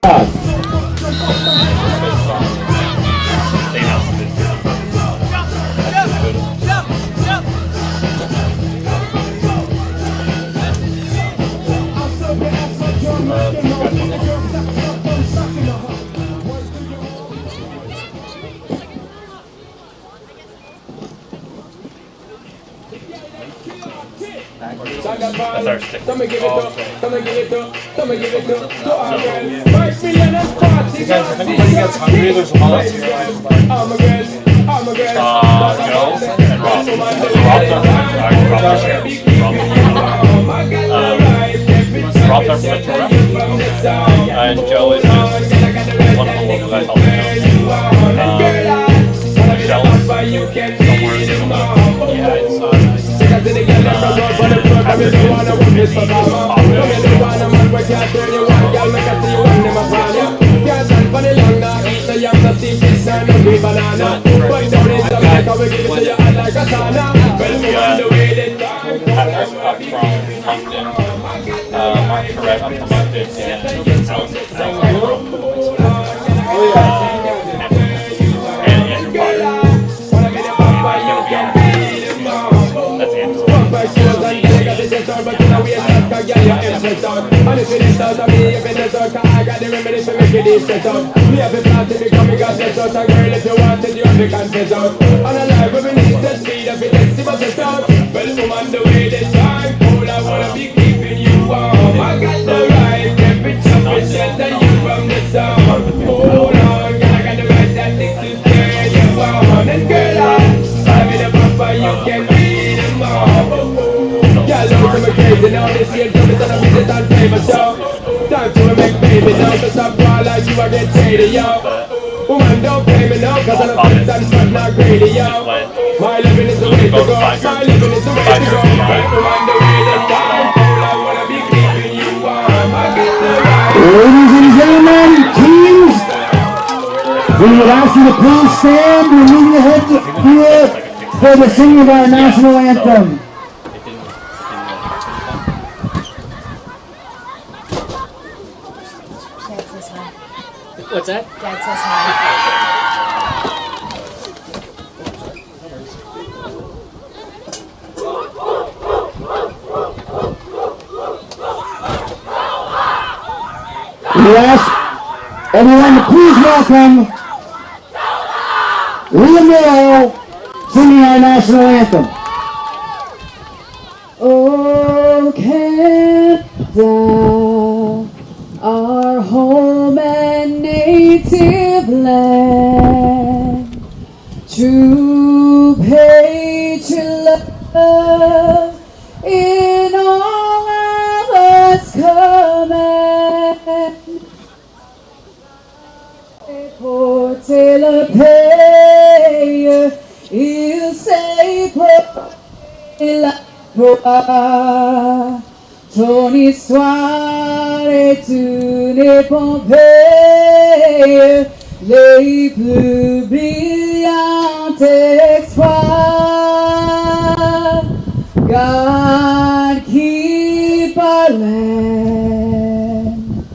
That's our stick. You guys, if anybody gets hungry, there's a lot. Joe and Rob. Rob's our sheriff. Rob's our provincial rep. And Joe is just one of the local guys helping out. Michelle, somewhere time to make baby now, to stop while like you are getting shady, yo. Woman, don't play me now, cause I'm a bitch and it's not greedy, yo. My living is the way to go, my living is the way to go. Woman, the way the time, all I wanna be keeping you warm. I got the right. Ladies and gentlemen, teams, we would ask you to please stand. We're moving ahead here for the singing of our national anthem. What's that? Dad says hi. We ask everyone to please welcome Liam Mayo singing our national anthem. Oh, Canada, our home and native land, true patriot love in all of us command. Porter le paye, il sait porter la croix. Ton histoire est une épopée, les plus brillants exploits. God keep our land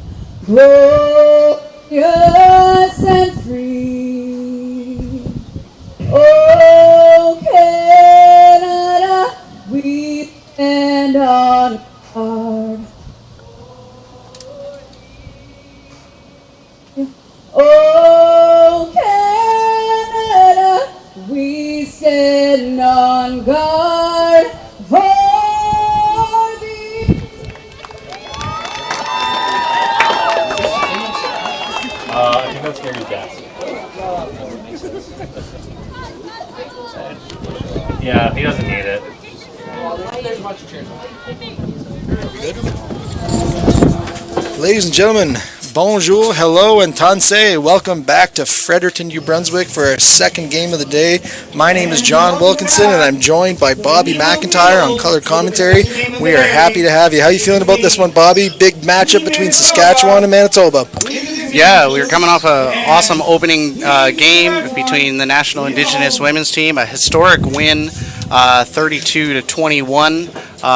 glorious and free. Oh, Canada, we stand on guard. Oh, Canada, we stand on guard for thee. I think that's Gary's dad. Yeah, he doesn't need it. Ladies and gentlemen, bonjour, hello, and tansei. Welcome back to Fredericton, New Brunswick for our second game of the day. My name is John Wilkinson, and I'm joined by Bobby McIntyre on color commentary. We are happy to have you. How are you feeling about this one, Bobby? Big matchup between Saskatchewan and Manitoba. Yeah, we were coming off an awesome opening game between the National Indigenous Women's Team, a historic win, 32-21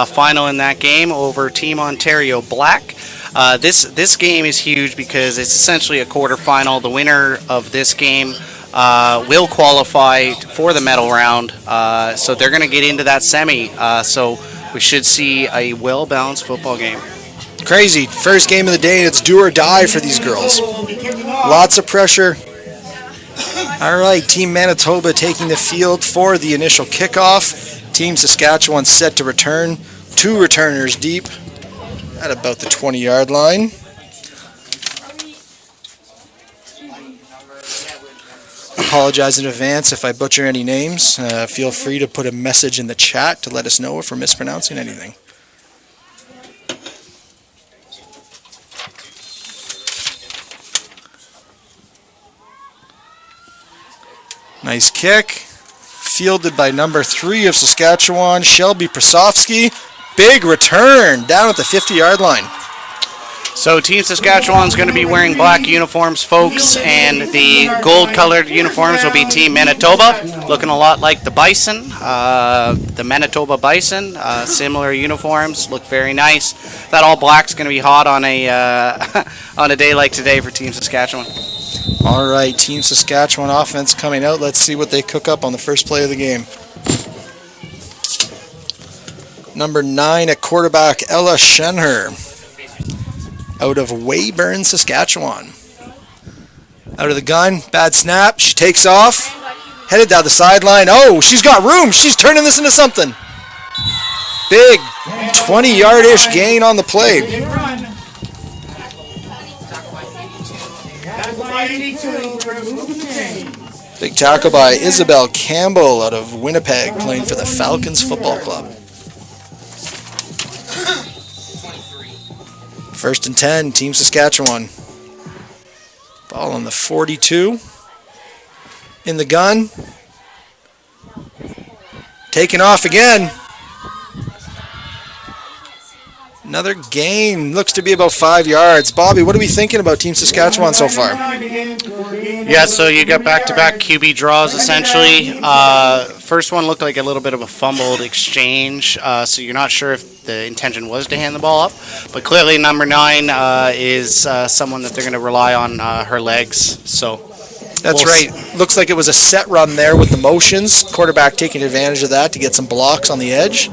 final in that game over Team Ontario Black. This game is huge because it's essentially a quarterfinal. The winner of this game will qualify for the medal round. So they're going to get into that semi. So we should see a well-balanced football game. Crazy. First game of the day, and it's do or die for these girls. Lots of pressure. All right, Team Manitoba taking the field for the initial kickoff. Team Saskatchewan set to return. 2 returners deep at about the 20-yard line. Apologize in advance if I butcher any names. Feel free to put a message in the chat to let us know if we're mispronouncing anything. Nice kick. Fielded by number 3 of Saskatchewan, Shelby Prasovsky. Big return down at the 50-yard line. So Team Saskatchewan's going to be wearing black uniforms, folks, and the gold-colored uniforms will be Team Manitoba, looking a lot like the Bison, the Manitoba Bison. Similar uniforms, look very nice. That all black's going to be hot on a on a day like today for Team Saskatchewan. All right, Team Saskatchewan offense coming out. Let's see what they cook up on the first play of the game. Number 9 at quarterback, Ella Schenher, out of Weyburn, Saskatchewan. Out of the gun, bad snap. She takes off, headed down the sideline. Oh, she's got room. She's turning this into something. Big 20-yard-ish gain on the play. Big tackle by Isabel Campbell out of Winnipeg, playing for the Falcons Football Club. 1st and 10, Team Saskatchewan. Ball on the 42. In the gun. Taking off again. Another gain. Looks to be about 5 yards. Bobby, what are we thinking about Team Saskatchewan so far? Yeah, so you got back-to-back QB draws, essentially. First one looked like a little bit of a fumbled exchange, so you're not sure if the intention was to hand the ball up. But clearly number 9 is someone that they're going to rely on her legs. So That's right. Looks like it was a set run there with the motions. Quarterback taking advantage of that to get some blocks on the edge.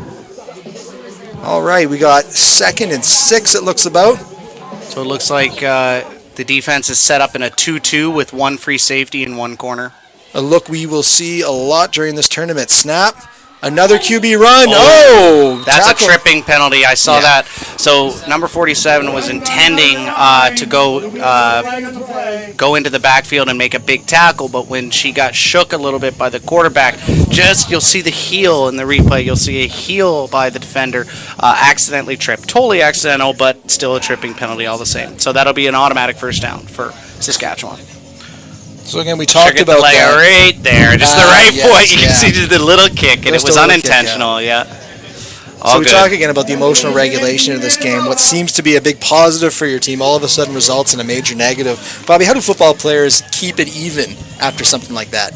All right, we got 2nd and 6, it looks about. So it looks like the defense is set up in a 2-2 with 1 free safety in 1 corner. A look we will see a lot during this tournament. Snap. Another QB run. Oh! That's tackle. a tripping penalty. I saw that. So number 47 was intending to go into the backfield and make a big tackle, but when she got shook a little bit by the quarterback, you'll see the heel in the replay. You'll see a heel by the defender accidentally tripped. Totally accidental, but still a tripping penalty all the same. So that'll be an automatic first down for Saskatchewan. So again, we talked the about leg that. Right there, just the right point. You can see the little kick, and Just it was a little unintentional. kick, Yeah. So we talk again about the emotional regulation of this game. What seems to be a big positive for your team all of a sudden results in a major negative. Bobby, how do football players keep it even after something like that?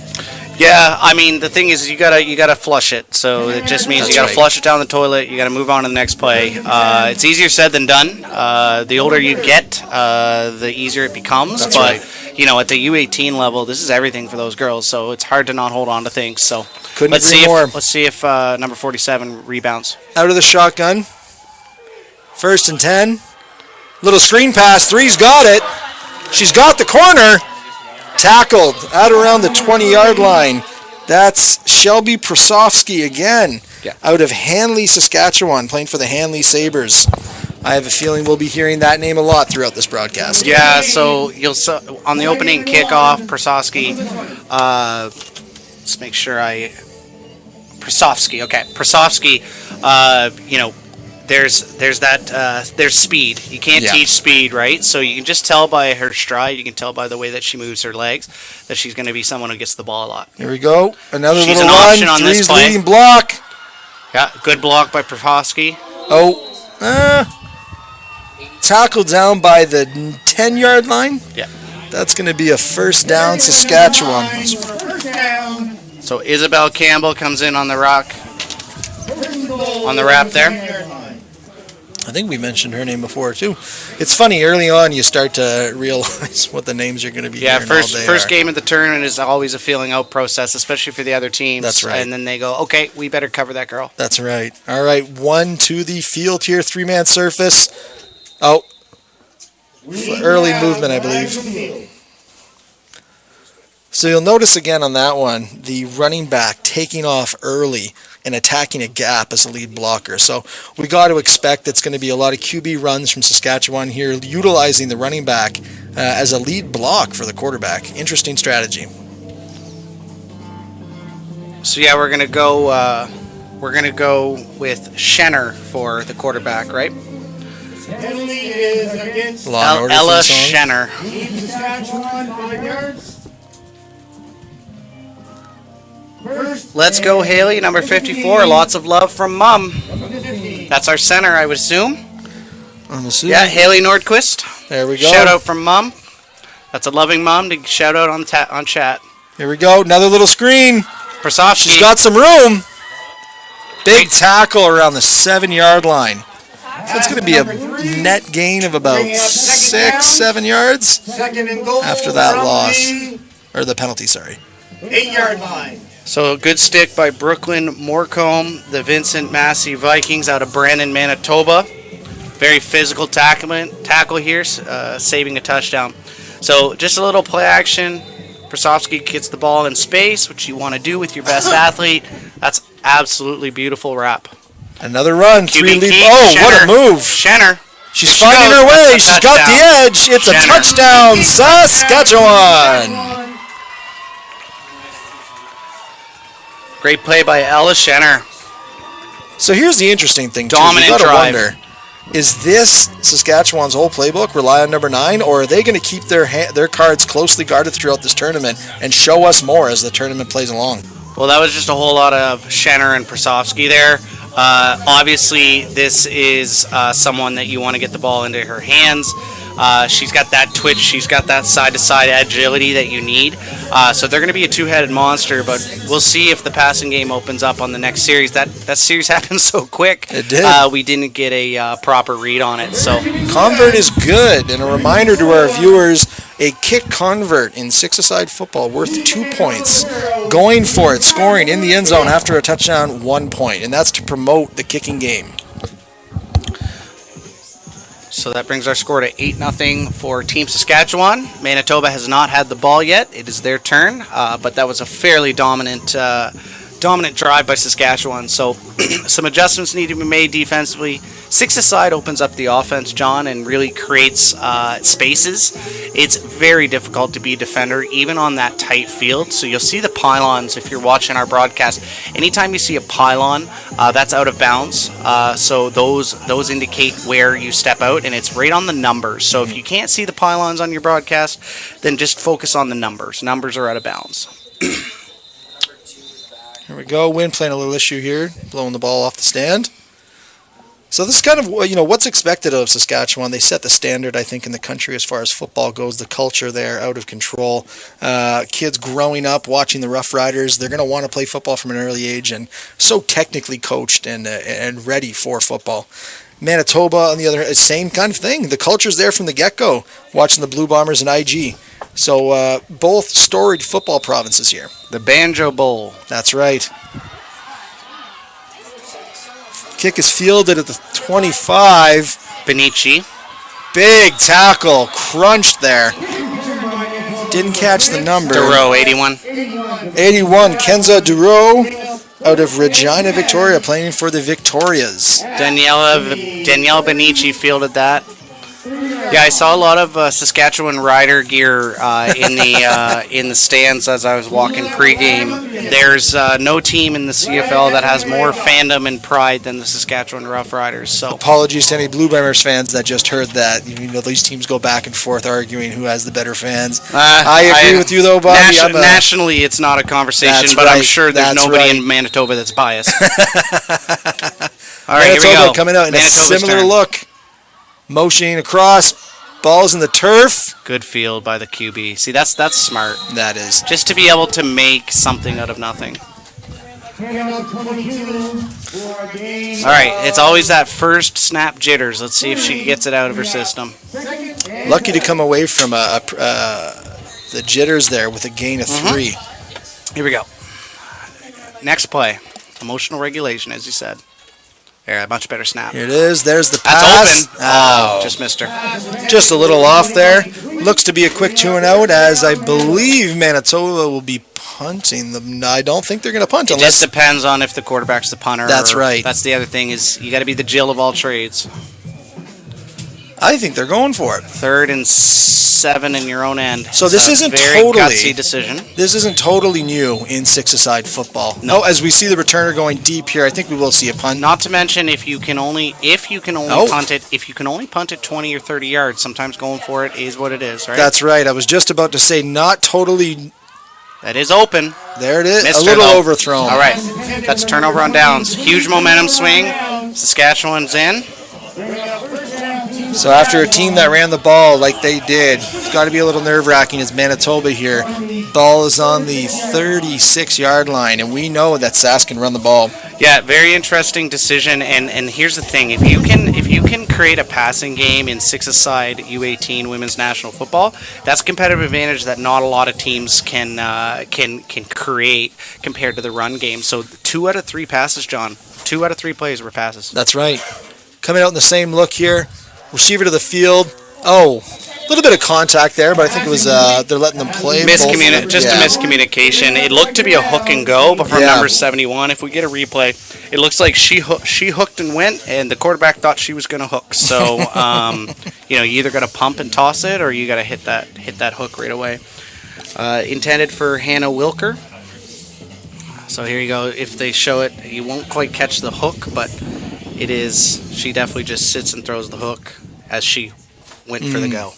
Yeah, I mean the thing is you gotta flush it. So it just means you gotta flush it down the toilet. You gotta move on to the next play. It's easier said than done. The older you get, the easier it becomes. That's but right. you know, at the U18 level, this is everything for those girls. So it's hard to not hold on to things. So let's see if number 47 rebounds. Out of the shotgun. 1st and 10. Little screen pass. 3's got it. She's got the corner. Tackled out around the 20-yard line. That's Shelby Prasovsky again, out of Hanley, Saskatchewan, playing for the Hanley Sabres. I have a feeling we'll be hearing that name a lot throughout this broadcast. Yeah, so you'll on the opening kickoff, Prasovsky. Let's make sure Prasovsky. Okay, Prasovsky. You know, there's speed. You can't teach speed, right? So you can just tell by her stride. You can tell by the way that she moves her legs that she's going to be someone who gets the ball a lot. Here we go. Another She's little an run. option on this 3's play. leading block. Yeah, good block by Prasovsky. Tackled down by the 10-yard line. Yeah. That's going to be a first down, Saskatchewan. So Isabel Campbell comes in on the rock, on the wrap there. I think we mentioned her name before too. It's funny, early on you start to realize what the names are going to be. Yeah, here and first game of the tournament is always a feeling out process, especially for the other teams. That's right. And then they go, okay, we better cover that girl. That's right. All right, one to the field here, 3-man surface. Oh, early movement, I believe. So you'll notice again on that one, the running back taking off early and attacking a gap as a lead blocker. So we got to expect it's going to be a lot of QB runs from Saskatchewan here, utilizing the running back as a lead block for the quarterback. Interesting strategy. So yeah, we're gonna go with Schenner for the quarterback, right? Penalty is against Law and Order Ella theme song. Schenner. Saskatchewan, 5 yards. First, Let's go, Haley, number 54. Lots of love from Mom. number 50. That's our center, I would assume. I'm assuming. Yeah, Haley Nordquist. There we go. Shout out from Mom. That's a loving mom to shout out on chat. Here we go. Another little screen. Persofsky. She's got some room. Big tackle around the 7-yard line. That's going to be a net gain of about 6-7 yards Second and goal. after that from loss. the Or the penalty, sorry. 8-yard line. So a good stick by Brooklyn Moorcombe, the Vincent Massey Vikings out of Brandon, Manitoba. Very physical tackle here, saving a touchdown. So just a little play action. Persofsky gets the ball in space, which you want to do with your best athlete. That's absolutely beautiful wrap. Another run. QB 3 lead. key, Oh, what a Schenner. move. Schenner. She's She finding goes. her way. That's a She's got the touchdown. edge. It's a Schenner. touchdown, Saskatchewan. Great play by Ella Schenner. So here's the interesting thing, too. Dominant You got to drive. wonder, is this Saskatchewan's whole playbook rely on number 9, or are they going to keep their cards closely guarded throughout this tournament and show us more as the tournament plays along? Well, that was just a whole lot of Schenner and Persofsky there. Obviously, this is someone that you want to get the ball into her hands. She's got that twitch. She's got that side-to-side agility that you need. So they're going to be a two-headed monster, but we'll see if the passing game opens up on the next series. That series happened so quick. It did. We didn't get a proper read on it. So Convert is good, and a reminder to our viewers, a kick convert in 6-a-side football worth 2 points. Going for it, scoring in the end zone after a touchdown, 1 point, and that's to promote the kicking game. So that brings our score to 8-0 for Team Saskatchewan. Manitoba has not had the ball yet. It is their turn, but that was a fairly dominant drive by Saskatchewan. So some adjustments need to be made defensively. 6-a-side opens up the offense, John, and really creates spaces. It's very difficult to be a defender, even on that tight field. So you'll see the pylons if you're watching our broadcast. Anytime you see a pylon, that's out of bounds. So those indicate where you step out, and it's right on the numbers. So if you can't see the pylons on your broadcast, then just focus on the numbers. Numbers are out of bounds. Here we go. Wind playing a little issue here, blowing the ball off the stand. So this is kind of, what's expected of Saskatchewan. They set the standard, I think, in the country as far as football goes. The culture there, out of control. Kids growing up, watching the Rough Riders, they're going to want to play football from an early age, and so technically coached and ready for football. Manitoba, on the other hand, same kind of thing. The culture's there from the get-go, watching the Blue Bombers and IG. So both storied football provinces here. The Banjo Bowl. That's right. Kick is fielded at the 25. Benici. Big tackle, crunched there. Didn't catch the number. Duro, 81. 81, Kenza Duro out of Regina, Victoria, playing for the Victorias. Danielle Benici fielded that. Yeah, I saw a lot of Saskatchewan Rider gear in the stands as I was walking pregame. There's no team in the CFL that has more fandom and pride than the Saskatchewan Rough Riders. So Apologies to any Blue Bombers fans that just heard that. These teams go back and forth arguing who has the better fans. I agree with you though, Bobby. Nationally, it's not a conversation, but I'm sure there's nobody in Manitoba that's biased. All right, Manitoba here we go. coming out in Manitoba's a similar turn. look. Motioning across, balls in the turf. Good field by the QB. See, that's smart. That is. Just to be able to make something out of nothing. All right, it's always that first snap jitters. Let's see if she gets it out of her system. Lucky to come away from the jitters there with a gain of 3. Here we go. Next play. Emotional regulation, as you said. There, a much better snap. Here it is. There's the That's pass. open. Oh, just missed her. Just a little off there. Looks to be a quick 2 and out, as I believe Manitoba will be punting them. I don't think they're going to punt It unless. just depends on if the quarterback's the punter. That's right. That's the other thing is you got to be the Jill of all trades. I think they're going for it. 3rd and 7 in your own end. So this It's a isn't very totally- gutsy decision. This isn't totally new in 6-a-side football. No, as we see the returner going deep here, I think we will see a punt. Not to mention if you can only Oh. punt it 20 or 30 yards, sometimes going for it is what it is, right? That's right. I was just about to say not totally. That is open. There it is. Missed a her, little though. overthrown. All right. That's turnover on downs. Huge momentum swing. Saskatchewan's in. So after a team that ran the ball like they did, it's got to be a little nerve-wracking as Manitoba here. Ball is on the 36-yard line, and we know that Sask can run the ball. Yeah, very interesting decision. And here's the thing: if you can create a passing game in 6-a-side U18 women's national football, that's a competitive advantage that not a lot of teams can create compared to the run game. So 2 out of 3 passes, John. 2 out of 3 plays were passes. That's right. Coming out in the same look here. Receiver to the field. Oh, a little bit of contact there, but I think it was they're letting them play. Just a miscommunication. It looked to be a hook and go, but from number 71, if we get a replay, it looks like she hooked and went, and the quarterback thought she was going to hook. So, you either got to pump and toss it, or you got to hit that hook right away. Intended for Hannah Wilker. So here you go. If they show it, you won't quite catch the hook, but it is. She definitely just sits and throws the hook as she went for the go.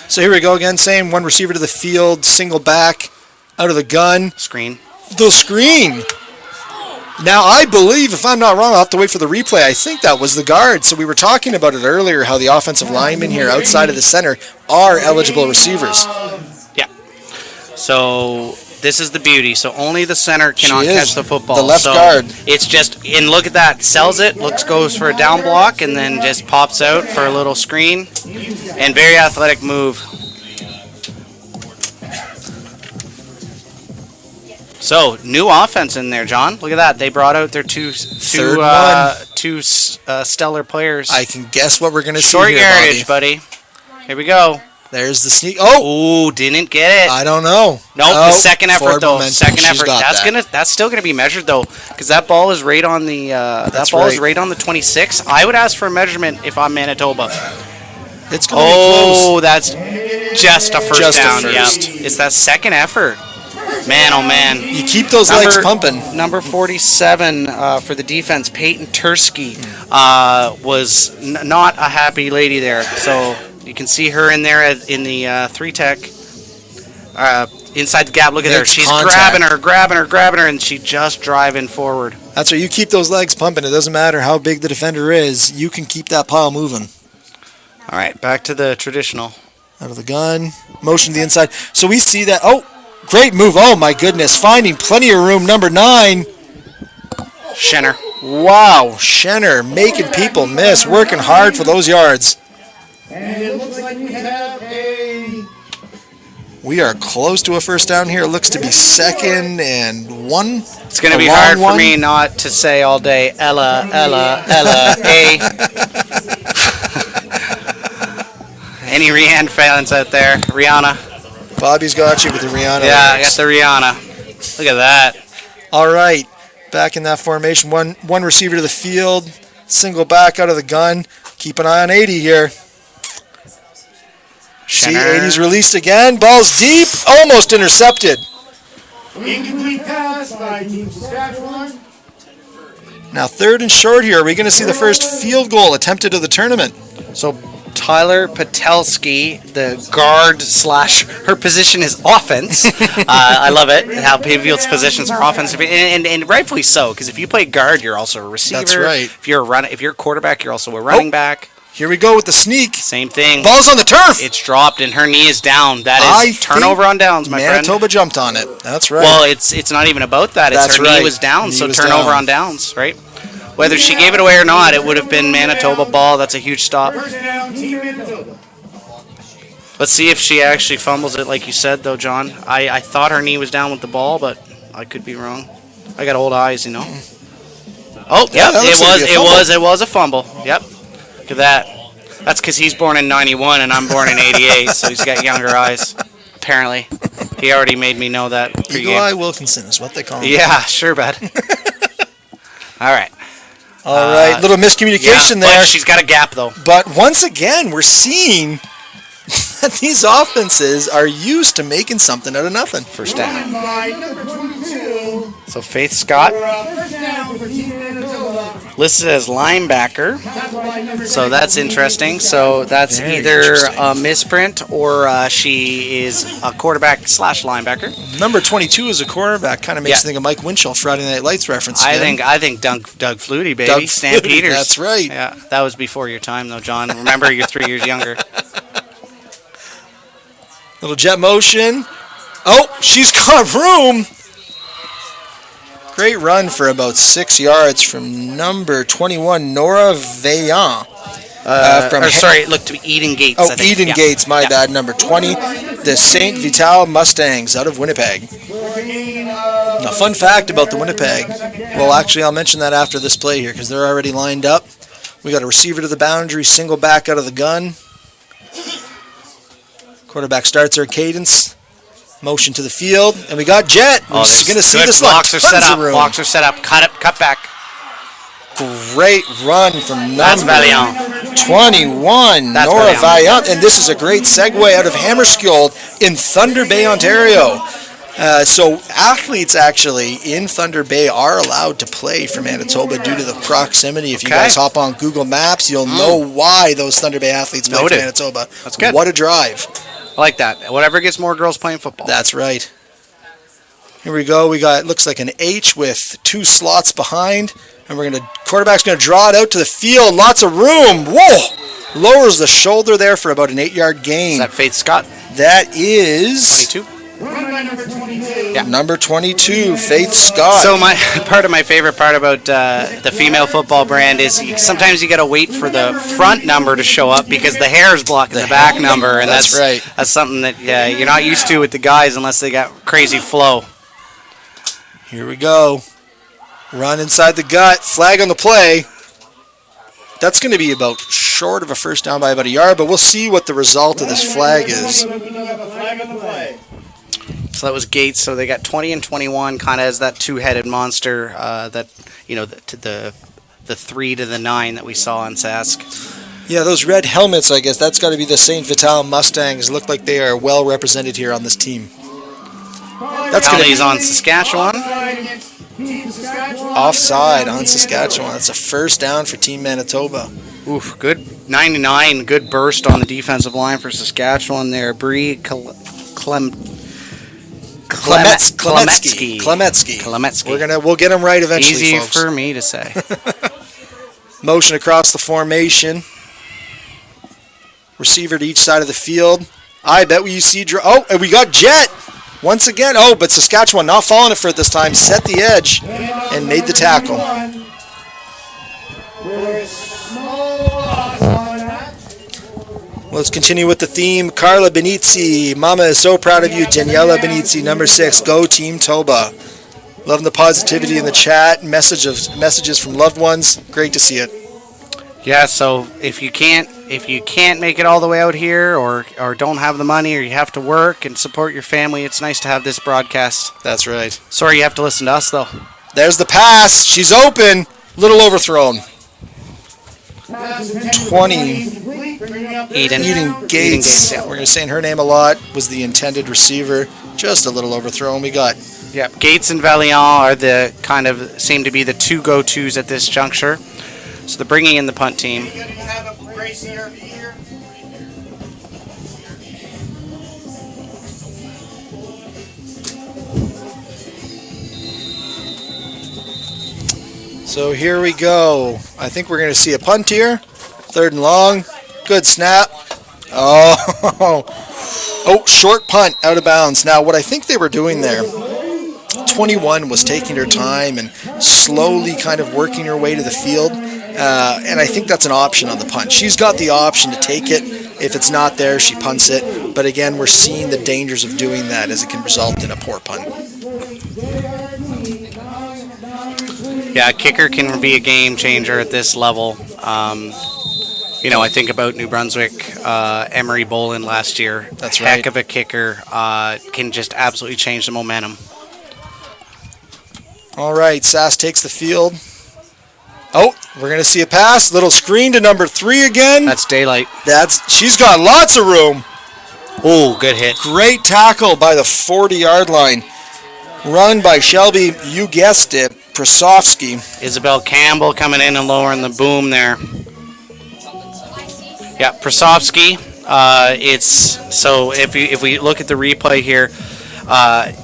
So here we go again, same one receiver to the field, single back, out of the gun. Screen. The screen. Now, I believe, if I'm not wrong, I'll have to wait for the replay. I think that was the guard. So we were talking about it earlier, how the offensive linemen here outside of the center are eligible receivers. Yeah. So this is the beauty. So only the center cannot catch the football. The left guard. It's just, and look at that, sells it, goes for a down block, and then just pops out for a little screen. And very athletic move. So new offense in there, John. Look at that. They brought out their two stellar players. I can guess what we're going to see Short here, yardage, Bobby. buddy. Here we go. There's the sneak. Oh! Ooh, didn't get it. I don't know. Nope, the second effort forward though. momentum. Second She's effort. got That's still gonna be measured though, because that ball is right on the is right on the 26. I would ask for a measurement if I'm Manitoba. It's going to be close. That's just a first Just a down. first. Yeah, it's that second effort. Man, oh man. You keep those legs pumping. Number 47 for the defense, Peyton Tursky, was not a happy lady there. So you can see her in there in the 3-tech. Inside the gap, look at her. She's grabbing her, and she just driving forward. That's right. You keep those legs pumping. It doesn't matter how big the defender is. You can keep that pile moving. All right, back to the traditional. Out of the gun. Motion to the inside. So we see that. Oh, great move. Oh, my goodness. Finding plenty of room. Number 9. Schenner. Wow. Schenner making people miss. Working hard for those yards. And it looks like we have a... We are close to a first down here. It looks to be 2nd and 1. It's going to be hard for me not to say all day, Ella, A. Any Rihanna fans out there? Rihanna. Bobby's got you with the Rihanna. Yeah, I got the Rihanna. Look at that. All right. Back in that formation. One receiver to the field. Single back out of the gun. Keep an eye on 80 here. See, 80's released again. Ball's deep. Almost intercepted. Incomplete pass by Team Saskatchewan. Now 3rd and short here. Are we going to see the first field goal attempted of the tournament? So Tyler Patelski, the guard / her position is offense. I love it, how Pavield's positions are offensive, and rightfully so, because if you play guard, you're also a receiver. That's right. If you're a quarterback, you're also a running back. Here we go with the sneak. Same thing. Ball's on the turf. It's dropped and her knee is down. That is turnover on downs, my Manitoba friend. jumped on it. That's right. Well, it's not even about that. It's That's her right. knee was down, Knee so was turnover down. on downs, right? Whether she gave it away or not, it would have been Manitoba ball. That's a huge stop. First down, Team Manitoba. Let's see if she actually fumbles it, like you said, though, John. I thought her knee was down with the ball, but I could be wrong. I got old eyes, you know. Oh, Yeah, yep, that looks like it was a fumble. Yep. Look at that. That's because he's born in 91 and I'm born in 88, so he's got younger eyes. Apparently. He already made me know that Eagle pregame. Eye Wilkinson is what they call him. Yeah, sure, bud. All right. All right, little miscommunication Yeah, there. but she's got a gap, though. But once again, we're seeing that these offenses are used to making something out of nothing. First down. By number 22. So Faith Scott First down for Team Manitoba. listed as linebacker. By number So that's interesting. So that's Very either interesting. a misprint or she is a quarterback / linebacker. Number 22 is a quarterback. Kind of makes Yeah. you think of Mike Winchell, Friday Night Lights reference. I again. think Doug Flutie, baby. Doug Stampeders. Flutie, that's right. Yeah, that was before your time, though, John. Remember, you're 3 years younger. Little jet motion. Oh, she's got room. Great run for about 6 yards from number 21, Nora Vaillant. Look to be Eden Gates. Oh, I think. Eden Yeah. Gates, my Yeah. bad. Number 20, the St. Vital Mustangs out of Winnipeg. A fun fact about the Winnipeg. Well, actually, I'll mention that after this play here because they're already lined up. We got a receiver to the boundary, single back out of the gun. Quarterback starts her cadence. Motion to the field, and we got jet. We're Oh, going to see good this blocks are set tons of up. room. Blocks are set up. Cut back. Great run from That's number Vaillant. 21, That's Nora Vaillant. Vaillant, and this is a great segue out of Hammarskjold in Thunder Bay, Ontario. So athletes actually in Thunder Bay are allowed to play for Manitoba due to the proximity. If you Okay. guys hop on Google Maps, you'll know why those Thunder Bay athletes play Noted. for Manitoba. That's good. What a drive. I like that. Whatever gets more girls playing football. That's right. Here we go. We got, looks like an H with 2 slots behind. And quarterback's going to draw it out to the field. Lots of room. Whoa! Lowers the shoulder there for about an 8-yard gain. Is that Faith Scott? That is 22. Run by number 22. number 22, Faith Scott. So part of my favorite part about the female football brand is sometimes you got to wait for the front number to show up because the hair is blocking the back number, and That's right. That's something that you're not used to with the guys unless they got crazy flow. Here we go. Run inside the gut. Flag on the play. That's going to be about short of a first down by about a yard, but we'll see what the result of this flag is. Flag on the play. So that was Gates. So they got 20 and 21, kind of as that two-headed monster that the 3 to the 9 that we saw in Sask. Yeah, those red helmets, I guess, that's got to be the St. Vital Mustangs. Look like they are well represented here on this team. That's going to Penalties be on Saskatchewan. Team Saskatchewan. offside on Saskatchewan. That's a first down for Team Manitoba. Oof, good 99, good burst on the defensive line for Saskatchewan there. Bree Klemetsky. We'll get him right eventually, Easy folks. for me to say. Motion across the formation. Receiver to each side of the field. I bet you see. And we got Jet once again. Oh, but Saskatchewan not falling for it this time. Set the edge and made the tackle. Let's continue with the theme. Carla Benizzi. Mama is so proud of you. Daniela Benizzi, number 6. Go Team Toba. Loving the positivity in the chat. Messages from loved ones. Great to see it. Yeah, so if you can't make it all the way out here or don't have the money or you have to work and support your family, it's nice to have this broadcast. That's right. Sorry you have to listen to us, though. There's the pass. She's open. Little overthrown. 20. Eden Gates. Yeah. We're going to say her name a lot. Was the intended receiver. Just a little overthrown. We got. Yeah, Gates and Vaillant are the kind of seem to be the two go-tos at this juncture. So they're bringing in the punt team. So here we go. I think we're going to see a punt here. 3rd and long. Good snap. Oh, short punt out of bounds. Now, what I think they were doing there, 21 was taking her time and slowly kind of working her way to the field. And I think that's an option on the punt. She's got the option to take it. If it's not there, she punts it. But again, we're seeing the dangers of doing that as it can result in a poor punt. Yeah, kicker can be a game changer at this level. I think about New Brunswick, Emery Boland last year. That's right. Heck of a kicker. Can just absolutely change the momentum. All right, Sass takes the field. Oh, we're going to see a pass. Little screen to number 3 again. That's daylight. She's got lots of room. Oh, good hit. Great tackle by the 40-yard line. Run by Shelby, you guessed it, Prasovsky. Isabel Campbell coming in and lowering the boom there. Yeah, Prasovsky. If we look at the replay here,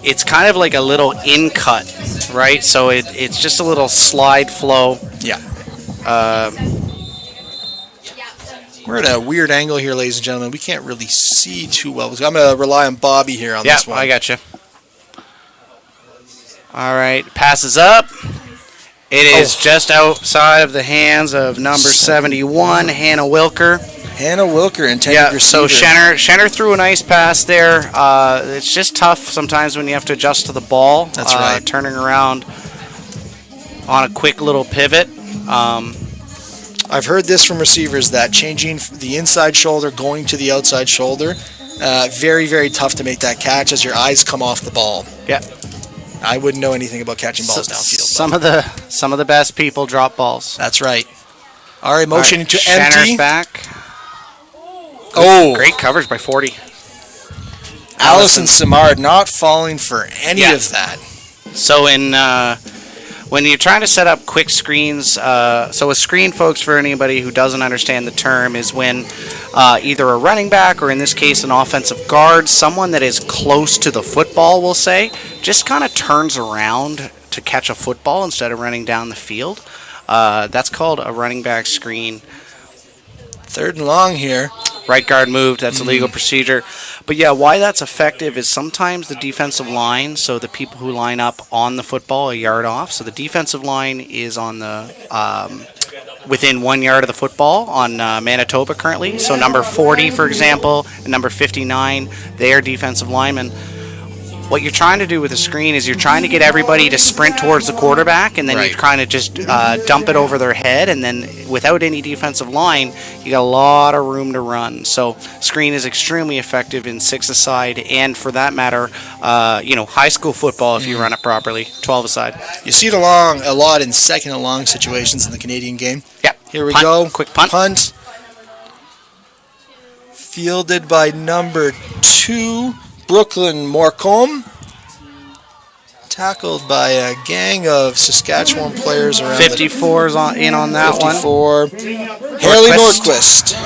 it's kind of like a little in cut, right? So it's just a little slide flow. Yeah. We're at a weird angle here, ladies and gentlemen. We can't really see too well. I'm going to rely on Bobby here on this one. I got you. All right, passes up. It is just outside of the hands of number 71, Hannah Wilker. Hannah Wilker intended receiver. So Shenner threw a nice pass there. It's just tough sometimes when you have to adjust to the ball. That's right. Turning around on a quick little pivot. I've heard this from receivers that changing the inside shoulder, going to the outside shoulder, very, very tough to make that catch as your eyes come off the ball. Yeah. I wouldn't know anything about catching balls downfield. Some of the best people drop balls. That's right. All right, motion to Shenner's empty. back. Oh, Great coverage by 40. Allison Simard not falling for any of that. So when you're trying to set up quick screens, so a screen, folks, for anybody who doesn't understand the term, is when either a running back or in this case an offensive guard, someone that is close to the football, we'll say, just kind of turns around to catch a football instead of running down the field. That's called a running back screen. 3rd and long here. Right guard moved. That's a legal procedure. But yeah, why that's effective is sometimes the defensive line, so the people who line up on the football a yard off, so the defensive line is on the within 1 yard of the football on Manitoba currently. So number 40, for example, and number 59, they are defensive linemen. What you're trying to do with a screen is you're trying to get everybody to sprint towards the quarterback, and then you're trying to just dump it over their head, and then without any defensive line, you got a lot of room to run. So screen is extremely effective in 6-a-side, and for that matter, high school football if you run it properly, 12-a-side. You see it a lot in 2nd and long situations in the Canadian game. Yep. Here we Punt. go. Quick punt. Punt. Fielded by number 2. Brooklyn Morcombe, tackled by a gang of Saskatchewan players around 54's in on that 54. one. Haley Nordquist.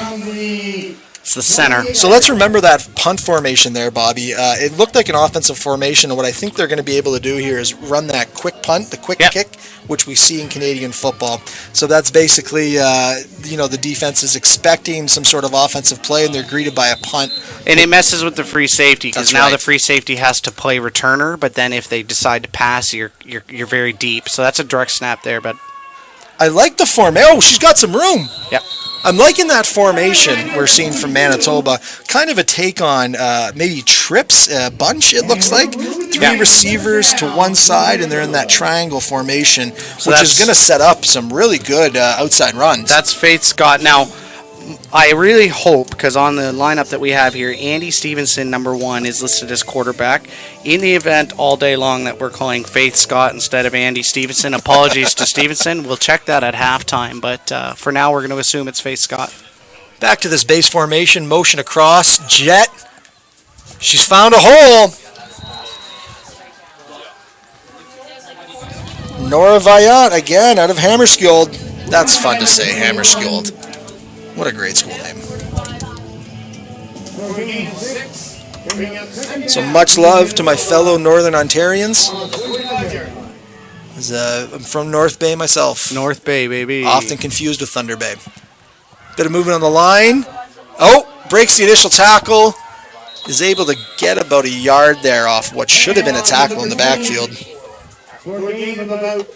It's the center. So let's remember that punt formation there, Bobby. It looked like an offensive formation, and what I think they're going to be able to do here is run that quick punt, the quick kick, which we see in Canadian football. So that's basically, the defense is expecting some sort of offensive play, and they're greeted by a punt. And it messes with the free safety, because now right. the free safety has to play returner, but then if they decide to pass, you're very deep. So that's a direct snap there, but I like the formation. Oh, she's got some room. Yep. I'm liking that formation we're seeing from Manitoba. Kind of a take on maybe Trips bunch, it looks like. 3 receivers to one side, and they're in that triangle formation, which is going to set up some really good outside runs. That's Faith Scott. Now, I really hope, because on the lineup that we have here, Andy Stevenson, number 1, is listed as quarterback. In the event all day long that we're calling Faith Scott instead of Andy Stevenson, apologies to Stevenson. We'll check that at halftime, but for now we're going to assume it's Faith Scott. Back to this base formation, motion across, jet. She's found a hole. Nora Vaillant, again, out of Hammarskjold. That's fun to say, Hammarskjold. What a great school name. So much love to my fellow Northern Ontarians. I'm from North Bay myself. North Bay, baby. Often confused with Thunder Bay. Bit of movement on the line. Oh, breaks the initial tackle. Is able to get about a yard there off what should have been a tackle in the backfield. For a gain of about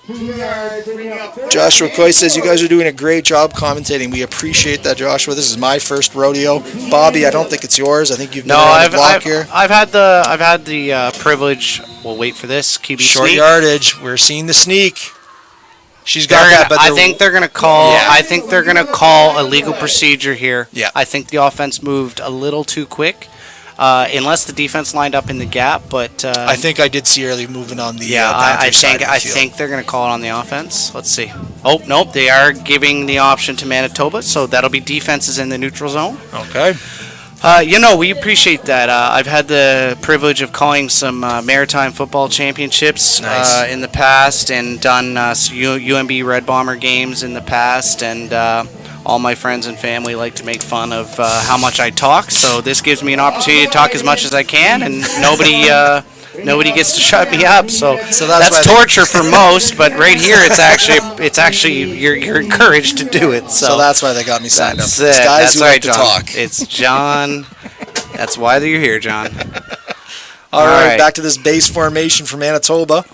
2 yards, bringing up third Joshua Coy says, you guys are doing a great job commentating. We appreciate that, Joshua. This is my first rodeo. Bobby, I don't think it's yours. I think you've been on the block here. I've had the privilege. We'll wait for this. QB Short sneak. yardage. We're seeing the sneak. She's got that, but I think they're gonna call. Yeah. I think they're gonna call a legal procedure here. Yeah. I think the offense moved a little too quick, unless the defense lined up in the gap. But I think I did see early movement on the I Panthers side think of the I field. think they're gonna call it on the offense. Let's see. Oh nope, they are giving the option to Manitoba, so that'll be defenses in the neutral zone. Okay. We appreciate that. I've had the privilege of calling some maritime football championships Nice. in the past, and done UMB Red Bomber games in the past, and all my friends and family like to make fun of how much I talk. So this gives me an opportunity to talk as much as I can, and nobody gets to shut me up. So that's torture for most, but right here it's actually you're encouraged to do it. So that's why they got me signed up. That's These it. guys That's who right, like to John. talk. It's John. That's why you're here, John. All right, right. back to this base formation for Manitoba.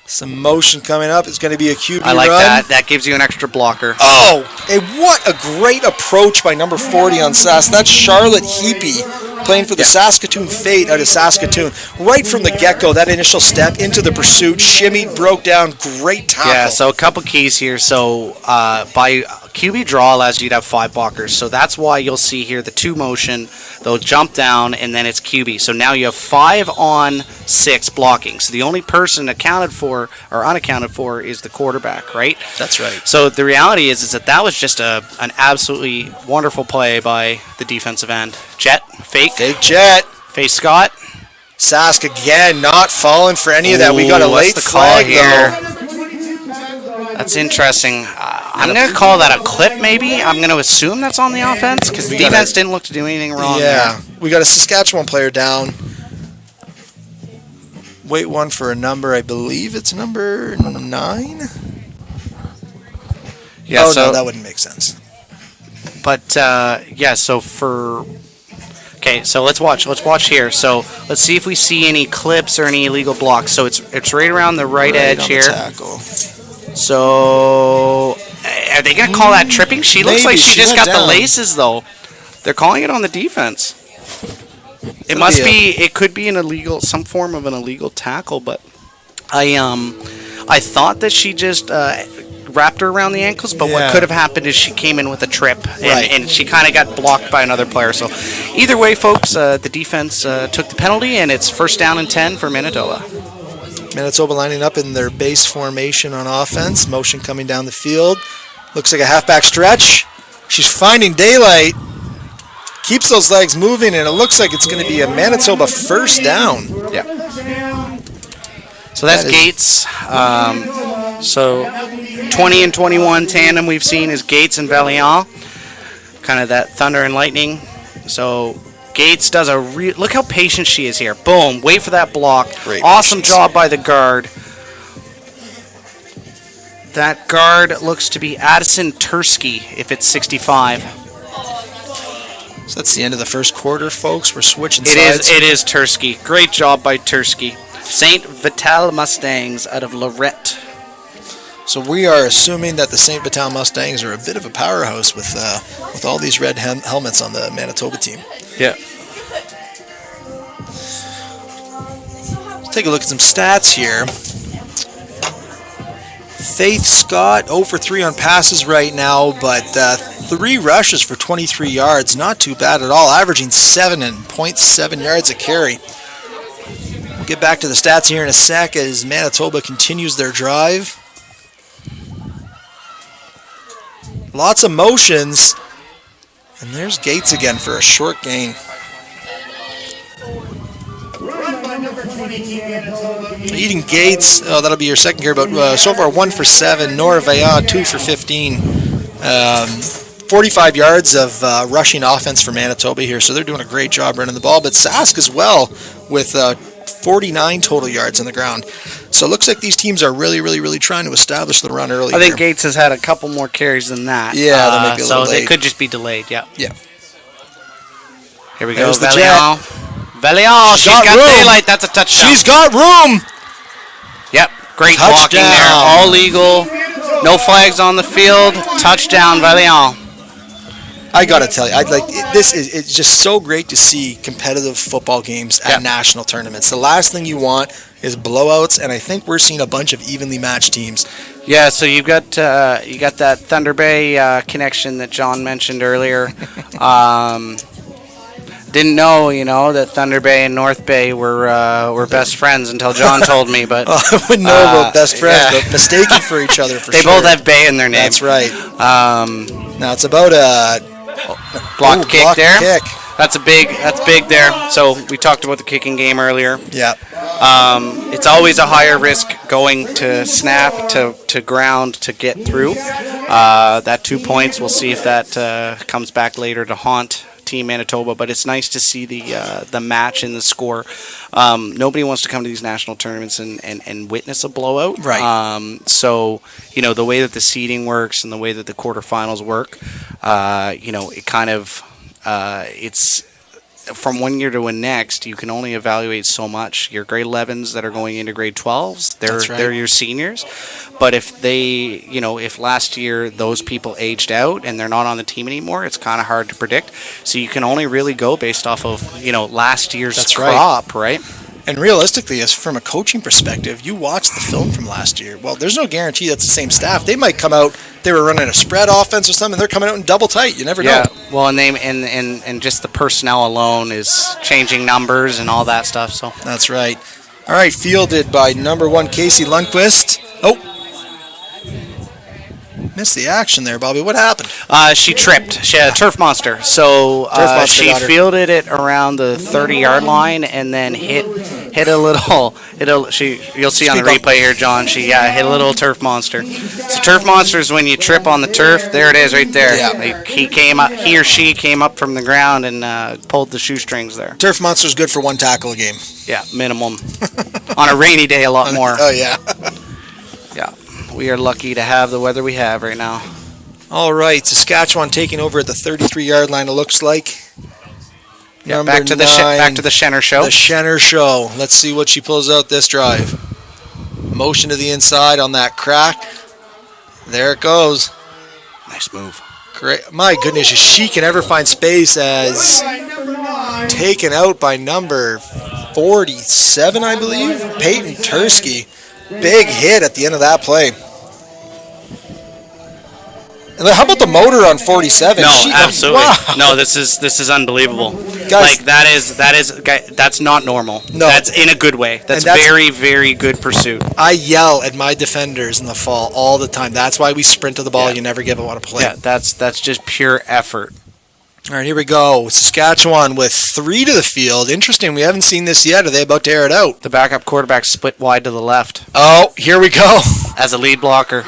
Some motion coming up. It's going to be a QB I like run. that. That gives you an extra blocker. Oh, and what a great approach by number 40 on Sask. That's Charlotte Heapy playing for the Saskatoon Fate out of Saskatoon. Right from the get-go, that initial step into the pursuit, shimmied, broke down, great tackle. Yeah, so a couple keys here. So by QB draw allows you to have 5 blockers. So that's why you'll see here the 2 motion. They'll jump down, and then it's QB. So now you have 5 on 6 blocking. So the only person accounted for or unaccounted for is the quarterback, right? That's right. So the reality is that was just an absolutely wonderful play by the defensive end. Jet, fake jet. face Scott. Sask again, not falling for any of that. We got a Ooh, what's late the call flag here? though. That's interesting. I'm going to call that a clip, maybe. I'm going to assume that's on the offense because the defense didn't look to do anything wrong. Yeah, there. we got a Saskatchewan player down. Wait one for a number. I believe it's number 9. Yeah, no, that wouldn't make sense. But so for. Okay, so let's watch. Let's watch here. So let's see if we see any clips or any illegal blocks. So it's right around the right edge on here. The tackle. So are they gonna call that tripping? She looks Maybe. like she just went got down. the laces though. They're calling it on the defense. It Could must be be. It could be some form of an illegal tackle. But I thought that she just wrapped her around the ankles, but what Yeah. could have happened is she came in with a trip, Right. and she kind of got blocked by another player. So either way, folks, the defense took the penalty, and it's 1st down and 10 for Manitoba. Manitoba lining up in their base formation on offense. Motion coming down the field. Looks like a halfback stretch. She's finding daylight. Keeps those legs moving, and it looks like it's going to be a Manitoba 1st down. Yeah. So that's That is- Gates. So 20 and 21 tandem we've seen is Gates and Valiant. Kind of that thunder and lightning. So Gates does look how patient she is here. Boom, wait for that block. Great Awesome patience. job by the guard. That guard looks to be Addison Tursky if it's 65. So that's the end of the first quarter, folks. We're switching It sides. is Tursky. Great job by Tursky. St. Vital Mustangs out of Lorette. So we are assuming that the St. Vital Mustangs are a bit of a powerhouse with all these red helmets on the Manitoba team. Yeah. Let's take a look at some stats here. Faith Scott 0 for 3 on passes right now, but 3 rushes for 23 yards. Not too bad at all, averaging 7.7 yards a carry. We'll get back to the stats here in a sec as Manitoba continues their drive. Lots of motions. And there's Gates again for a short gain. Eating Gates, that'll be your second here, but so far 1 for 7. Nora Vaillant 2 for 15. 45 yards of rushing offense for Manitoba here, so they're doing a great job running the ball. But Sask as well with 49 total yards on the ground. So it looks like these teams are really, really, really trying to establish the run early. I think Gates has had a couple more carries than that. Yeah, that might be a little so late. they could just be delayed. Yeah. Yeah. Here we There's go. the Valiant. Valiant. She's got got room. daylight. That's a touchdown. She's got room. Yep. Great blocking there. Touchdown. All legal. No flags on the field. Touchdown, Valiant. I gotta tell you, it's just so great to see competitive football games at national tournaments. The last thing you want is blowouts, and I think we're seeing a bunch of evenly matched teams. Yeah, so you got that Thunder Bay connection that John mentioned earlier. Didn't know, that Thunder Bay and North Bay were best friends until John told me. But I wouldn't know about best friends, but mistaken for each other for they sure. both have Bay in their name. That's right. Now it's about a block kick there. Kick. That's big there. So we talked about the kicking game earlier. Yeah. It's always a higher risk going to snap to ground to get through. That 2 points, we'll see if that comes back later to haunt Team Manitoba, but it's nice to see the match in the score. Nobody wants to come to these national tournaments and witness a blowout. Right. So, the way that the seeding works and the way that the quarterfinals work, it kind of, it's from one year to the next, you can only evaluate so much. Your grade 11s that are going into grade 12s, they're your seniors. But if they, if last year those people aged out and they're not on the team anymore, it's kind of hard to predict. So you can only really go based off of, last year's crop, right? And realistically, as from a coaching perspective, you watch the film from last year. Well, there's no guarantee that's the same staff. They might come out, they were running a spread offense or something, they're coming out in double tight. You never know. Well, and just the personnel alone is changing numbers and all that stuff. So that's right. All right, fielded by number 1 Casey Lundquist. Oh. Missed the action there, Bobby. What happened? She tripped. She had a turf monster. So she fielded it around the 30-yard line and then hit a little. You'll see on the replay here, John. She hit a little turf monster. So turf monster is when you trip on the turf. There it is, right there. Yeah. He or she came up from the ground and pulled the shoestrings there. Turf monster is good for 1 tackle a game. Yeah, minimum. On a rainy day, a lot more. Oh yeah. Yeah. We are lucky to have the weather we have right now. All right, Saskatchewan taking over at the 33-yard line. It looks like. Yeah, back to the Schenner show. The Schenner show. Let's see what she pulls out this drive. Motion to the inside on that crack. There it goes. Nice move. Great. My goodness, if she can ever find space as taken out by number 47, I believe, Peyton Tursky. Big hit at the end of that play. And how about the motor on 47? No, absolutely. Wow. No, this is unbelievable. Guys, that's not normal. No. That's in a good way. That's very, very good pursuit. I yell at my defenders in the fall all the time. That's why we sprint to the ball. You never give up on a play. Yeah, that's just pure effort. All right, here we go. Saskatchewan with 3 to the field. Interesting. We haven't seen this yet. Are they about to air it out? The backup quarterback split wide to the left. Oh, here we go. As a lead blocker.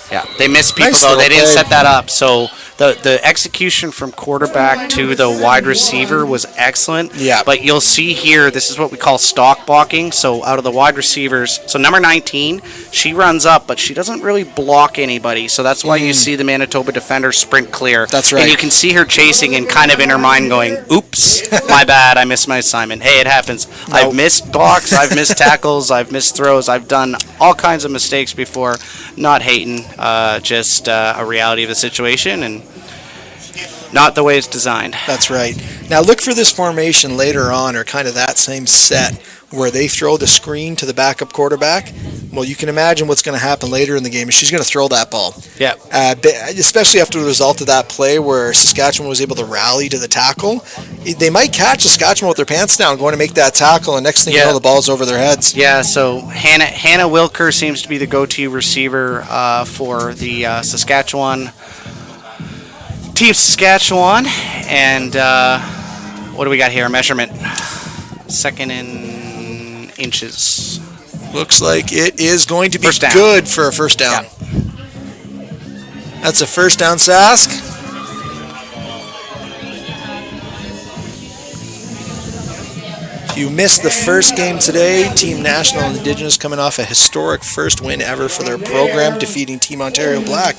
Yeah, they missed people, Nice though. They didn't play. set that up. So the execution from quarterback to the wide receiver was excellent. Yeah. But you'll see here, this is what we call stock blocking. So out of the wide receivers, so number 19, she runs up, but she doesn't really block anybody. So that's why you see the Manitoba defender sprint clear. That's right. And you can see her chasing and kind of in her mind going, oops, my bad, I missed my assignment. Hey, it happens. Nope. I've missed blocks, I've missed tackles, I've missed throws. I've done all kinds of mistakes before. Not hating, just a reality of the situation and not the way it's designed. That's right. Now look for this formation later on, or kind of that same set, where they throw the screen to the backup quarterback. Well, you can imagine what's going to happen later in the game. She's going to throw that ball. Yeah. Especially after the result of that play where Saskatchewan was able to rally to the tackle. They might catch Saskatchewan with their pants down going to make that tackle, and next thing you know, the ball's over their heads. Yeah, so Hannah Wilker seems to be the go-to receiver for the Saskatchewan Team Saskatchewan. And what do we got here? Measurement. Second in inches. Looks like it is going to be First down. good for a first down. Yeah. That's a first down, Sask. You missed the first game today. Team National and Indigenous coming off a historic first win ever for their program, defeating Team Ontario Black.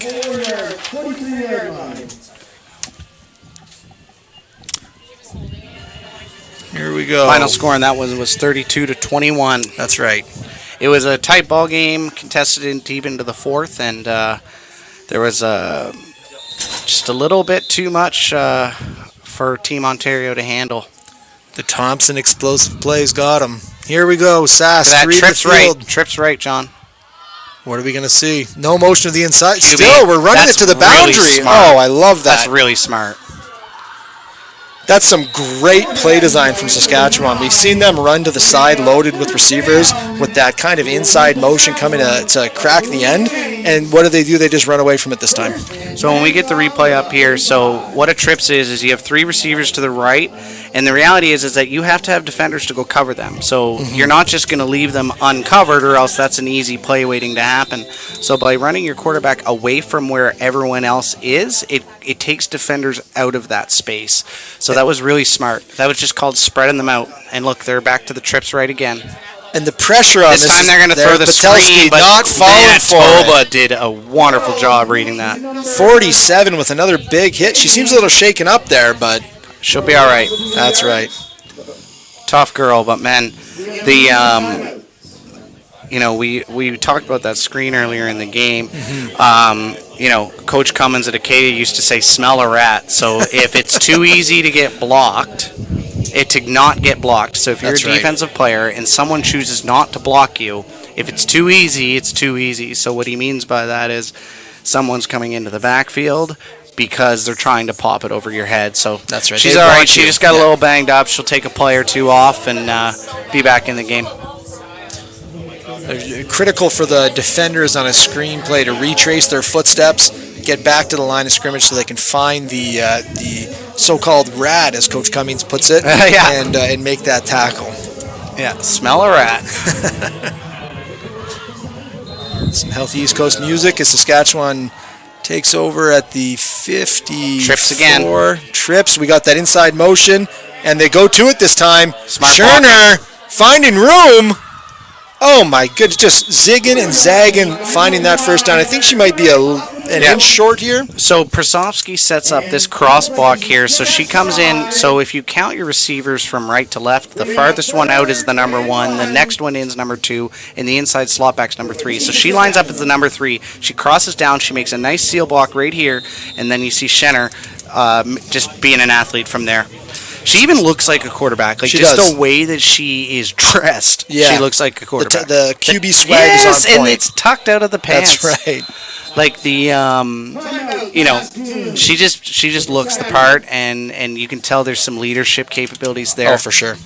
Here we go. Final score on that one was 32-21. That's right. It was a tight ball game, contested in deep into the fourth, and there was just a little bit too much for Team Ontario to handle. The Thompson explosive plays got him. Here we go, Sask. That Read trips the field. right. Trips right, John. What are we going to see? No motion to the inside. QB. Still, we're running That's it to the really boundary. smart. Oh, I love that. That's really smart. That's some great play design from Saskatchewan. We've seen them run to the side loaded with receivers with that kind of inside motion coming to crack the end. And what do? They just run away from it this time. So when we get the replay up here, so what a trips is you have three receivers to the right, and the reality is that you have to have defenders to go cover them. So you're not just going to leave them uncovered, or else that's an easy play waiting to happen. So by running your quarterback away from where everyone else is, it takes defenders out of that space. So that was really smart. That was just called spreading them out. And look, they're back to the trips right again. And the pressure on This time they're going to throw the screen, but not falling for Manitoba it. did a wonderful job reading that. 47 with another big hit. She seems a little shaken up there, but She'll be all right. that's right. Tough girl, but man, the we talked about that screen earlier in the game. Coach Cummins at Acadia used to say, "Smell a rat." So if it's too easy to get blocked, to not get blocked. So if you're That's a right. defensive player and someone chooses not to block you, if it's too easy, it's too easy. So what he means by that is someone's coming into the backfield because they're trying to pop it over your head. So That's right. she's They all right. want She you. just got a Yeah. little banged up. She'll take a play or two off and be back in the game. Critical for the defenders on a screenplay to retrace their footsteps, get back to the line of scrimmage so they can find the so-called rat, as Coach Cummings puts it, Yeah. and make that tackle. Yeah, smell a rat. Some healthy East Coast music as Saskatchewan takes over at the 54. Trips again. Trips. We got that inside motion, and they go to it this time. Smart Scherner finding room. Oh my goodness, just zigging and zagging, finding that first down. I think she might be an inch short here. So Prasovsky sets up this cross block here. So she comes in. So if you count your receivers from right to left, the farthest one out is the number 1. The next one in is number 2, and the inside slot back's number 3. So she lines up as the number 3. She crosses down. She makes a nice seal block right here, and then you see Shenner just being an athlete from there. She even looks like a quarterback. Like She just does. the way that she is dressed, Yeah. she looks like a quarterback. The QB swag is Yes, on and point. it's tucked out of the pants. That's right. Like the she just looks the part, and you can tell there's some leadership capabilities there. Oh, for sure.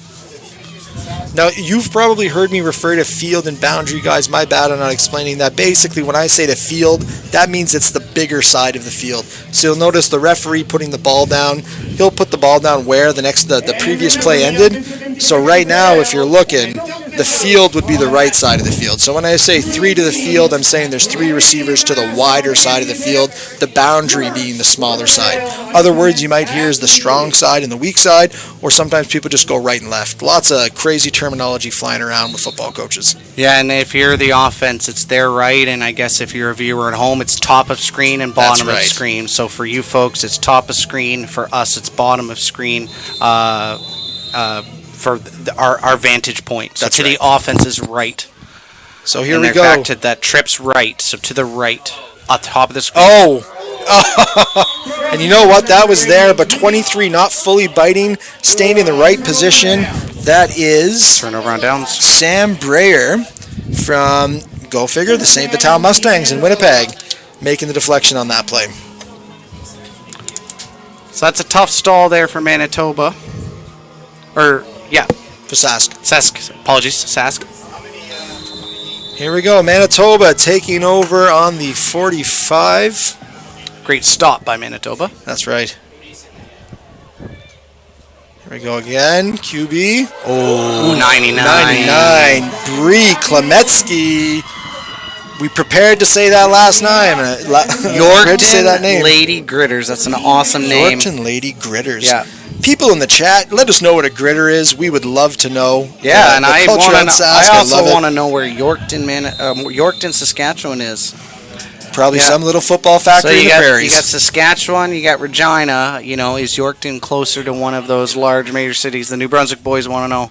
Now, you've probably heard me refer to field and boundary, guys. My bad on not explaining that. Basically, when I say the field, that means it's the bigger side of the field. So you'll notice the referee putting the ball down. He'll put the ball down where the previous play ended. So right now, if you're looking, the field would be the right side of the field. So when I say 3 to the field, I'm saying there's 3 receivers to the wider side of the field, the boundary being the smaller side. Other words you might hear is the strong side and the weak side, or sometimes people just go right and left. Lots of crazy terminology flying around with football coaches. Yeah, and if you're the offense, it's their right, and I guess if you're a viewer at home, it's top of screen and bottom That's right. of screen. So for you folks, it's top of screen. For us, it's bottom of screen. For our vantage point. So That's to right. the offense's right. So here And we they're go. back to that trips right. So to the right, on top of the screen. Oh! And you know what? That was there, but 23 not fully biting, staying in the right position. That is Turnover on downs. Sam Brayer from, go figure, the St. Vital Mustangs in Winnipeg, making the deflection on that play. So that's a tough stall there for Manitoba. For Sask. Sask. Here we go. Manitoba taking over on the 45. Great stop by Manitoba. That's right. Here we go again. QB. Oh, 99. 99. Bree Klemetsky. We prepared to say that last time. Prepared to say that Yorkton name. Lady Gritters. That's an awesome name. Yorkton Lady Gritters. Yeah. People in the chat, let us know what a gritter is. We would love to know. Yeah, and the I culture in Sask, also love it. want to know where Yorkton, Saskatchewan is. Probably Yeah. some little football factory in the You prairies. got Saskatchewan, you got Regina. You know, is Yorkton closer to one of those large major cities? The New Brunswick boys want to know.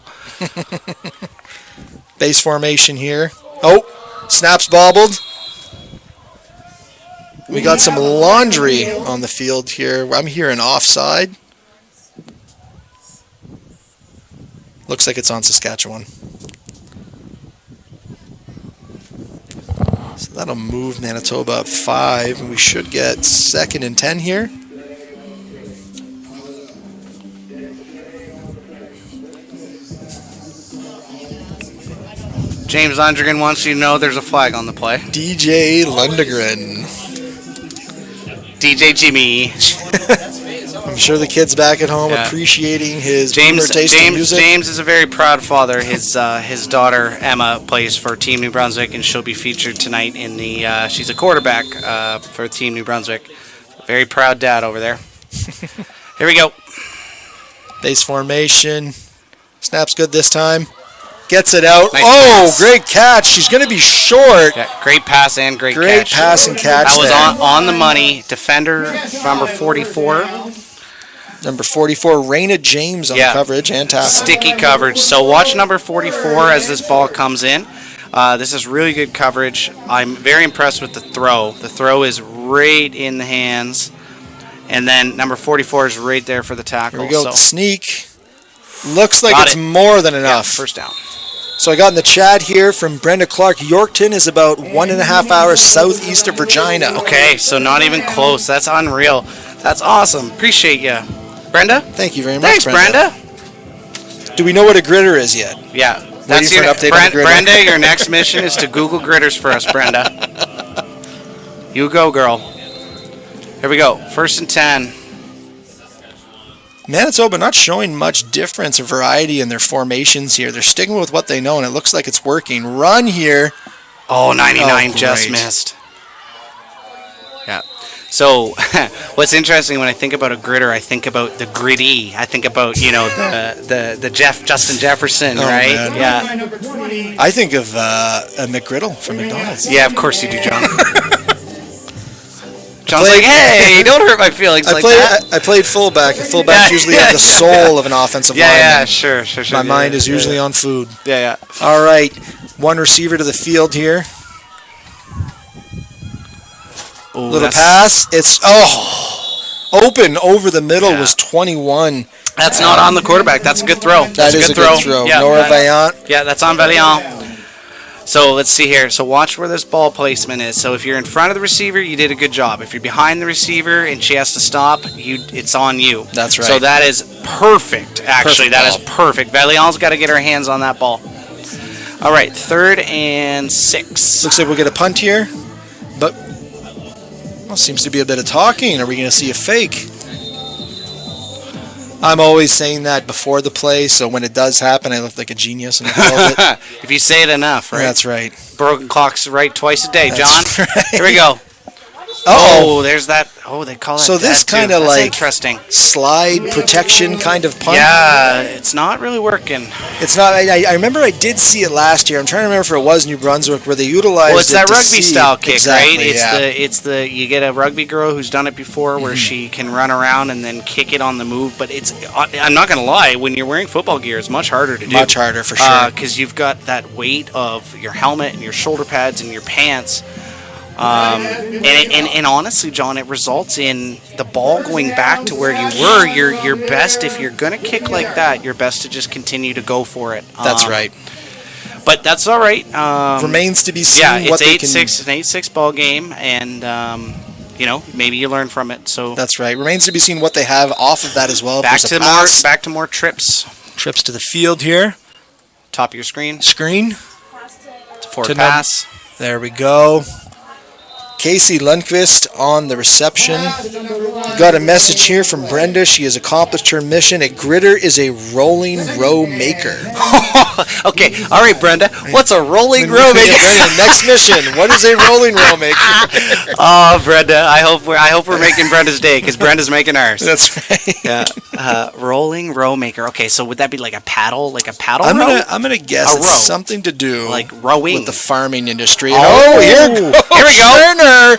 Base formation here. Oh, snaps bobbled. We got some laundry on the field here. I'm hearing offside. Looks like it's on Saskatchewan. So that'll move Manitoba up 5, and we should get 2nd and 10 here. James Lundgren wants you to know there's a flag on the play. DJ Lundgren. DJ Jimmy. I'm sure the kids back at home Yeah. appreciating his boomer taste in music. James is a very proud father. His daughter Emma plays for Team New Brunswick, and she'll be featured tonight in the. She's a quarterback for Team New Brunswick. Very proud dad over there. Here we go. Base formation. Snaps good this time. Gets it out. Nice Oh, pass. great catch. She's going to be short. Yeah, great pass and great catch. Pass and catch That was there. on the money. Defender number 44. Number 44, Raina James on Yeah. the coverage and tackle. Sticky coverage. So watch number 44 as this ball comes in. This is really good coverage. I'm very impressed with the throw. The throw is right in the hands. And then number 44 is right there for the tackle. Here we go. So, Sneak. Looks like Got it's it. more than yeah, enough. first down. So I got in the chat here from Brenda Clark. Yorkton is about 1.5 hours southeast of Regina. Okay, so not even close. That's unreal. That's awesome. Appreciate you. Brenda? Thanks very much, Thanks, Brenda. Do we know what a gritter is yet? Yeah. Waiting for an update on the gritter. Brenda, your next mission is to Google gritters for us, Brenda. You go, girl. Here we go. 1st and 10. Manitoba not showing much difference or variety in their formations here. They're sticking with what they know, and it looks like it's working. Run here. Oh, 99 Oh, just great. missed. Yeah. So, what's interesting when I think about a gritter, I think about the gritty. I think about, the Justin Jefferson, Oh, right? man. Yeah. I think of a McGriddle from McDonald's. Yeah, of course you do, John. John's like, hey, don't hurt my feelings like that. I played fullback. And fullbacks Yeah, usually yeah, have the soul of an offensive lineman. Yeah, sure. My yeah, mind is yeah, usually on food. Yeah. All right, one receiver to the field here. Ooh, Little that's- pass. It's open over the middle was 21. That's not on the quarterback. That's a good throw. That is a good throw. Yeah, Nora Vaillant. Yeah, that's on Vaillant. So let's see here. So watch where this ball placement is. So if you're in front of the receiver, you did a good job. If you're behind the receiver and she has to stop, it's on you. That's right. So that is perfect. Actually, Perfect that is ball. perfect. Vaillant's got to get her hands on that ball. All right, 3rd and 6. Looks like we'll get a punt here, but seems to be a bit of talking. Are we going to see a fake? I'm always saying that before the play, so when it does happen, I look like a genius and I called it. If you say it enough, right? That's right. Broken clock's right twice a day, John. That's right. Here we go. Uh-oh. Oh, there's that. Oh, they call it So this that, too. kinda That's like- interesting. Slide protection kind of punt. Yeah, it's not really working. It's not. I remember I did see it last year. I'm trying to remember if it was New Brunswick where they utilized. Well, it's it that to rugby see- style kick, exactly, right? Yeah. It's the you get a rugby girl who's done it before, where she can run around and then kick it on the move. But I'm not gonna lie, when you're wearing football gear, it's much harder to do. Much harder for sure. Because you've got that weight of your helmet and your shoulder pads and your pants. And honestly, John, it results in the ball going back to where you were. You're best if you're gonna kick like that. You're best to just continue to go for it. That's right. But that's all right. Remains to be seen. Yeah, what it's they can. 8-6, an 8-6 ball game, and maybe you learn from it. So That's right. Remains to be seen what they have off of that as well. If back there's a to pass. back to more trips. Trips to the field here. Top of your screen. Screen. Forward To pass. There we go. Casey Lundqvist on the reception. Got a message here from Brenda. She has accomplished her mission. A gritter is a rolling row maker. Okay, all right, Brenda. What's a rolling row maker? Brenda, next mission. What is a rolling row maker? Oh, Brenda, I hope we're making Brenda's day because Brenda's making ours. That's right. Yeah. Rolling row maker. Okay, so would that be like a paddle? I'm gonna guess A it's row. something to do Like rowing. with the farming industry. Oh, here here we go. Scherner.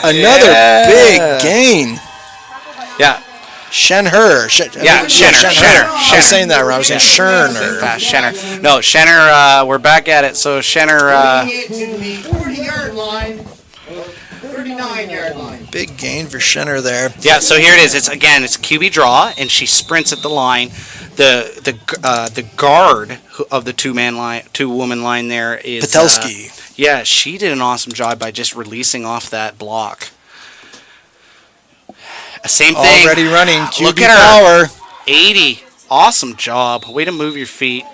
Another Yeah. big gain. Yeah. Schenher. Schenner. I was saying that wrong. I was saying Scherner. Schenner. No, Schenner, we're back at it. So Schenner, Bringing it to the 40-yard line, 39-yard line. Big gain for Schenner there. yeah, so here it is. It's QB draw, and she sprints at the line. The guard of the two-woman line there is Patelski. Yeah, she did an awesome job by just releasing off that block. Same thing. Already running. QB Look at her. power. 80. Awesome job. Way to move your feet.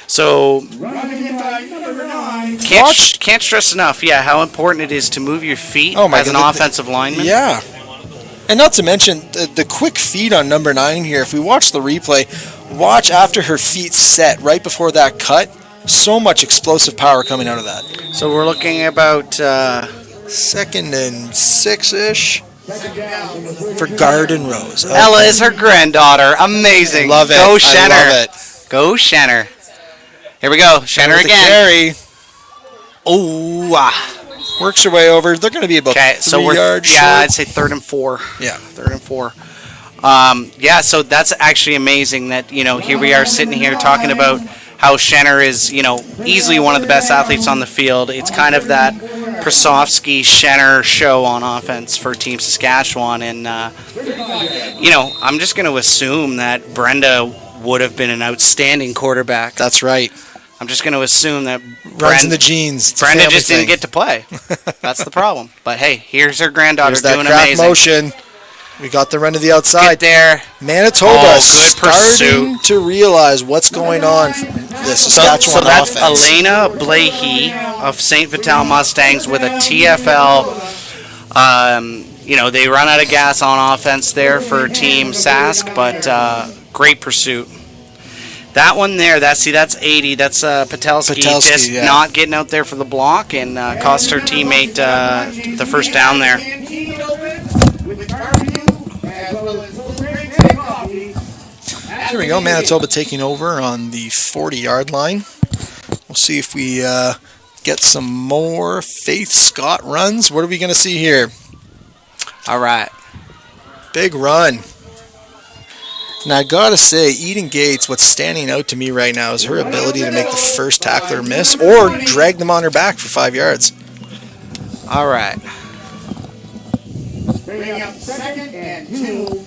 So Running by number 9. can't stress enough, how important it is to move your feet Oh my as an God, offensive lineman. Yeah. And not to mention the quick feet on number 9 here. If we watch the replay, watch after her feet set right before that cut. So much explosive power coming out of that. So we're looking about 2nd and 6-ish for Garden Rose. Okay. Ella is her granddaughter. Amazing. Love it. Go I Schenner. love it. Go Schenner. Here we go. Schenner With the again. carry. Oh, Works her way over. They're going to be about 3 yards short. I'd say 3rd and 4. Yeah. 3rd and 4. So that's actually amazing that, here we are sitting here talking about how Schenner is, easily one of the best athletes on the field. It's kind of that Prosofsky-Schenner show on offense for Team Saskatchewan. And, I'm just going to assume that Brenda would have been an outstanding quarterback. That's right. I'm just going to assume that Runs in the genes. It's a Brenda family just didn't thing. get to play. That's the problem. But, hey, here's her granddaughter There's that doing crack amazing. motion. We got the run to the outside. Get there. Manitoba Oh, good starting pursuit. to realize what's going on for the Saskatchewan So that's offense. Elena Blahey of St. Vital Mustangs with a TFL. They run out of gas on offense there for Team Sask, but great pursuit. That one there, that's 80. That's Patelski just not getting out there for the block and cost her teammate the first down there. Here we go. Manitoba taking over on the 40-yard line. We'll see if we get some more Faith Scott runs. What are we going to see here? All right. Big run. Now, I got to say, Eden Gates, what's standing out to me right now is her ability to make the first tackler miss or drag them on her back for 5 yards. All right. Bringing up 2nd and 2.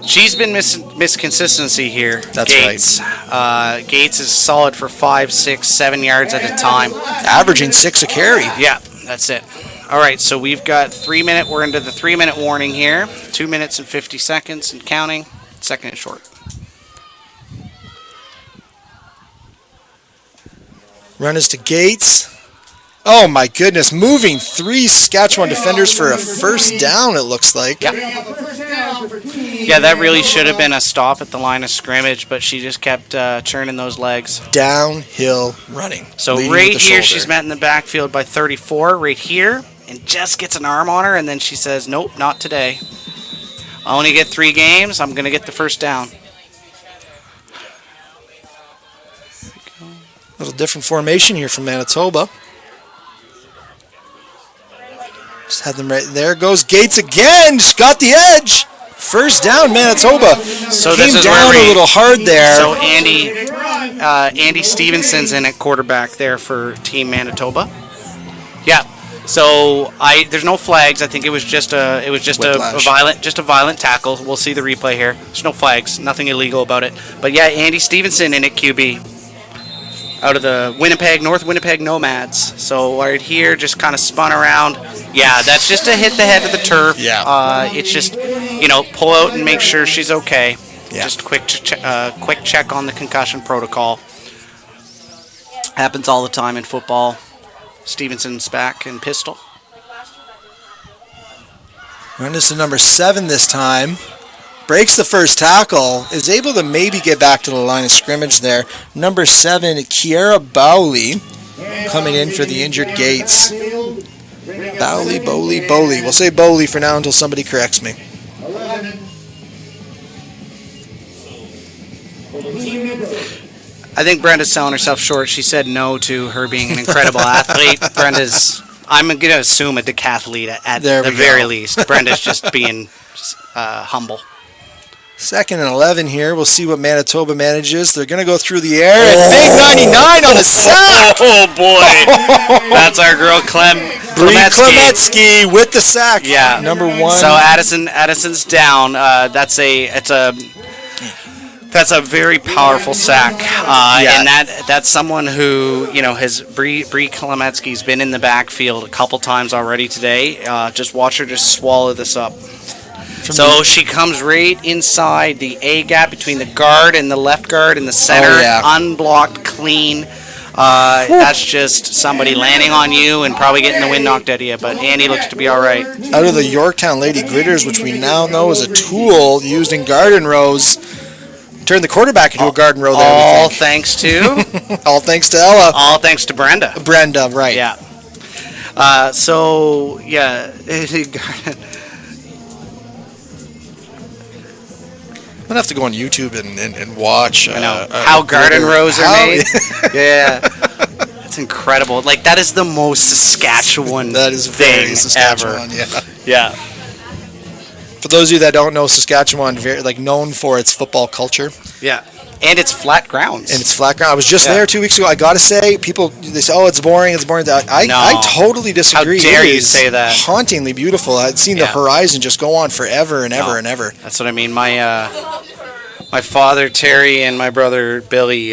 She's been miss consistency here. That's Gates. Right. Gates is solid for 5, 6, 7 yards at a time. Averaging 6 a carry. Yeah, that's it. All right, so we've got 3 minute. We're into the 3 minute warning here. 2 minutes and 50 seconds and counting. 2nd and short. Run is to Gates. Oh my goodness, moving 3 Saskatchewan defenders for a first down, it looks like. Yeah. Yeah, that really should have been a stop at the line of scrimmage, but she just kept churning those legs. Downhill running. So leading right with the here, shoulder. she's met in the backfield by 34, right here, and just gets an arm on her, and then she says, nope, not today. I only get 3 games, I'm going to get the first down. A little different formation here from Manitoba. Just had them right there. Goes Gates again. Just got the edge. First down, Manitoba. So Came this is down where a we, little hard there. So Andy Stevenson's in at quarterback there for Team Manitoba. Yeah. So there's no flags. I think it was just a violent tackle. We'll see the replay here. There's no flags. Nothing illegal about it. But yeah, Andy Stevenson in at QB. Out of the North Winnipeg Nomads. So right here, just kind of spun around. Yeah, that's just to hit the head of the turf. Yeah. It's just, pull out and make sure she's okay. Yeah. Just a quick check on the concussion protocol. Happens all the time in football. Stevenson's back and pistol. Brenda's to number 7 this time. Breaks the first tackle. Is able to maybe get back to the line of scrimmage there. Number 7, Kiera Bowley, coming in for the injured Gates. Bowley. We'll say Bowley for now until somebody corrects me. 11. I think Brenda's selling herself short. She said no to her being an incredible athlete. I'm going to assume a decathlete at the very least. Brenda's just being humble. 2nd and 11 here. We'll see what Manitoba manages. They're going to go through the air. And big 99 on a sack. Oh, boy. That's our girl, Klemetsky with the sack. Yeah. Number 1. So Addison's down. That's a very powerful sack, and that's someone who has Bree Klemetsky's been in the backfield a couple times already today. Just watch her just swallow this up. So she comes right inside the A gap between the guard and the left guard in the center, unblocked, clean. That's just somebody landing on you and probably getting the wind knocked out of you. But Andy looks to be all right. Out of the Yorktown Lady Gritters, which we now know is a tool used in garden rows. Turn the quarterback into a garden row there. All thanks to all thanks to Ella. All thanks to Brenda. Brenda, right? Yeah. I'm gonna have to go on YouTube and watch. How garden rows are made. Yeah. That's incredible. Like, that is the most Saskatchewan that is very thing Saskatchewan, ever. Yeah. For those of you that don't know, Saskatchewan, very known for its football culture. Yeah. And it's flat grounds. I was just there 2 weeks ago. I got to say, people, they say, oh, it's boring. I totally disagree. How dare you say that? Hauntingly beautiful. I'd seen the horizon just go on forever and ever and ever. That's what I mean. My father, Terry, and my brother, Billy,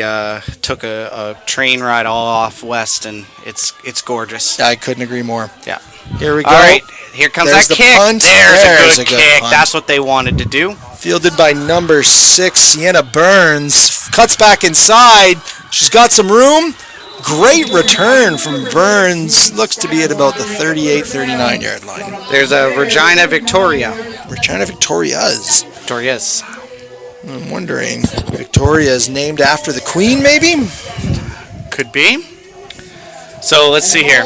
took a train ride all off west, and it's gorgeous. I couldn't agree more. Yeah. Here we go. All right. Here comes There's that the kick. Punt. There's a good kick. Punt. That's what they wanted to do. Fielded by number 6, Sienna Burns. Cuts back inside. She's got some room. Great return from Burns. Looks to be at about the 38-39 yard line. There's a Regina Victoria. Regina Victorias. Victorias. I'm wondering, Victoria is named after the Queen, maybe? Could be. So let's see here.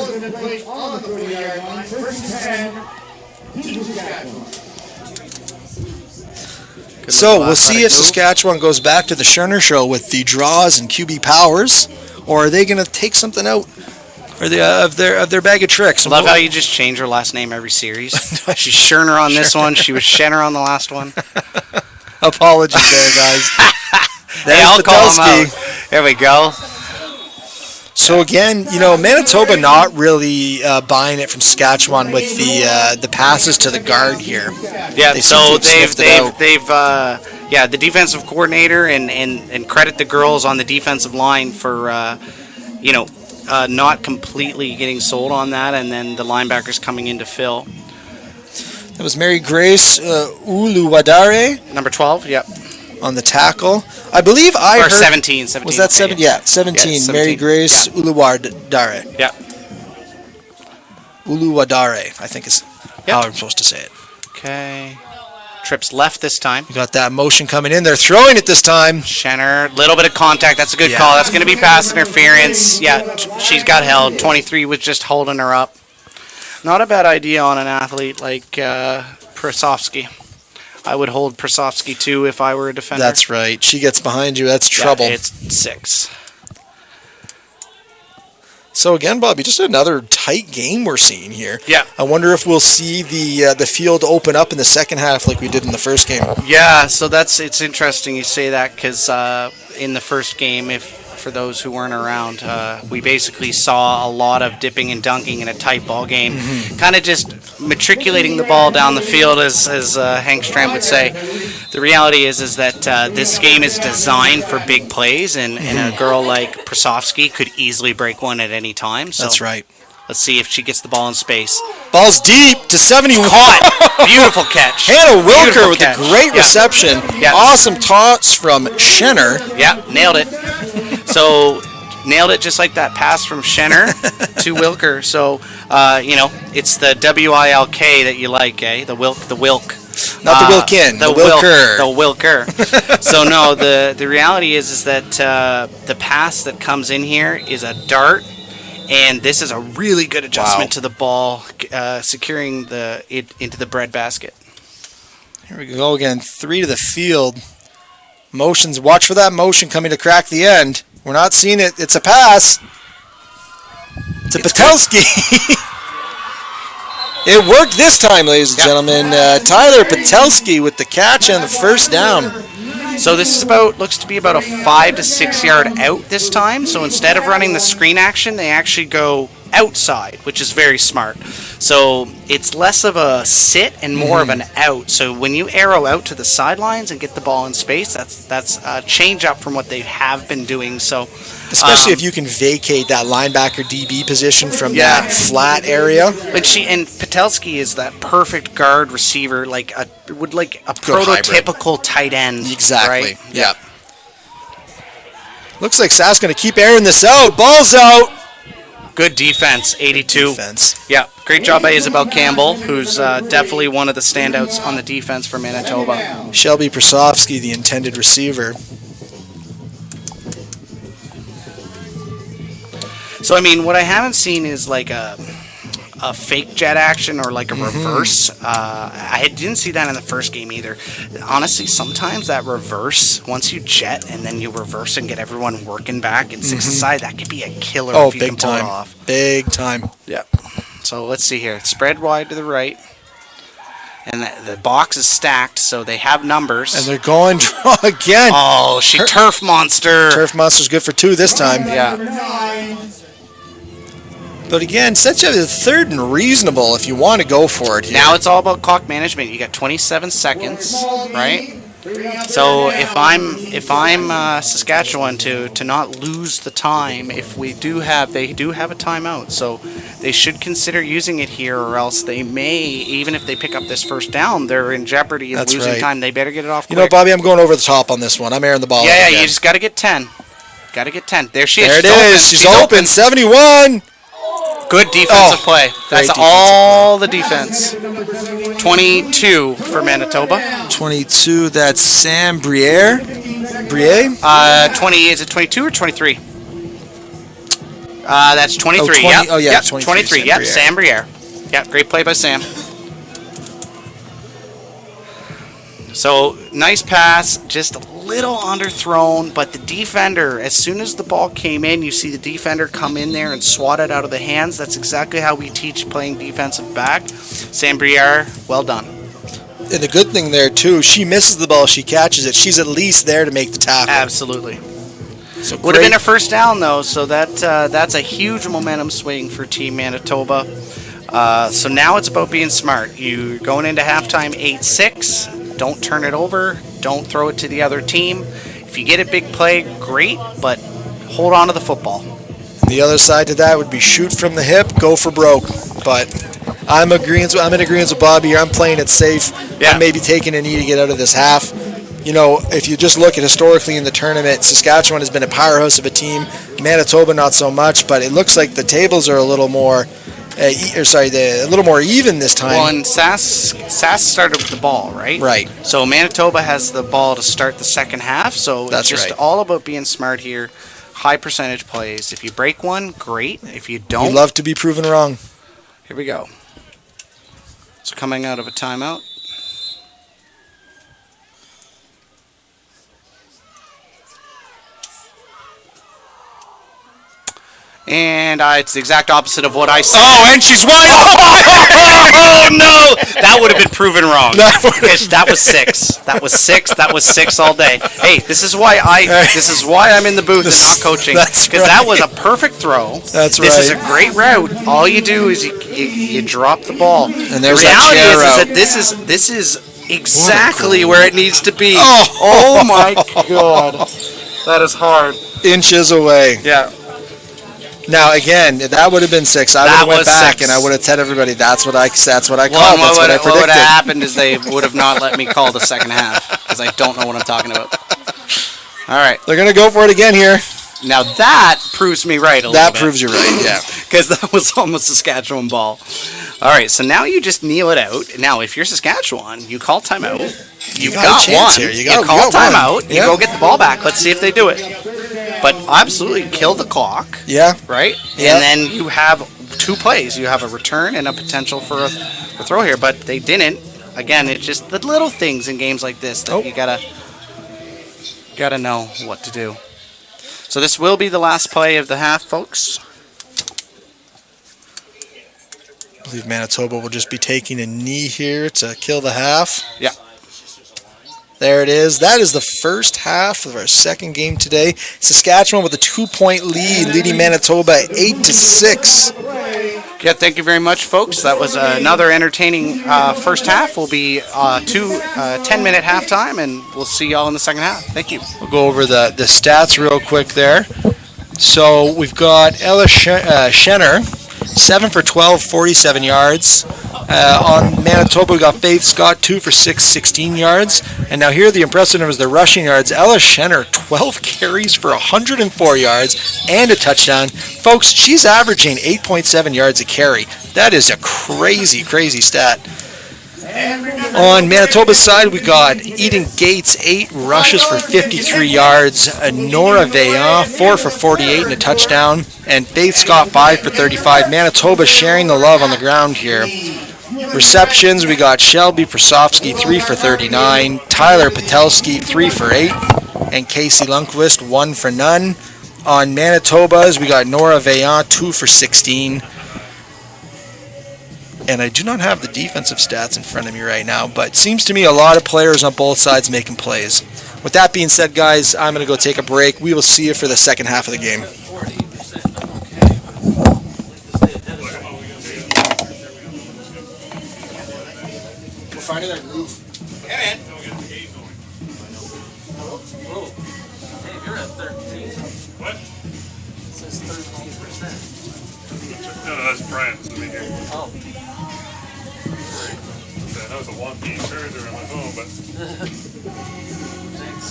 So we'll see if Saskatchewan goes back to the Scherner show with the draws and QB powers, or are they going to take something out of their bag of tricks? I love how you just change her last name every series. She's Scherner on this one. She was Schenner on the last one. Apologies there, guys. Hey, I'll call them out. There we go. So again, Manitoba not really buying it from Saskatchewan with the passes to the guard here. Yeah, so they've the defensive coordinator and credit the girls on the defensive line for not completely getting sold on that, and then the linebackers coming in to fill. That was Mary Grace Uluwadare. Number 12, yep. On the tackle. I believe I heard... 17. Was that 7? Okay, yeah, 17. Mary Grace Uluwadare. Yeah. Uluwadare, I think is how I'm supposed to say it. Okay. Trips left this time. You got that motion coming in. They're throwing it this time. Schenner, little bit of contact. That's a good call. That's going to be pass interference. Yeah, she's got held. 23 was just holding her up. Not a bad idea on an athlete like Prasovsky. I would hold Prasovsky too if I were a defender. That's right. She gets behind you. That's trouble. It's 6. So again, Bobby, just another tight game we're seeing here. Yeah. I wonder if we'll see the field open up in the second half like we did in the first game. Yeah. So it's interesting you say that because in the first game, for those who weren't around, we basically saw a lot of dipping and dunking in a tight ball game, kind of just matriculating the ball down the field, as Hank Stram would say. The reality is that this game is designed for big plays, and a girl like Prasovsky could easily break one at any time. So that's right. Let's see if she gets the ball in space. Ball's deep to 71. Caught. Beautiful catch. Hannah Wilker with a great reception. Yeah. Awesome toss from Schenner. Yeah, nailed it. So nailed it just like that. Pass from Schenner to Wilker. So, it's the WILK that you like, eh? The Wilk. Not the Wilkin, the Wilker. The Wilker. So, no, the reality is that the pass that comes in here is a dart, and this is a really good adjustment to the ball, securing it into the bread basket. Here we go again. 3 to the field. Motions. Watch for that motion coming to crack the end. We're not seeing it. It's a pass. It's Patelski. It worked this time, ladies and gentlemen. Tyler Patelski with the catch and the first down. So this looks to be about a 5 to 6 yard out this time. So instead of running the screen action, they actually go outside, which is very smart. So it's less of a sit and more of an out. So when you arrow out to the sidelines and get the ball in space, that's a change up from what they have been doing. So especially if you can vacate that linebacker DB position from that flat area. And Patelski is that perfect guard receiver, like a prototypical tight end. Exactly. Right? Yeah. Looks like Sask's going to keep airing this out. Ball's out. Good defense, 82. Defense. Yeah, great job by Isabel Campbell, who's definitely one of the standouts on the defense for Manitoba. Shelby Prasovsky, the intended receiver. So, I mean, what I haven't seen is like a fake jet action or like a reverse. I didn't see that in the first game either. Honestly, sometimes that reverse, once you jet and then you reverse and get everyone working back in 6 aside, that could be a killer if you can pull it off. Big time. Yeah. So let's see here. Spread wide to the right. And the box is stacked, so they have numbers. And they're going draw again. Oh, Turf Monster. Turf Monster's good for 2 this time. Yeah. But again, such a 3rd and reasonable if you want to go for it here. Now it's all about clock management. You got 27 seconds, right? So if I'm Saskatchewan to not lose the time, they do have a timeout, so they should consider using it here, or else they may, even if they pick up this first down, they're in jeopardy of losing time. They better get it off quick. You know, Bobby, I'm going over the top on this one. I'm airing the ball. Yeah, you just got to get 10. Got to get 10. There she is. There it is. She's open. 71. Good defensive play. That's all the defense. 22 for Manitoba. 22, that's Sam Briere. 20, is it 22 or 23? That's 23. Oh, yeah. 23. Yep, Sam Briere. Yep, great play by Sam. So, nice pass, just a little underthrown, but the defender, as soon as the ball came in, you see the defender come in there and swat it out of the hands. That's exactly how we teach playing defensive back. Sam Briere, well done. And the good thing there, too, she misses the ball, she catches it. She's at least there to make the tackle. Absolutely. So would have been a first down, though, so that's a huge momentum swing for Team Manitoba. So now it's about being smart. You're going into halftime 8-6. Don't turn it over. Don't throw it to the other team. If you get a big play, great, but hold on to the football. The other side to that would be shoot from the hip, go for broke. But I'm in agreement with Bobby here. I'm playing it safe. Yeah. I'm maybe taking a knee to get out of this half. You know, if you just look at historically in the tournament, Saskatchewan has been a powerhouse of a team. Manitoba not so much, but it looks like the tables are a little more a little more even this time. Well, and Sask started with the ball, right? Right. So Manitoba has the ball to start the second half, so that's it's just all about being smart here. High percentage plays. If you break one, great. If you don't... We love to be proven wrong. Here we go. So coming out of a timeout. And it's the exact opposite of what I said. Oh, and she's wide open! Oh, no! That would have been proven wrong. That was 6. That was 6. That was 6 all day. Hey, this is why I'm in the booth and not coaching. Because that was a perfect throw. That's right. This is a great route. All you do is you drop the ball. And there's the reality is that this is exactly where it needs to be. Oh my God. That is hard. Inches away. Yeah. Now again, that would have been 6. I would have went back 6. And I would have told everybody that's what I called. That's what I predicted. What would have happened is they would have not let me call the second half because I don't know what I'm talking about. All right, they're gonna go for it again here. Now that proves me right a little That bit. proves you right, yeah. Because that was almost Saskatchewan ball. All right, so now you just kneel it out. Now, if you're Saskatchewan, you call timeout. You've got a got chance one. here. You You got call one. timeout. You Yeah. go get the ball back. Let's see if they do it. But absolutely kill the clock, Yeah. right? Yeah. And then you have 2 plays. You have a return and a potential for a throw here, but they didn't. Again, it's just the little things in games like this that you gotta know what to do. So this will be the last play of the half, folks. I believe Manitoba will just be taking a knee here to kill the half. Yeah. There it is. That is the first half of our second game today. Saskatchewan with a 2-point lead, leading Manitoba 8-6. Yeah, thank you very much, folks. That was another entertaining first half. Will be 10-minute halftime, and we'll see y'all in the second half. Thank you. We'll go over the stats real quick there. So we've got Ella Schenner, 7 for 12, 47 yards. On Manitoba, we got Faith Scott, 2 for 6, 16 yards. And now here the impressive numbers, the rushing yards. Ella Schenner, 12 carries for 104 yards and a touchdown. Folks, she's averaging 8.7 yards a carry. That is a crazy, crazy stat. On Manitoba's side, we got Eden Gates, 8 rushes for 53 yards. Nora Veillant, 4 for 48 and a touchdown. And Faith Scott, 5 for 35. Manitoba sharing the love on the ground here. Receptions, we got Shelby Prasovsky, 3 for 39. Tyler Patelski, 3 for 8. And Casey Lundqvist, 1 for none. On Manitoba's, we got Nora Veillant, 2 for 16. And I do not have the defensive stats in front of me right now, but it seems to me a lot of players on both sides making plays. With that being said, guys, I'm going to go take a break. We will see you for the second half of the game. We're finding that groove. You're at 13. What? It says 13%. No, that's Brian's here. Oh. That was a one-piece charger on my phone, but Thanks.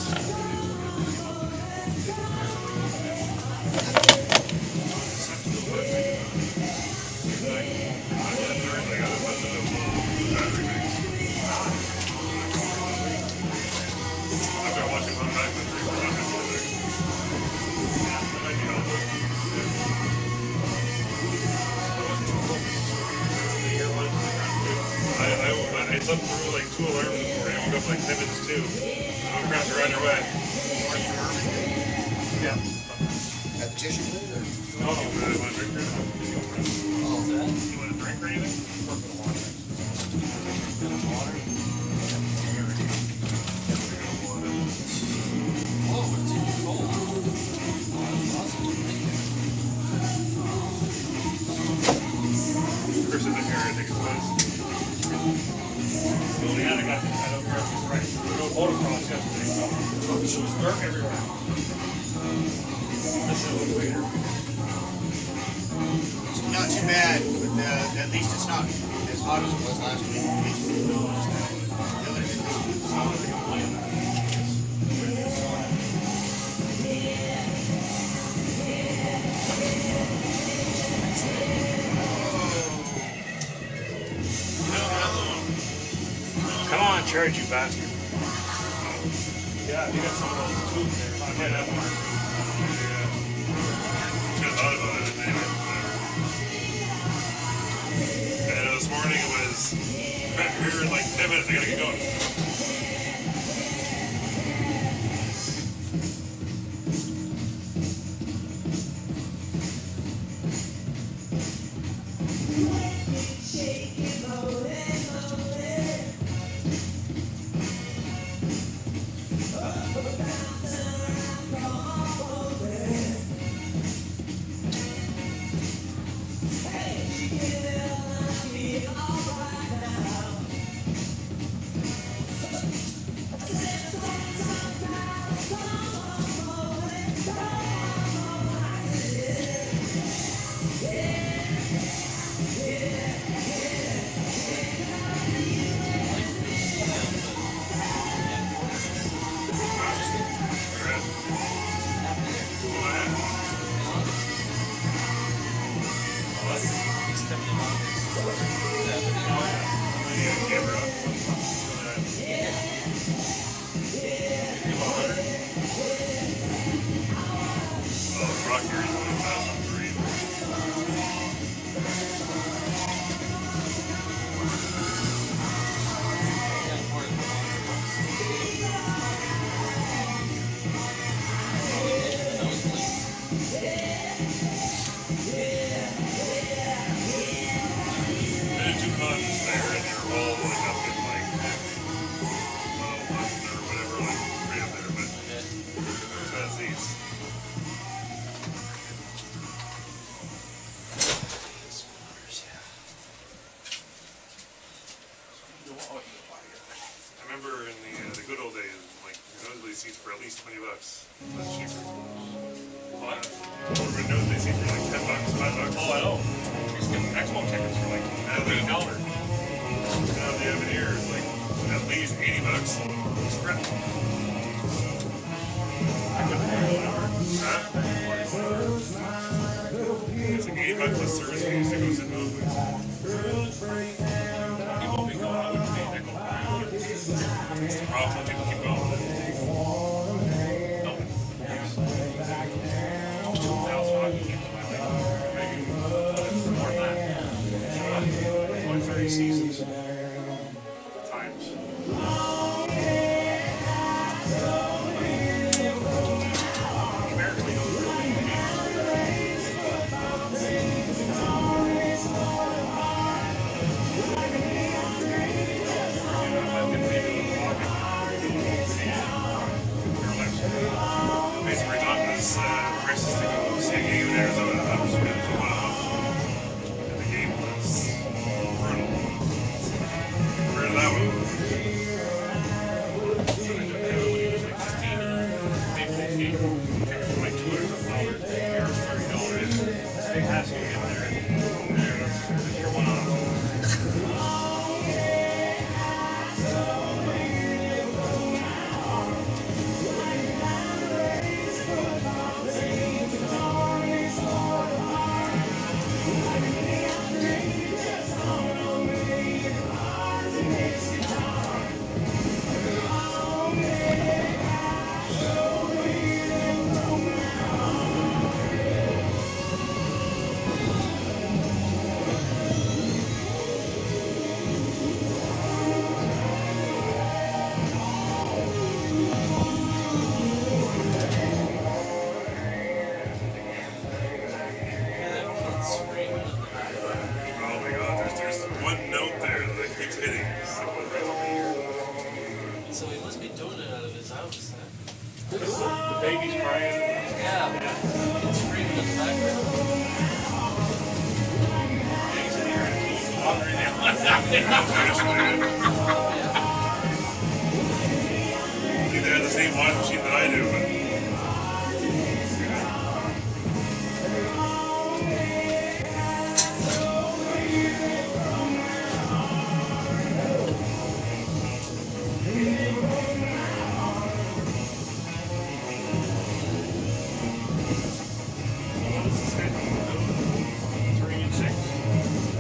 I've been watching one back with 3 I slept through like 2 alarms this morning. I woke up like 10 minutes too. I'm crap, you're on your way. Yeah. Have tissue for it, or? No, you want a drink or anything? You want a drink or anything? Chris isn't here, I think it's Liz. Well, the other guy, I don't care if he's right. We go motocross yesterday, so it was dirt everywhere. This is later. Not too bad, but at least it's not as hot as it was last week. Come on, charge you bastard. Yeah, you got some of those tubes there. I might have one. Yeah. Should have thought about it, didn't I? And this morning it was back here in like 10 minutes, I gotta get going. seats for at least $20. That's cheaper. What? Everybody knows they seats for like $10, $5. Oh, I know. You just get Expo tickets for like $8. Now the Avenir is like at least $80. Spread. I couldn't pay whatever. Huh? It's like $8 plus service fees to go sit in those booths. People be going out with me, they go around. It's the problem when people keep going. No. 2,000 hockey games in my life. Maybe more than that. 20, 30 seasons. Times. Numerically, those are really good basically talking this prices to go see a game in Arizona. I was going to go off. And the game was brutal. Compared to that one. So they took everybody was like 15 or maybe they came for like $200 here $30. They had to get there. And you're one off. Oh my god, there's one note there that keeps hitting. It's like one right over here. So he must be doing it out of his house, huh? The baby's crying. Yeah. It's screaming in the background. He's in here and he's wandering They have the same washing machine that I do, but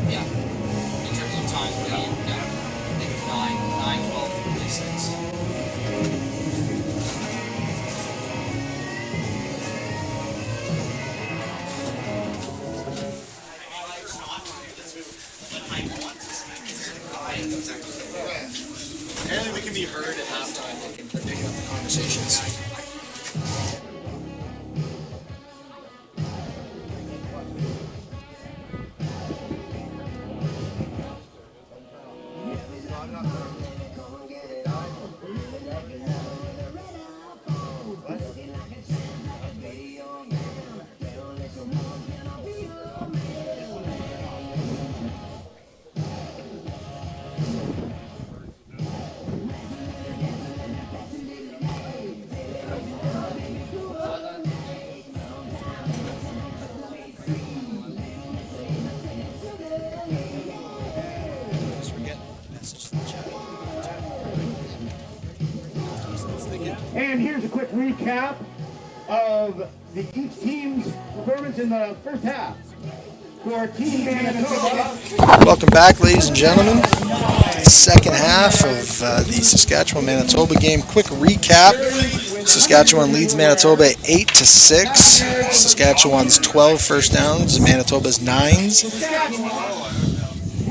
Yeah. In terms of time for the game, yeah. I think it's 9, 12, 36. Apparently we can be heard at halftime. They can pick up the conversations. And here's a quick recap of each team's performance in the first half. For Team Manitoba. Welcome back, ladies and gentlemen. Second half of the Saskatchewan-Manitoba game. Quick recap. Saskatchewan leads Manitoba 8-6. Saskatchewan's 12 first downs, Manitoba's 9s.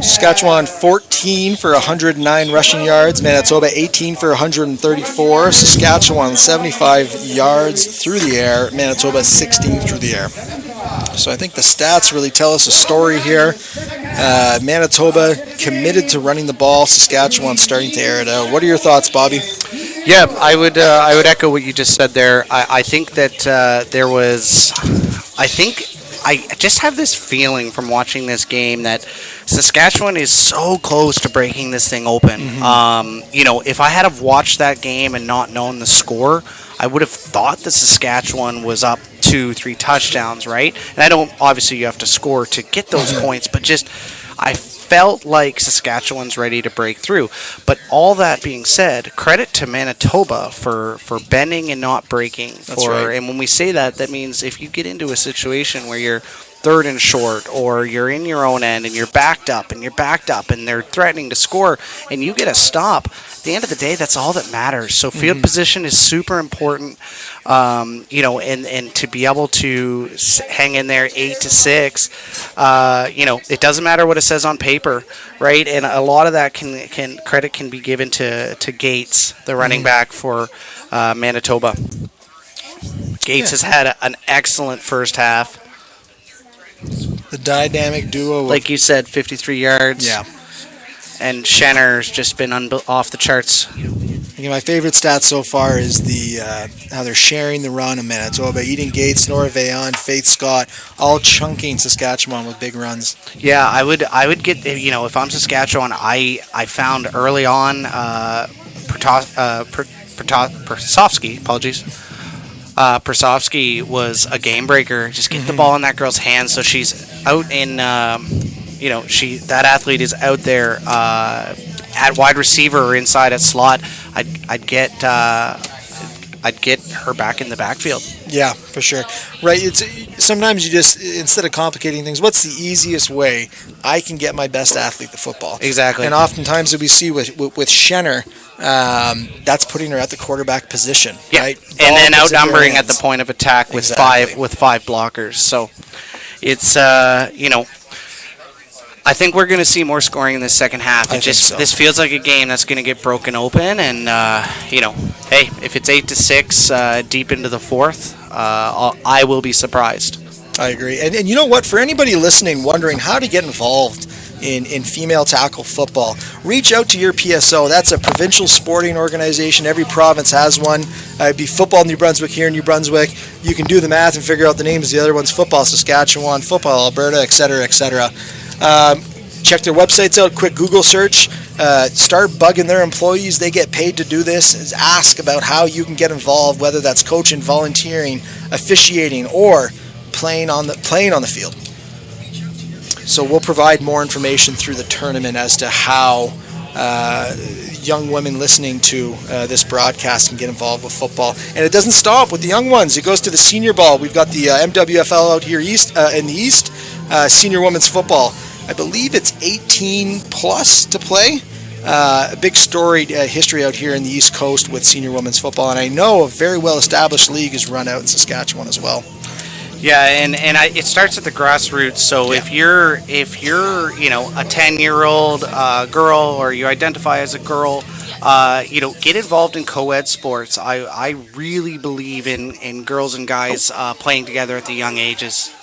Saskatchewan 14 for 109 rushing yards, Manitoba 18 for 134. Saskatchewan 75 yards through the air, Manitoba 16 through the air. So I think the stats really tell us a story here. Manitoba committed to running the ball, Saskatchewan starting to air it out. What are your thoughts, Bobby? Yeah, I would echo what you just said there. I think that I just have this feeling from watching this game that Saskatchewan is so close to breaking this thing open. If I had have watched that game and not known the score, I would have thought that Saskatchewan was up 2-3 touchdowns, right? And I don't, obviously you have to score to get those points, but just I felt like Saskatchewan's ready to break through. But all that being said, credit to Manitoba for bending and not breaking. Right. And when we say that, that means if you get into a situation where you're third and short, or you're in your own end and you're backed up and they're threatening to score and you get a stop, at the end of the day, that's all that matters. So field position is super important, and to be able to hang in there 8-6, it doesn't matter what it says on paper, right? And a lot of that credit can be given to Gates, the running back for Manitoba. Gates has had an excellent first half. The dynamic duo. Like you said, 53 yards. Yeah. And Schenner's just been off the charts. My favorite stat so far is the how they're sharing the run in Manitoba. Eden Gates, Nora Veillon, Faith Scott, all chunking Saskatchewan with big runs. Yeah, I would get, if I'm Saskatchewan, I found early on Persofsky, apologies. Persofsky was a game breaker. Just get the ball in that girl's hands so she's out in, that athlete is out there at wide receiver or inside at slot. I'd get her back in the backfield. Yeah, for sure. Right. Sometimes you just, instead of complicating things, what's the easiest way I can get my best athlete to football? Exactly. And oftentimes we see with Schenner, that's putting her at the quarterback position. Yeah. Right? And then outnumbering at the point of attack with five blockers. So it's I think we're going to see more scoring in the second half. This feels like a game that's going to get broken open, and hey, if it's 8-6 deep into the fourth, I will be surprised. I agree. And you know what? For anybody listening, wondering how to get involved in female tackle football, reach out to your PSO. That's a provincial sporting organization. Every province has one. It'd be Football New Brunswick here in New Brunswick. You can do the math and figure out the names. The other one's Football Saskatchewan, Football Alberta, etc., etc. Check their websites out. Quick Google search. Start bugging their employees. They get paid to do this. Ask about how you can get involved, whether that's coaching, volunteering, officiating, or playing on the field. So we'll provide more information through the tournament as to how young women listening to this broadcast can get involved with football. And it doesn't stop with the young ones. It goes to the senior ball. We've got the MWFL out here in the east, senior women's football. I believe it's 18 plus to play. A big storied history out here in the East Coast with senior women's football, and I know a very well established league is run out in Saskatchewan as well. Yeah, and it starts at the grassroots. So if you're a 10-year-old girl, or you identify as a girl, get involved in co-ed sports. I really believe in girls and guys playing together at the young ages.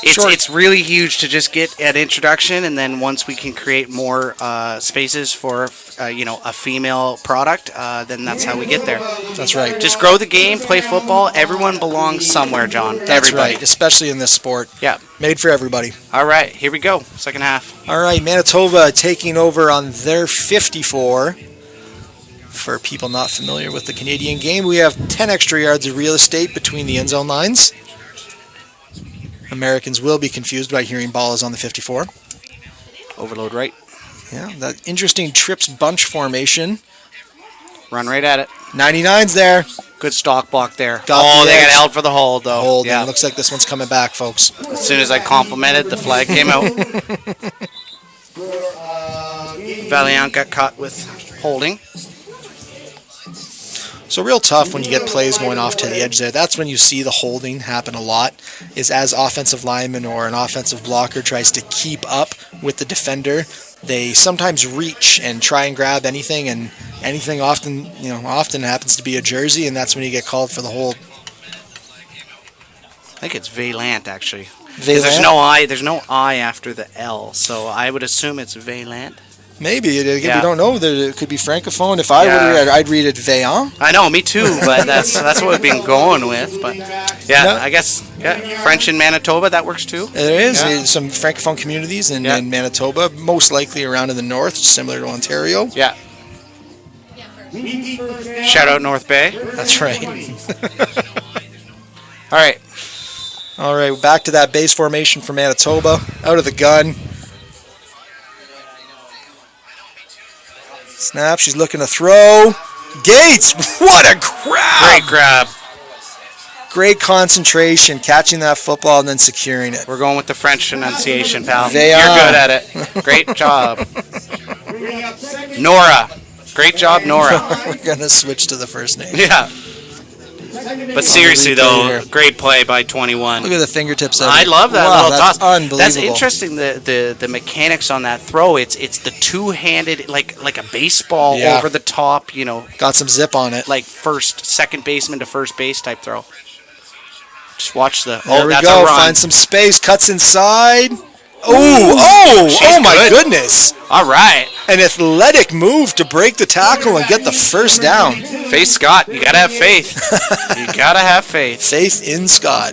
It's really huge to just get an introduction, and then once we can create more spaces for a female product, then that's how we get there. That's right. Just grow the game, play football. Everyone belongs somewhere, John. That's right, especially in this sport. Yeah. Made for everybody. All right, here we go. Second half. All right, Manitoba taking over on their 54. For people not familiar with the Canadian game, we have 10 extra yards of real estate between the end zone lines. Americans will be confused by hearing ball is on the 54. Overload right. Yeah, that interesting trips bunch formation. Run right at it. 99's there. Good stock block there. They got held for the hold, though. Hold. Yeah. It looks like this one's coming back, folks. As soon as I complimented, the flag came out. Valiant got caught with holding. So real tough when you get plays going off to the edge there. That's when you see the holding happen a lot, is as offensive lineman or an offensive blocker tries to keep up with the defender, they sometimes reach and try and grab anything, and anything often happens to be a jersey, and that's when you get called for the hold. I think it's Vaillant, actually. Vaillant? There's no I after the L, so I would assume it's Vaillant. Maybe. Again, Yeah. we don't know. It could be Francophone. If I were to read it, I'd read it Vaillant. I know, me too, but that's what we've been going with. But yeah, No. I guess French in Manitoba, that works too. There is Yeah. some Francophone communities in Manitoba, most likely around in the north, similar to Ontario. Yeah. Shout out North Bay. That's right. All right. All right, back to that base formation for Manitoba. Out of the gun. Snap, she's looking to throw. Gates, what a grab! Great grab. Great concentration, catching that football and then securing it. We're going with the French pronunciation, pal. They You're are. good at it. Great job. Nora. Great job, Nora. We're going to switch to the first name. Yeah. But seriously, though, here. great play by 21. Look at the fingertips of I it. love that Wow, little that's toss. unbelievable. That's interesting. The mechanics on that throw. It's the two-handed, like a baseball Yeah. over the top. Got some zip on it. Like second baseman to first base type throw. Just watch the. There we that's go. a run. Find some space. Cuts inside. Oh my good. goodness. All right, An athletic move to break the tackle and get the first down. Faith Scott. You gotta have faith. You gotta have faith. Faith in Scott.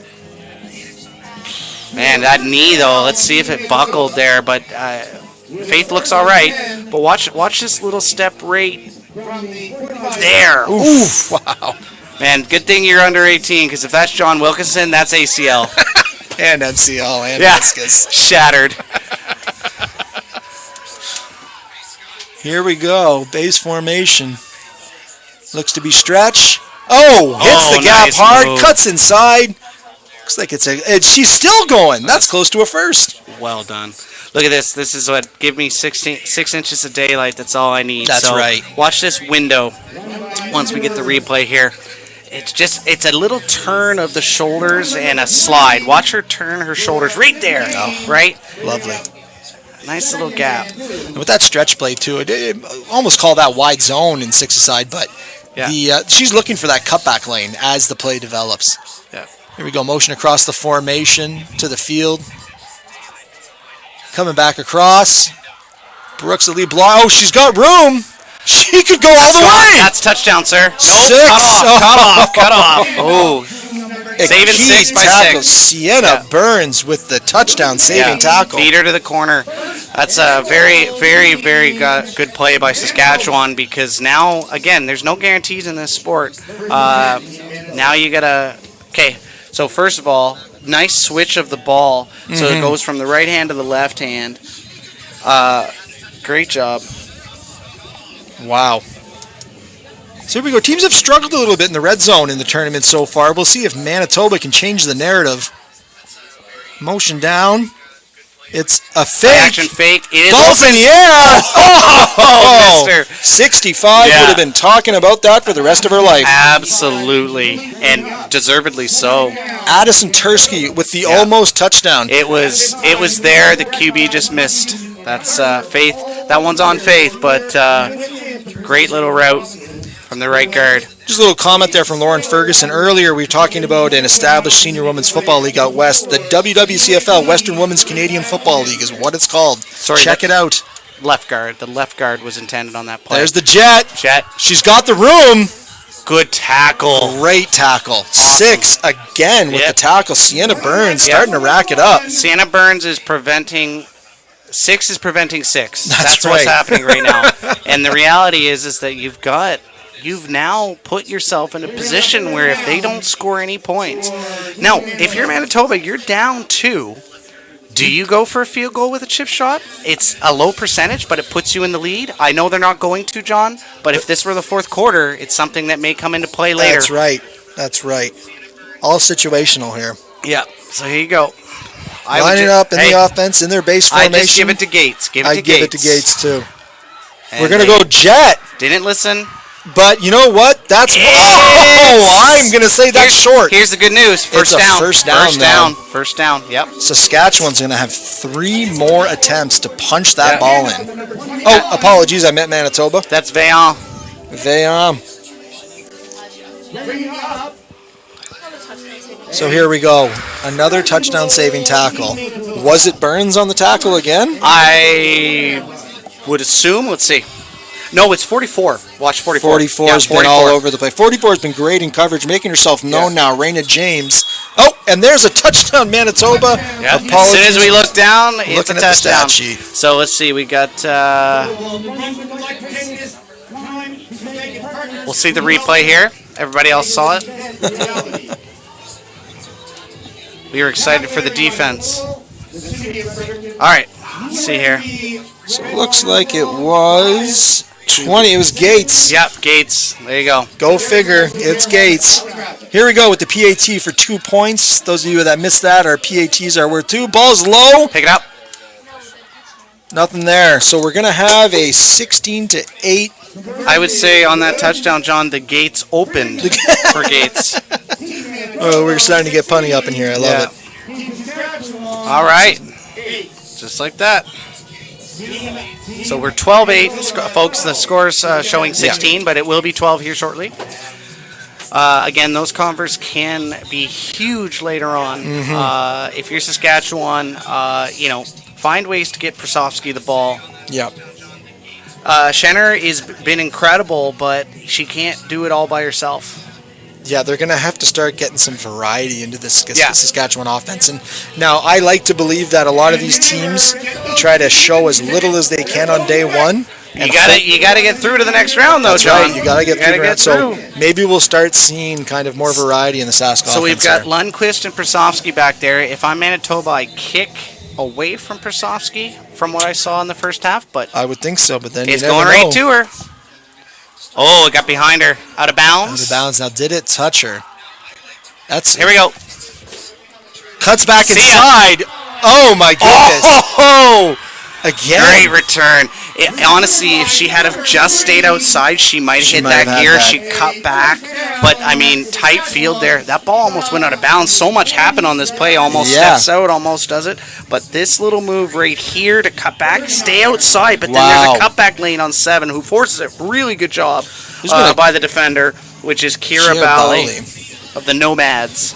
Man, that knee though. Let's see if it buckled there, but Faith looks all right. But watch this little step right there. Oof. Wow. Man, good thing you're under 18, because if that's John Wilkinson, that's ACL. And MCL and Yeah, meniscus. shattered. Here we go. Base formation. Looks to be stretch. Oh, hits the gap nice hard. move. Cuts inside. Looks like she's still going. That's close to a first. Well done. Look at this. This is what, give me 6 inches of daylight. That's all I need. That's So right. Watch this window once we get the replay here. It's a little turn of the shoulders and a slide. Watch her turn her shoulders right there. Right? Lovely. Nice little gap. And with that stretch play too, it almost call that wide zone in six-a-side, but she's looking for that cutback lane as the play develops. Yeah. Here we go, motion across the formation to the field. Coming back across. Brooks the lead block. Oh, she's got room. She could go all the way. That's touchdown, sir. Six. Cut off. Oh. Saving key 6 by tackle. 6. Sienna Burns with the touchdown saving tackle. Feed her to the corner. That's a very, very, very good play by Saskatchewan, because now, again, there's no guarantees in this sport. Now you gotta. Okay, so first of all, nice switch of the ball, so it goes from the right hand to the left hand. Great job. Wow. So here we go. Teams have struggled a little bit in the red zone in the tournament so far. We'll see if Manitoba can change the narrative. Motion down. It's a fake. Action fake. It is Ball's in the air. Oh, mister. 65 Yeah. would have been talking about that for the rest of her life. Absolutely, and deservedly so. Addison Tursky with the almost touchdown. It was there. The QB just missed. That's Faith. That one's on Faith, but great little route from the right guard. Just a little comment there from Lauren Ferguson. Earlier, we were talking about an established senior women's football league out west. The WWCFL, Western Women's Canadian Football League, is what it's called. Check it out. Left guard. The left guard was intended on that play. There's the Jet. She's got the room. Good tackle. Great tackle. Awesome. 6 again with the tackle. Sienna Burns starting to rack it up. Sienna Burns is preventing. 6 is preventing 6. That's what's right. happening right now. And the reality is that you've now put yourself in a position where if they don't score any points. Now, if you're Manitoba, you're down 2. Do you go for a field goal with a chip shot? It's a low percentage, but it puts you in the lead. I know they're not going to, John, but if this were the fourth quarter, it's something that may come into play later. That's right. That's right. All situational here. Yeah, so here you go. Lining up in the offense in their base formation. I just give it to Gates. I give it to Gates too. And we're going to go Jet. Didn't listen. But you know what? That's I'm going to say that's short. Here's the good news. First down. First down. First down. Yep. Saskatchewan's going to have 3 more attempts to punch that ball in. Oh, apologies. I meant Manitoba. That's Vaillant. So here we go. Another touchdown saving tackle. Was it Burns on the tackle again? would assume. Let's see. No, it's 44. Watch 44. 44 has been all over the place. 44 has been great in coverage, making herself known now. Raina James. Oh, and there's a touchdown, Manitoba. Yep. As soon as we look down, it's a Looking at the touchdown. stat sheet. So let's see. We got. We'll see the replay here. Everybody else saw it. We were excited for the defense. All right. Let's see here. So it looks like it was 20. It was Gates. Yep, Gates. There you go. Go figure. It's Gates. Here we go with the PAT for 2 points. Those of you that missed that, our PATs are worth 2. Ball's low. Pick it up. Nothing there. So we're going to have a 16-8. I would say on that touchdown, John, the gates opened for Gates. Oh, we're starting to get punny up in here. I love it. All right. Just like that. So we're 12-8, folks. The score's showing 16, but it will be 12 here shortly. Again, those converts can be huge later on. If you're Saskatchewan, find ways to get Prosofsky the ball. Yep. Schenner has been incredible, but she can't do it all by herself. Yeah, they're going to have to start getting some variety into this Saskatchewan offense. And now I like to believe that a lot of these teams try to show as little as they can on day one. You gotta get through to the next round, though, That's John. right. You got to get through. So maybe we'll start seeing kind of more variety in the Sask offense. So we've got Lundqvist and Prosofsky back there. If I'm Manitoba, I kick away from Prosofsky from what I saw in the first half, but I would think so. But then it's you never going know. right to her. Oh, it got behind her, out of bounds. Out of bounds. Now, did it touch her? Here we go. Cuts back inside. Oh my goodness! Oh, again, great return. Honestly, if she had have just stayed outside, she might have hit that gear. She cut back, but I mean, tight field there. That ball almost went out of bounds. So much happened on this play. Almost steps out, almost does it. But this little move right here to cut back, stay outside. But then there's a cutback lane on 7 who forces it. Really good job by the defender, which is Kira Bally of the Nomads.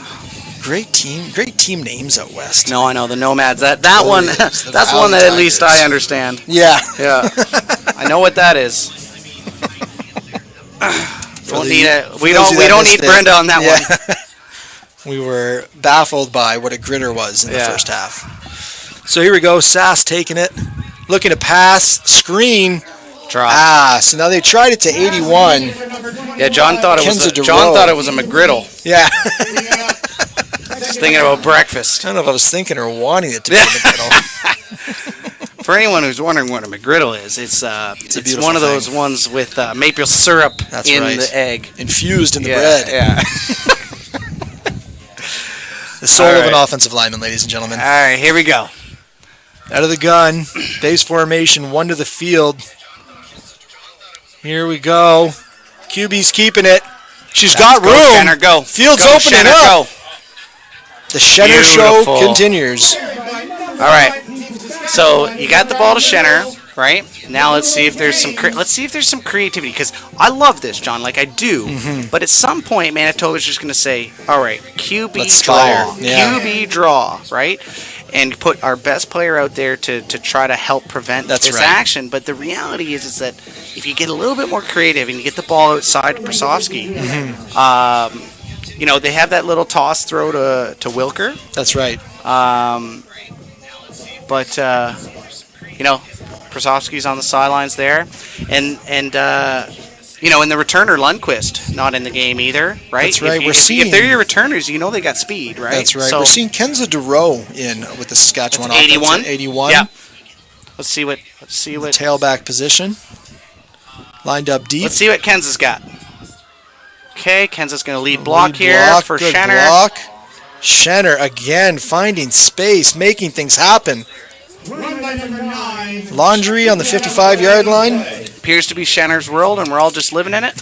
Great team names out west. No, I know the Nomads. That one, that's one that at least I understand. Yeah. I know what that is. We don't need Brenda on that one. We were baffled by what a gritter was in the first half. So here we go. Sass taking it, looking to pass, screen. Drop. So now they tried it to 81. Yeah, John thought it was a McGriddle. Yeah. Just thinking about breakfast. I don't know if I was thinking or wanting it to be a McGriddle. For anyone who's wondering what a McGriddle is, it's one of those ones with maple syrup in the egg. Infused in the bread. Yeah. The soul of an offensive lineman, ladies and gentlemen. All right, here we go. Out of the gun, base formation, 1 to the field. Here we go. QB's keeping it. She's got room. Schenner, go. Field's opening up. The Schenner show continues. All right. So you got the ball to Schenner, right? Now let's see if there's some creativity, because I love this, John. Like I do. But at some point, Manitoba's just going to say, "All right, QB draw, QB draw, right?" And put our best player out there to try to help prevent this action. But the reality is that if you get a little bit more creative and you get the ball outside to Prosofsky, they have that little toss throw to Wilker. That's right. But Prosofsky's on the sidelines there, and the returner Lundqvist not in the game either, right? That's right. If they're your returners, they got speed, right? That's right. So, we're seeing Kenza Duro in with the Saskatchewan offense. 81. 81. Yeah. Let's see what tailback position. Lined up deep. Let's see what Kenza's got. Okay, Kenza's going to lead block here for good Schenner. Block. Schenner again finding space, making things happen. Laundry on the 55-yard line. Appears to be Schenner's world, and we're all just living in it.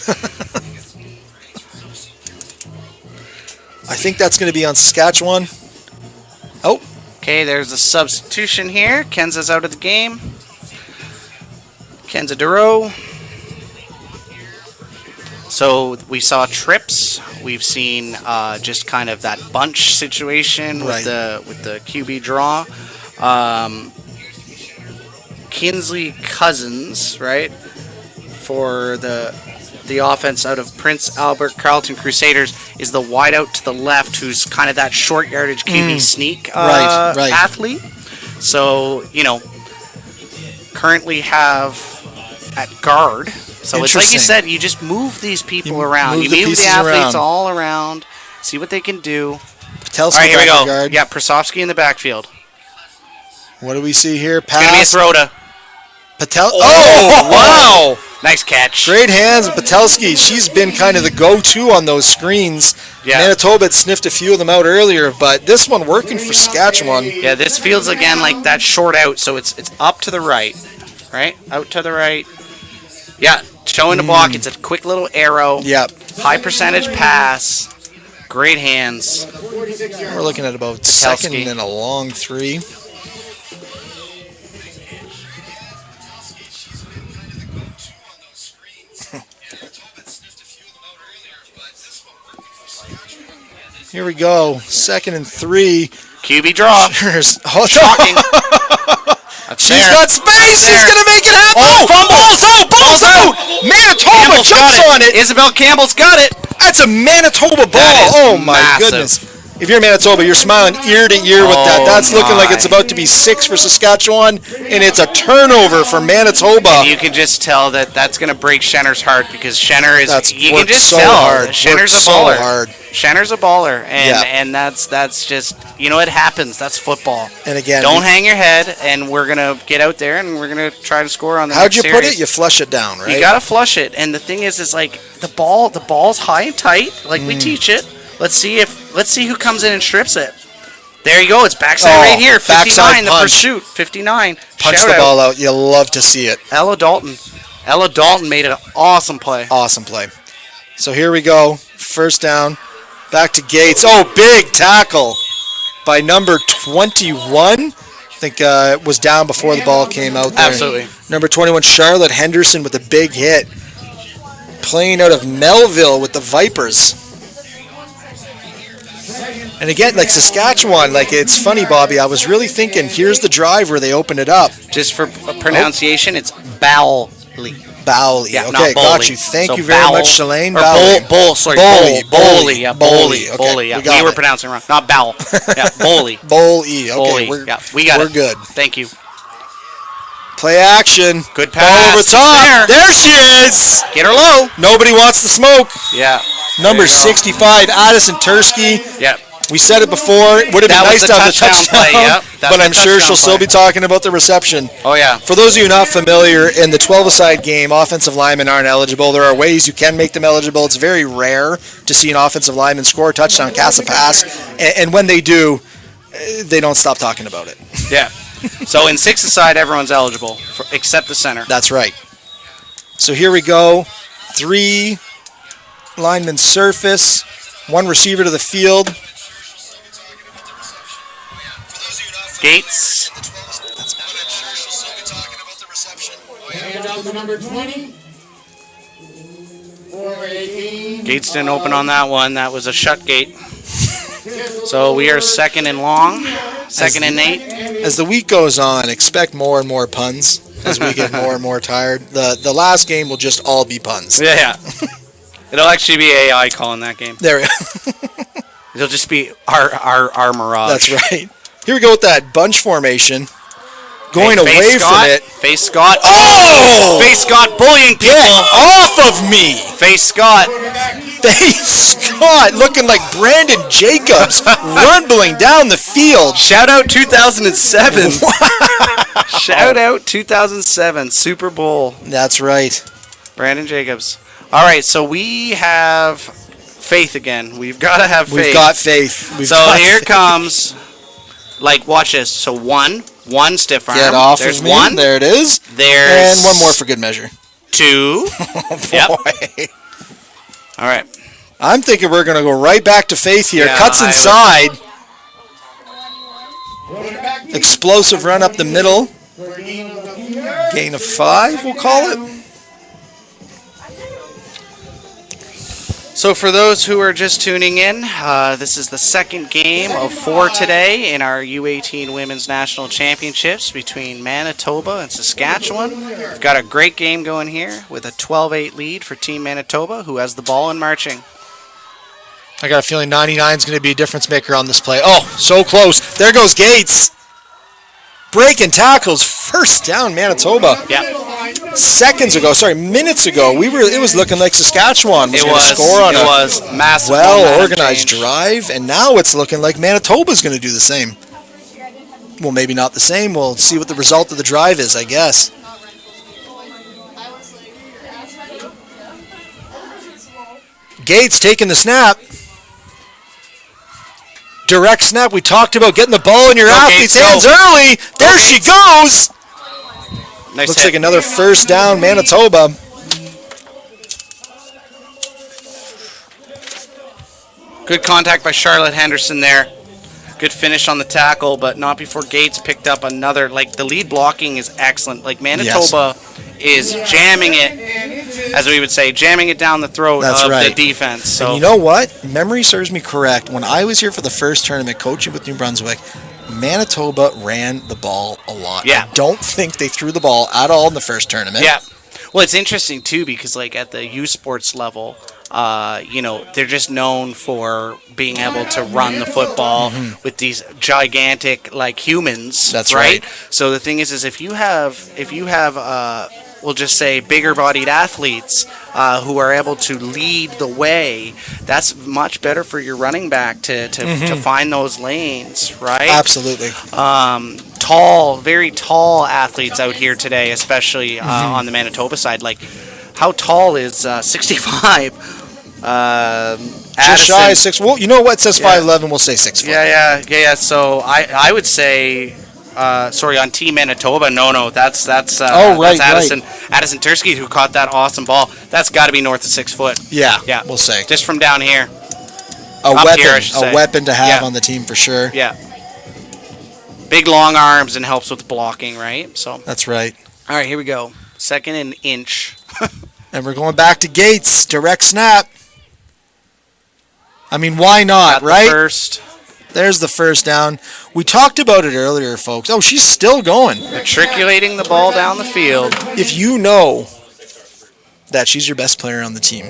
I think that's going to be on Saskatchewan. Oh. Okay, there's a substitution here. Kenza's out of the game. Kenza Duro. So we saw trips. We've seen just kind of that bunch situation with the QB draw. Kinsley Cousins, right, for the offense out of Prince Albert Carleton Crusaders, is the wideout to the left, who's kind of that short yardage QB sneak Right. athlete. So, currently have at guard. So it's like you Interesting. said, you just move these people around. move You the move the pieces athletes around. all around, see what they can do. Patelski All right, here we back at go. guard. Yeah, Prasovsky in the backfield. What do we see here? It's going to be a Pass. throw to. Patel. Oh, wow. Nice catch. Great hands, Patelski. She's been kind of the go-to on those screens. Yeah. Manitoba had sniffed a few of them out earlier, but this one working for Saskatchewan. Yeah, this feels again like that short out, so it's up to the right, right? Out to the right. Yeah, showing the block. It's a quick little arrow. Yep. High percentage pass. Great hands. We're looking at about second and a long 3. Here we go. 2nd and 3. QB draw. Shocking. She's got space. She's going to make it happen. Oh, Ball's out. Manitoba Campbell's jumps got on it. Isabel Campbell's got it. That's a Manitoba ball. That is Oh, my massive. goodness. If you're Manitoba, you're smiling ear to ear with that. Oh, That's looking like my. it's about to be 6 for Saskatchewan, and it's a turnover for Manitoba. You can just tell that that's going to break Schenner's heart, because Schenner is. That's You can worked just so tell hard. Schenner's Worked a so baller. hard. Schenner's a baller, Yeah. and that's just, it happens. That's football. And again, Don't hang your head, and we're gonna get out there and we're gonna try to score on the how'd next you series. put it? You flush it down, right? You gotta flush it, and the thing is like the ball's high and tight, like we teach it. Let's see who comes in and strips it. There you go. It's backside right here. 59, backside the punch. pursuit. 59. Punch Shout the out. ball out. You love to see it. Ella Dalton. Ella Dalton made an awesome play. Awesome play. So here we go. First down. Back to Gates. Oh, big tackle by number 21. I think it was down before the ball came out there. Absolutely. Number 21, Charlotte Henderson with a big hit. Playing out of Melville with the Vipers. And again, like Saskatchewan, like it's funny, Bobby. I was really thinking, here's the drive where they open it up. Just for pronunciation, it's Bowley. Bowley. Yeah, okay, not got Bowley. you. Thank So you very Bowell- much, Shalane. Or Bowley. Bowley. Yeah, Bowley. Okay, Bowley. Yeah, we got we were it. pronouncing wrong. Not Bowell. Yeah, Bowley. Bowley. Okay, Bowley. we're We got it. We're good. Thank you. Play action. Good Ball pass. over It's top. there. There she is. Get her low. Nobody wants the smoke. Yeah. Number There you go. 65, Addison Tursky. Yeah. We said it before. It would have been That was nice the to have the touchdown touchdown. play, yep. That's But the I'm sure touchdown she'll still play. be talking about the reception. Oh, yeah. For those of you not familiar, in the 12-a-side game, offensive linemen aren't eligible. There are ways you can make them eligible. It's very rare to see an offensive lineman score a touchdown, cast a pass, and when they do, they don't stop talking about it. Yeah. So in 6-a-side, everyone's eligible, except the center. That's right. So here we go. 3 linemen surface, 1 receiver to the field. Gates. And out to number 20. 418. Gates didn't open on that one. That was a shut gate. So we are 2nd and long, 2nd and 8. As the week goes on, expect more and more puns as we get more and more tired. The last game will just all be puns. Yeah. It'll actually be AI calling that game. There we go. It'll just be our mirage. That's right. Here we go with that bunch formation. Going Hey, away from it. Face Scott. Oh! Face Scott bullying people. Get off of me! Face Scott. Face Scott looking like Brandon Jacobs rumbling down the field. Shout out 2007. Shout out 2007 Super Bowl. That's right. Brandon Jacobs. All right, so we have faith again. We've got to have faith. We've got faith. We've So got here faith. comes, like, watch this. So one stiff arm. Get off There's of me. one. There it is. There's And one more for good measure. 2. Yep. Boy. All right. I'm thinking we're going to go right back to faith here. Yeah, Cuts inside. Explosive run up the middle. Gain of 5, we'll call it. So for those who are just tuning in, this is the second game of 4 today in our U18 Women's National Championships between Manitoba and Saskatchewan. We've got a great game going here with a 12-8 lead for Team Manitoba, who has the ball in marching. I got a feeling 99 is going to be a difference maker on this play. Oh, so close. There goes Gates. Breaking tackles, first down Manitoba. Yeah. Minutes ago, it was looking like Saskatchewan was going to score on a massive well-organized drive, and now it's looking like Manitoba's going to do the same. Well, maybe not the same. We'll see what the result of the drive is, I guess. Gates taking the snap. Direct snap. We talked about getting the ball in your athlete's hands early. There she goes. Nice Looks hit. like another first down, Manitoba. Good contact by Charlotte Henderson there. Good finish on the tackle, but not before Gates picked up another. Like, the lead blocking is excellent. Like, Manitoba is jamming it, as we would say, jamming it down the throat of the defense. So, and you know what? Memory serves me correct. When I was here for the first tournament coaching with New Brunswick, Manitoba ran the ball a lot. Yeah. I don't think they threw the ball at all in the first tournament. Yeah. Well, it's interesting, too, because, like, at the U Sports level, they're just known for being able to run the football with these gigantic, like, humans. That's right. So the thing is if you have, we'll just say, bigger-bodied athletes who are able to lead the way, that's much better for your running back to find those lanes, right? Absolutely. Very tall athletes out here today, especially on the Manitoba side. Like, how tall is 65? Just shy of 6. Well, you know what? It says 5'11". We'll say 6 foot. Yeah. So I would say, on Team Manitoba. No, that's Addison Tursky who caught that awesome ball. That's got to be north of 6 foot. Yeah. We'll say just from down here. A weapon to have on the team for sure. Yeah. Big long arms and helps with blocking, right? So that's right. All right, here we go. Second and inch. And we're going back to Gates. Direct snap. I mean, why not, right? There's the first down. We talked about it earlier, folks. Oh, she's still going. Matriculating the ball down the field. If you know that she's your best player on the team,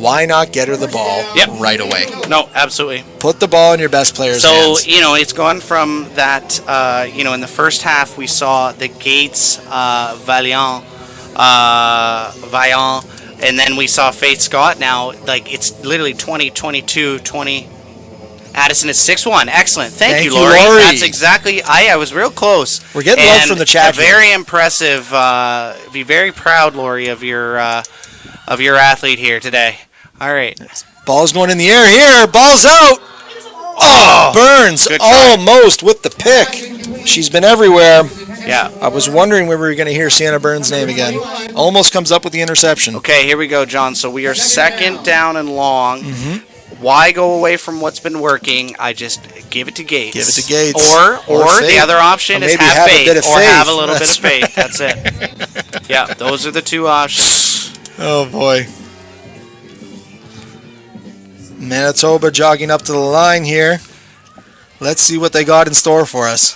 why not get her the ball right away? No, absolutely. Put the ball in your best player's hands. So, it's gone from that, in the first half we saw the Gates, Vaillant, and then we saw Faith Scott. Now, like, it's literally 20, 22, 20. Addison is 6'1". Excellent. Thank you, Lori. That's exactly. I was real close. We're getting love from the chat. Very impressive. Be very proud, Lori, of your athlete here today. All right. Ball's going in the air here. Ball's out. Oh, Burns almost with the pick. She's been everywhere. Yeah. I was wondering where we were going to hear Sienna Burns' name again. Almost comes up with the interception. Okay, here we go, John. So we are second down and long. Why go away from what's been working? I just give it to Gates. Give it to Gates. Or the other option is have faith. Or have a little bit of faith. That's it. Yeah, those are the two options. Oh, boy. Manitoba jogging up to the line here. Let's see what they got in store for us.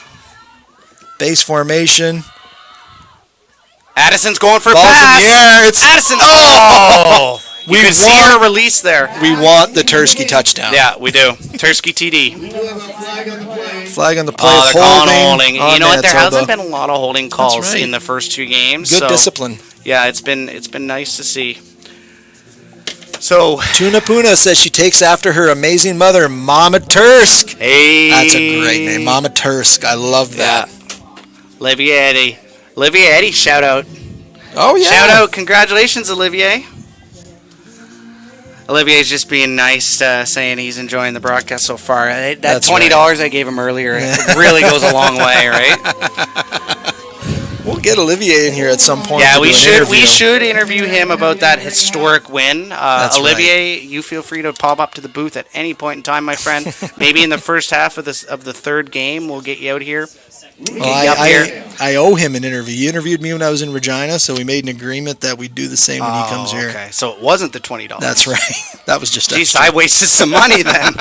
Base formation. Addison's going for a pass. Ball's in the air. It's Addison. Oh! You can see her release there. We want the Tursky touchdown. Yeah, we do. Tursky TD. Flag on the play. Oh, they're calling holding. You know what? There hasn't been a lot of holding calls in the first two games. Good discipline. Yeah, it's been nice to see. So Tuna Puna says she takes after her amazing mother, Mama Tursk. Hey, that's a great name, Mama Tursk. I love that. Olivia Eddy, shout out. Oh yeah, shout out! Congratulations, Olivier. Olivier's just being nice, saying he's enjoying the broadcast so far. That $20 I gave him earlier really goes a long way, right? We'll get Olivier in here at some point. Yeah, to we do an should interview. we should interview him about that historic win. That's Olivier, you feel free to pop up to the booth at any point in time, my friend. Maybe in the first half of the third game, we'll get you out here. Well, I owe him an interview. He interviewed me when I was in Regina, so we made an agreement that we'd do the same when he comes here. Okay, so it wasn't the $20. That's right. That was just Jeez, extra. I wasted some money then.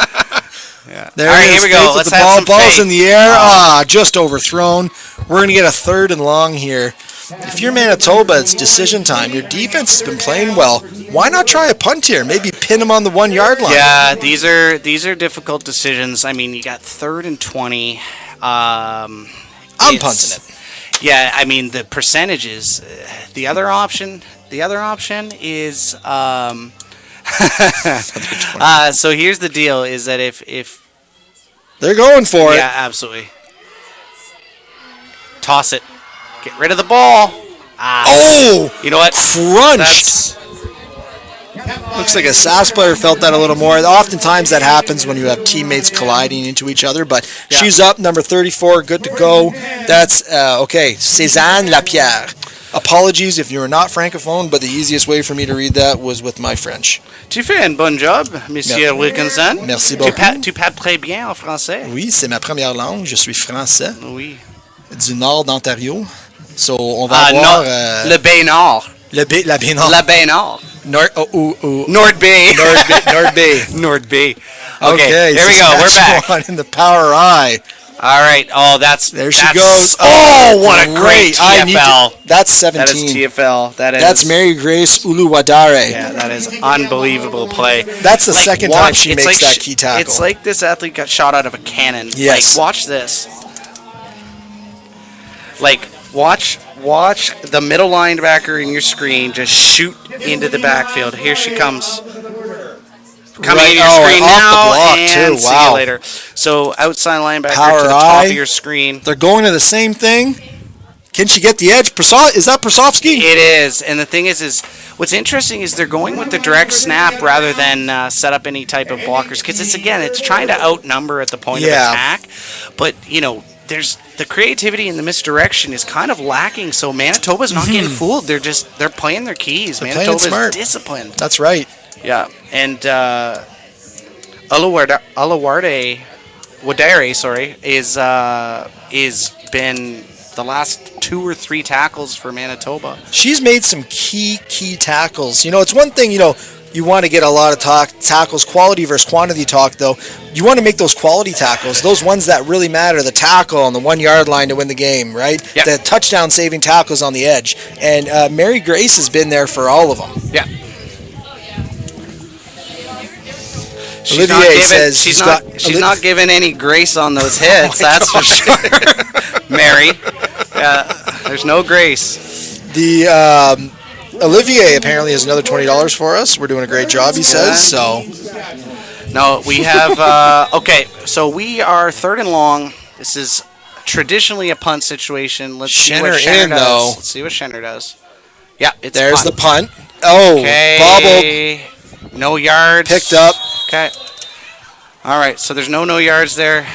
Yeah. There All right, it is. here we go. Faith with Let's the have ball. some Ball's faith. in the air. Just overthrown. We're going to get a 3rd and long here. If you're Manitoba, it's decision time. Your defense has been playing well. Why not try a punt here? Maybe pin them on the 1 yard line. Yeah, these are difficult decisions. I mean, you got 3rd and 20. I'm It's- punting it. Yeah, I mean the percentages. The other option is. So here's the deal: is that if They're going for yeah, it. absolutely, toss it, get rid of the ball. Oh! You know what? Crunched. Looks like a SAS player felt that a little more. Oftentimes that happens when you have teammates colliding into each other, but she's up, number 34, good to go. That's, okay, Cézanne Lapierre. Apologies if you are not francophone, but the easiest way for me to read that was with my French. Tu fais un bon job, Monsieur Wilkinson. Merci beaucoup. Tu parles très bien en français. Oui, c'est ma première langue. Je suis français Oui. du nord d'Ontario. So, on va avoir... Non, le Bay Nord. la baie nord. La Bay Nord. Nord Bay. Nord Bay. Nord Bay. Okay, here we go. We're back. Saskatchewan in the power eye. All right. Oh, There she goes. Oh, what a great TFL. That's 17. That is TFL. That's Mary Grace Uluwadare. Yeah, that is unbelievable play. That's the second time she it's makes like that key tackle. It's like this athlete got shot out of a cannon. Yes. Like, watch this. Like, watch the middle linebacker in your screen just shoot into the backfield. Here she comes. Coming into your screen off now, the block and too. see Wow. you later. So outside linebacker Power to the top eye. of your screen. They're going to the same thing. Can she get the edge? Is that Prasovsky? It is, and the thing is what's interesting is they're going with the direct snap rather than set up any type of blockers, because it's trying to outnumber at the point of attack. But there's the creativity and the misdirection is kind of lacking. So Manitoba's not getting fooled. They're playing their keys. They're playing Manitoba's smart. disciplined. That's right. Yeah, and Alawarde Wadare, is been the last 2 or 3 tackles for Manitoba. She's made some key tackles. It's one thing, you want to get a lot of tackles, quality versus quantity talk, though. You want to make those quality tackles, those ones that really matter, the tackle on the 1 yard line to win the game, right? Yeah. The touchdown saving tackles on the edge. And Mary Grace has been there for all of them. Yeah. Olivier says she's not giving any grace on those hits. That's for sure. Mary, there's no grace. The Olivier apparently has another $20 for us. We're doing a great job, he says. So no, we have okay. So we are 3rd and long. This is traditionally a punt situation. Let's see what Schenner does. Though. Let's see what Schenner does. Yeah, there's the punt. Oh, okay. Bobbled. No yards. Picked up. Okay. All right, so there's no yards there.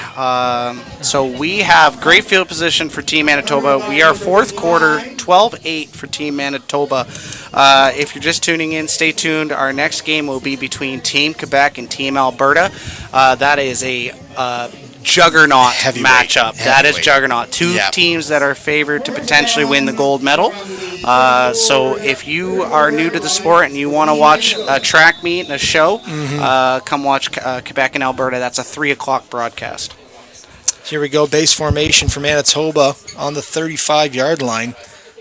So we have great field position for Team Manitoba. We are 4th quarter, 12-8 for Team Manitoba. If you're just tuning in, stay tuned. Our next game will be between Team Quebec and Team Alberta. That is a juggernaut matchup. That is juggernaut. Two teams that are favored to potentially win the gold medal. So if you are new to the sport and you want to watch a track meet and a show, come watch Quebec and Alberta. That's a 3 o'clock broadcast. Here we go. Base formation for Manitoba on the 35-yard line.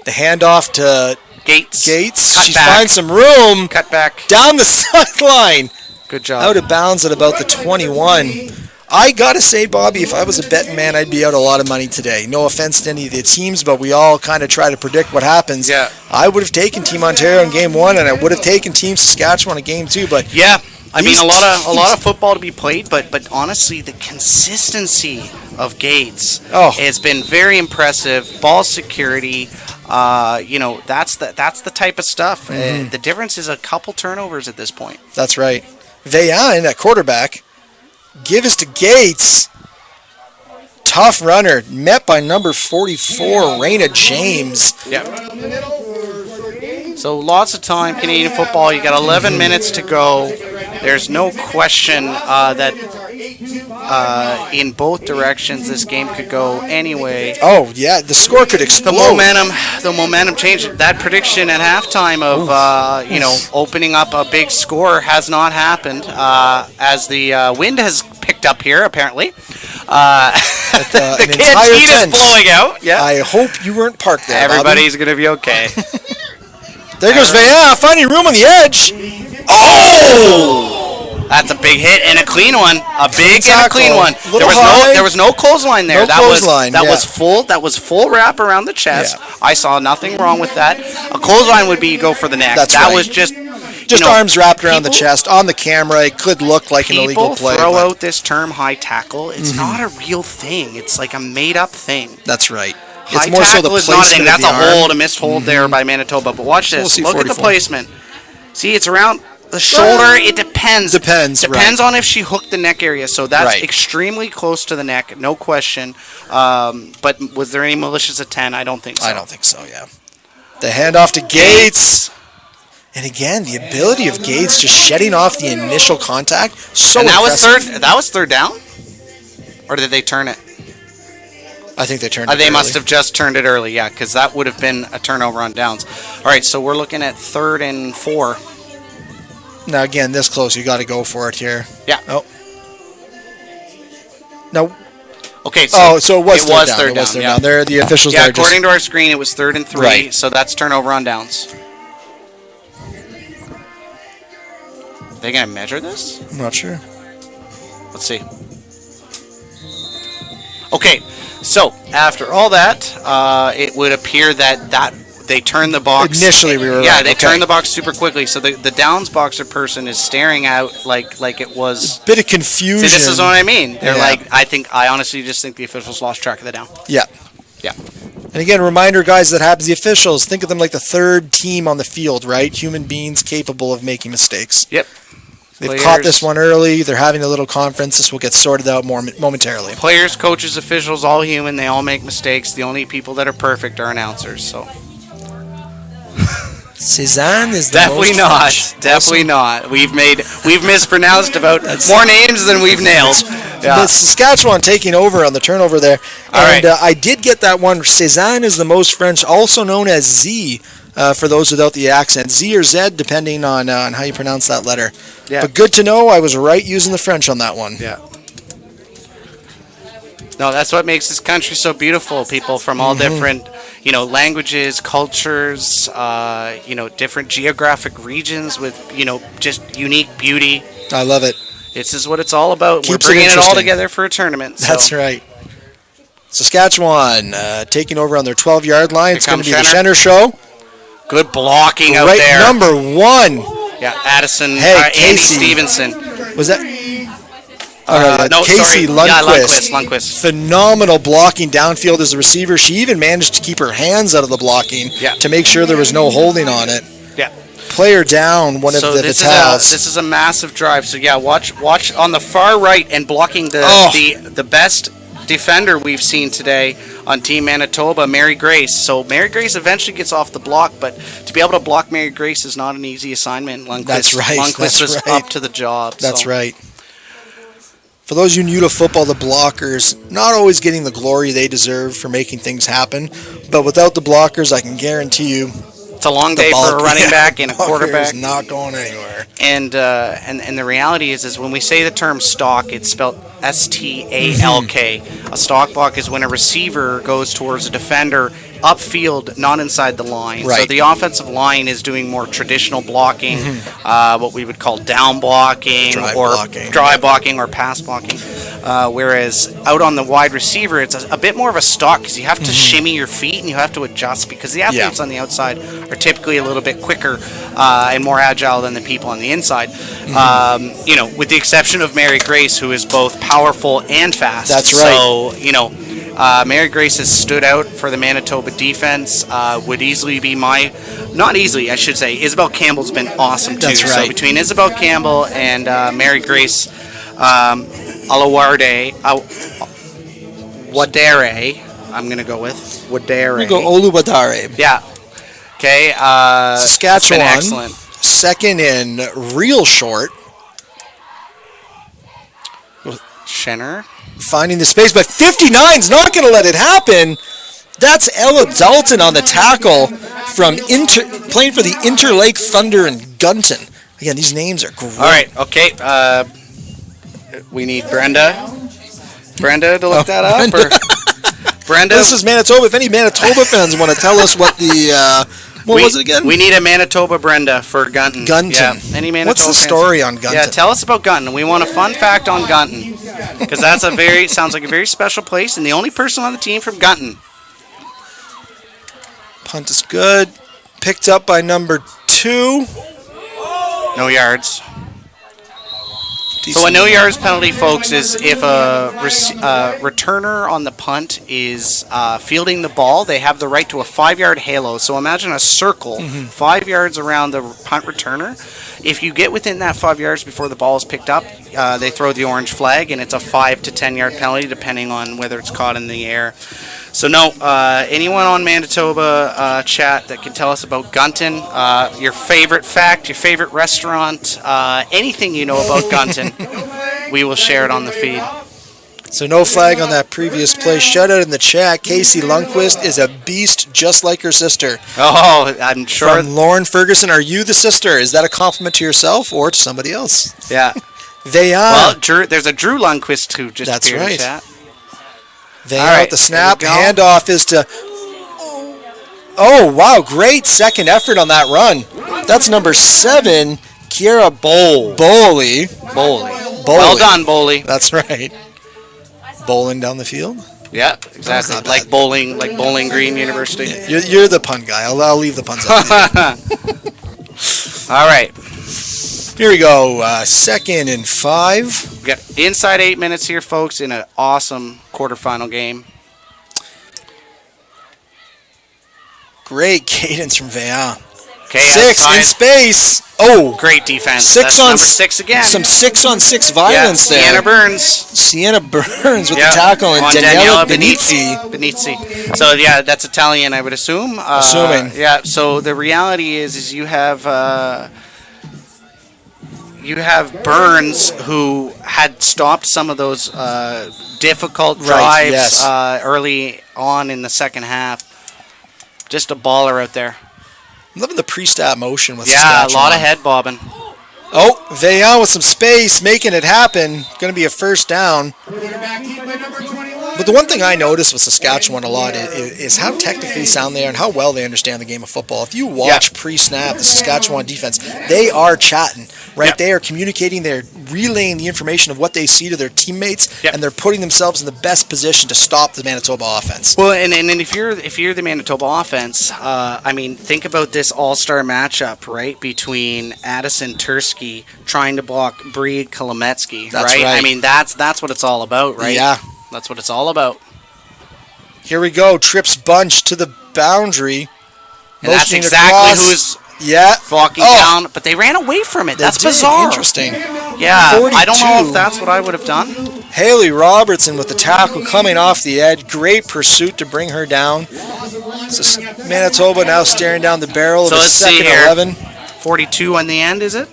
The handoff to Gates. She finds some room. Cut back. Down the sideline. Good job. Out of bounds at about the 21. I got to say, Bobby, if I was a betting man, I'd be out a lot of money today. No offense to any of the teams, but we all kind of try to predict what happens. Yeah. I would have taken Team Ontario in Game 1, and I would have taken Team Saskatchewan in Game 2, but... Yeah. I mean, a lot of football to be played, but honestly, the consistency of Gates has been very impressive. Ball security, that's the type of stuff. The difference is a couple turnovers at this point. That's right. Veillon at quarterback. Give us to Gates. tough runner, met by number 44, Raina James. Yeah. So lots of time, Canadian football. You got 11 minutes to go. There's no question that in both directions this game could go anyway. Oh yeah, the score could explode. The momentum changed. That prediction at halftime of opening up a big score has not happened as the wind has picked up here apparently. The canteen is blowing out. Yeah. I hope you weren't parked there. Everybody's gonna be okay. There goes finding room on the edge. Oh! That's a big hit and a clean one. A big and a clean one. There was no clothesline there. That was full wrap around the chest. Yeah. I saw nothing wrong with that. A clothesline would be you go for the neck. That's that right. was just arms wrapped around the chest on the camera. It could look like an illegal play. People throw out this term high tackle. It's not a real thing. It's like a made up thing. That's right. High it's more tackle so the is not a thing. placement. That's a hold, a missed hold there by Manitoba. But watch this. We'll Look 44. at the placement. See, it's around the shoulder. It depends. Depends on if she hooked the neck area. So that's right. extremely close to the neck, no question. But was there any malicious intent? I don't think so. I don't think so, yeah. The handoff to Gates. And again, the ability of Gates just shedding off the initial contact. So and impressive. that was third down? Or did they turn it? I think they turned it They early. must have just turned it early, yeah, because that would have been a turnover on downs. All right, so we're looking at 3rd and 4. Now, again, this close, you got to go for it here. Yeah. Oh. No. Okay, so it was third down. Third down. Yeah. There, the officials yeah, there according to our screen, it was 3rd and 3, Right. so that's turnover on downs. They going to measure this? I'm not sure. Let's see. Okay, so after all that, it would appear that they turned the box. Initially, we were they turned the box super quickly. So the downs boxer person is staring out like it was a bit of confusion. See, this is what I mean. They're I honestly just think the officials lost track of the down. Yeah. Yeah. And again, a reminder, guys, that happens. The officials, think of them like the third team on the field, right? Human beings capable of making mistakes. Yep. They've caught this one early. They're having a little conference. This will get sorted out more momentarily. Players, coaches, officials, all human. They all make mistakes. The only people that are perfect are announcers. So Cezanne is the definitely most not. French. Definitely not. We've mispronounced about more names than we've nailed. Yeah. The Saskatchewan taking over on the turnover there. And I did get that one. Cezanne is the most French, also known as Z. For those without the accent, Z or Z, depending on how you pronounce that letter. Yeah. But good to know, I was right using the French on that one. Yeah. No, that's what makes this country so beautiful. People from all different, languages, cultures, different geographic regions with, just unique beauty. I love it. This is what it's all about. Keeps We're bringing it all interesting. together for a tournament. So. That's right. Saskatchewan taking over on their 12-yard line. It's going to be the Schenner show. Good blocking out there. Number 1. Yeah, Addison. Hey, Andy Casey. Stevenson. Was that? Sorry. Casey Lundquist. Yeah, Lundquist. Phenomenal blocking downfield as a receiver. She even managed to keep her hands out of the blocking to make sure there was no holding on it. Yeah. Player down, one of the Vitals. This is a massive drive. So yeah, watch on the far right and blocking the best defender we've seen today on Team Manitoba, Mary Grace. So Mary Grace eventually gets off the block, but to be able to block Mary Grace is not an easy assignment. That's right. Lundquist was up to the job. That's right. For those of you new to football, the blockers, not always getting the glory they deserve for making things happen, but without the blockers, I can guarantee you it's a long day for a running back and a quarterback. Not going anywhere. And the reality is when we say the term stalk, it's spelled STALK. A stalk block is when a receiver goes towards a defender upfield, not inside the line. Right. So the offensive line is doing more traditional blocking, what we would call down blocking, drive blocking, or pass blocking. Whereas out on the wide receiver, it's a bit more of a stalk because you have to shimmy your feet and you have to adjust because the athletes on the outside are typically a little bit quicker and more agile than the people on the inside. With the exception of Mary Grace, who is both powerful and fast. That's right. So, Mary Grace has stood out for the Manitoba defense. Would easily be not easily, I should say. Isabel Campbell's been awesome too. That's right. So between Isabel Campbell and Mary Grace Alawarde, Wadere. I'm going to go with Wadere. We go Oluwadare. Yeah. Okay. Saskatchewan. It's been excellent. Second in real short. Schenner. Finding the space, but 59's not going to let it happen. That's Ella Dalton on the tackle from playing for the Interlake Thunder in Gunton. Again, these names are great. All right. Okay. We need Brenda to look that up. Brenda. Or Brenda. This is Manitoba. If any Manitoba fans want to tell us what the what was it again? We need a Manitoba Brenda for Gunton. Gunton. Yeah. Any Manitoba What's the fans? story on Gunton? Yeah, tell us about Gunton. We want a fun fact on Gunton because that's sounds like a very special place, and the only person on the team from Gunton. Punt is good. Picked up by number 2. No yards. Decent. So a no yards penalty, folks, is if a returner on the punt is fielding the ball, they have the right to a 5-yard halo. So imagine a circle, 5 yards around the punt returner. If you get within that 5 yards before the ball is picked up, they throw the orange flag, and it's a 5 to 10 yard penalty, depending on whether it's caught in the air. So no, anyone on Manitoba chat that can tell us about Gunton, your favorite fact, your favorite restaurant, anything you know about Gunton, we will share it on the feed. So no flag on that previous play. Shout out in the chat. Casey Lundquist is a beast just like her sister. Oh, I'm sure. From Lauren Ferguson, are you the sister? Is that a compliment to yourself or to somebody else? Yeah. They are. Well, there's a Drew Lundquist who just That's appeared in right. chat. They All are right, the snap. there we go. Handoff is to... Oh, wow. Great second effort on that run. That's number 7, Kiera Bowley. Well done, Bowley. That's right. Bowling down the field? Yeah, exactly. not Like bad. Bowling Green University. You're the pun guy. I'll leave the puns up to you. All right. Here we go. 2nd and 5. We got inside 8 minutes here, folks, in an awesome quarterfinal game. Great cadence from Veillon. Okay, 6 outside. in space. Oh, Great defense. 6 That's on number 6 again. Some 6-on-6 violence there. Sienna Burns. Sienna Burns with Yeah, the tackle and on Daniela Benici. Benizzi. So yeah, that's Italian, I would assume. Assuming. Yeah. So the reality is you have Burns who had stopped some of those difficult Right, drives yes. early on in the second half. Just a baller out there. I'm loving the pre-stat motion with Yeah, a Saskatchewan. lot of head bobbing. Oh, Veillon with some space, making it happen. Going to be a first down. But the one thing I noticed with Saskatchewan a lot is how technically sound they are and how well they understand the game of football. If you watch pre-snap, the Saskatchewan defense, they are chatting, right? Yeah. They are communicating, they're relaying the information of what they see to their teammates, Yeah. and they're putting themselves in the best position to stop the Manitoba offense. Well, and if you're the Manitoba offense, I mean, think about this all-star matchup, right, between Addison Tursky trying to block Bree Kolometsky, That's right? right. I mean, that's what it's all about, right? Yeah. That's what it's all about. Here we go, trips bunch to the boundary. And that's Motioning exactly across. who's Yeah. walking Oh. down, but they ran away from it. They That's did. bizarre. Interesting. Yeah, I don't know 42. if that's what I would have done. Haley Robertson with the tackle coming off the edge. Great pursuit to bring her down. So Manitoba now staring down the barrel So of a let's see second here. 11. 42 on the end, is it?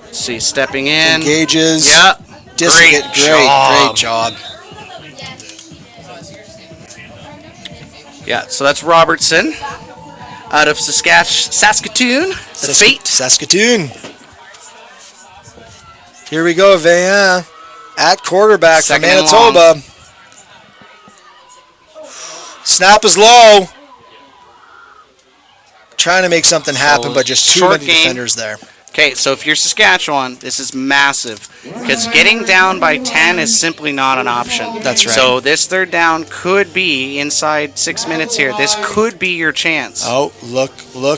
Let's see, stepping in. Engages. Yeah. Great job. Yeah, so that's Robertson out of Saskatoon. The Fate. Saskatoon. Here we go, Veillon at quarterback for Second and Manitoba. Snap is low. Trying to make something happen, but just too short many game. defenders there. Okay, so if you're Saskatchewan, this is massive because getting down by 10 is simply not an option. That's right. So this third down could be inside 6 minutes here. This could be your chance. Oh, look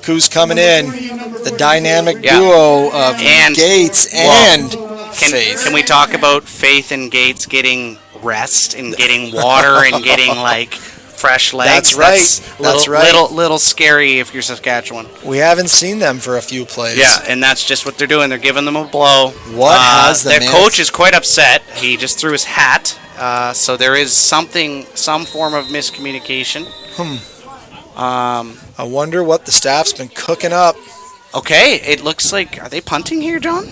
who's coming in. The dynamic Yeah. duo of And- Gates and Faith. Can we talk about Faith and Gates getting rest and getting water and getting like fresh legs. That's right. That's right. Little scary if you're Saskatchewan. We haven't seen them for a few plays. Yeah, and that's just what they're doing. They're giving them a blow. What has the their man- coach is quite upset. He just threw his hat. So there is some form of miscommunication. I wonder what the staff's been cooking up. Okay, it looks like, are they punting here, John?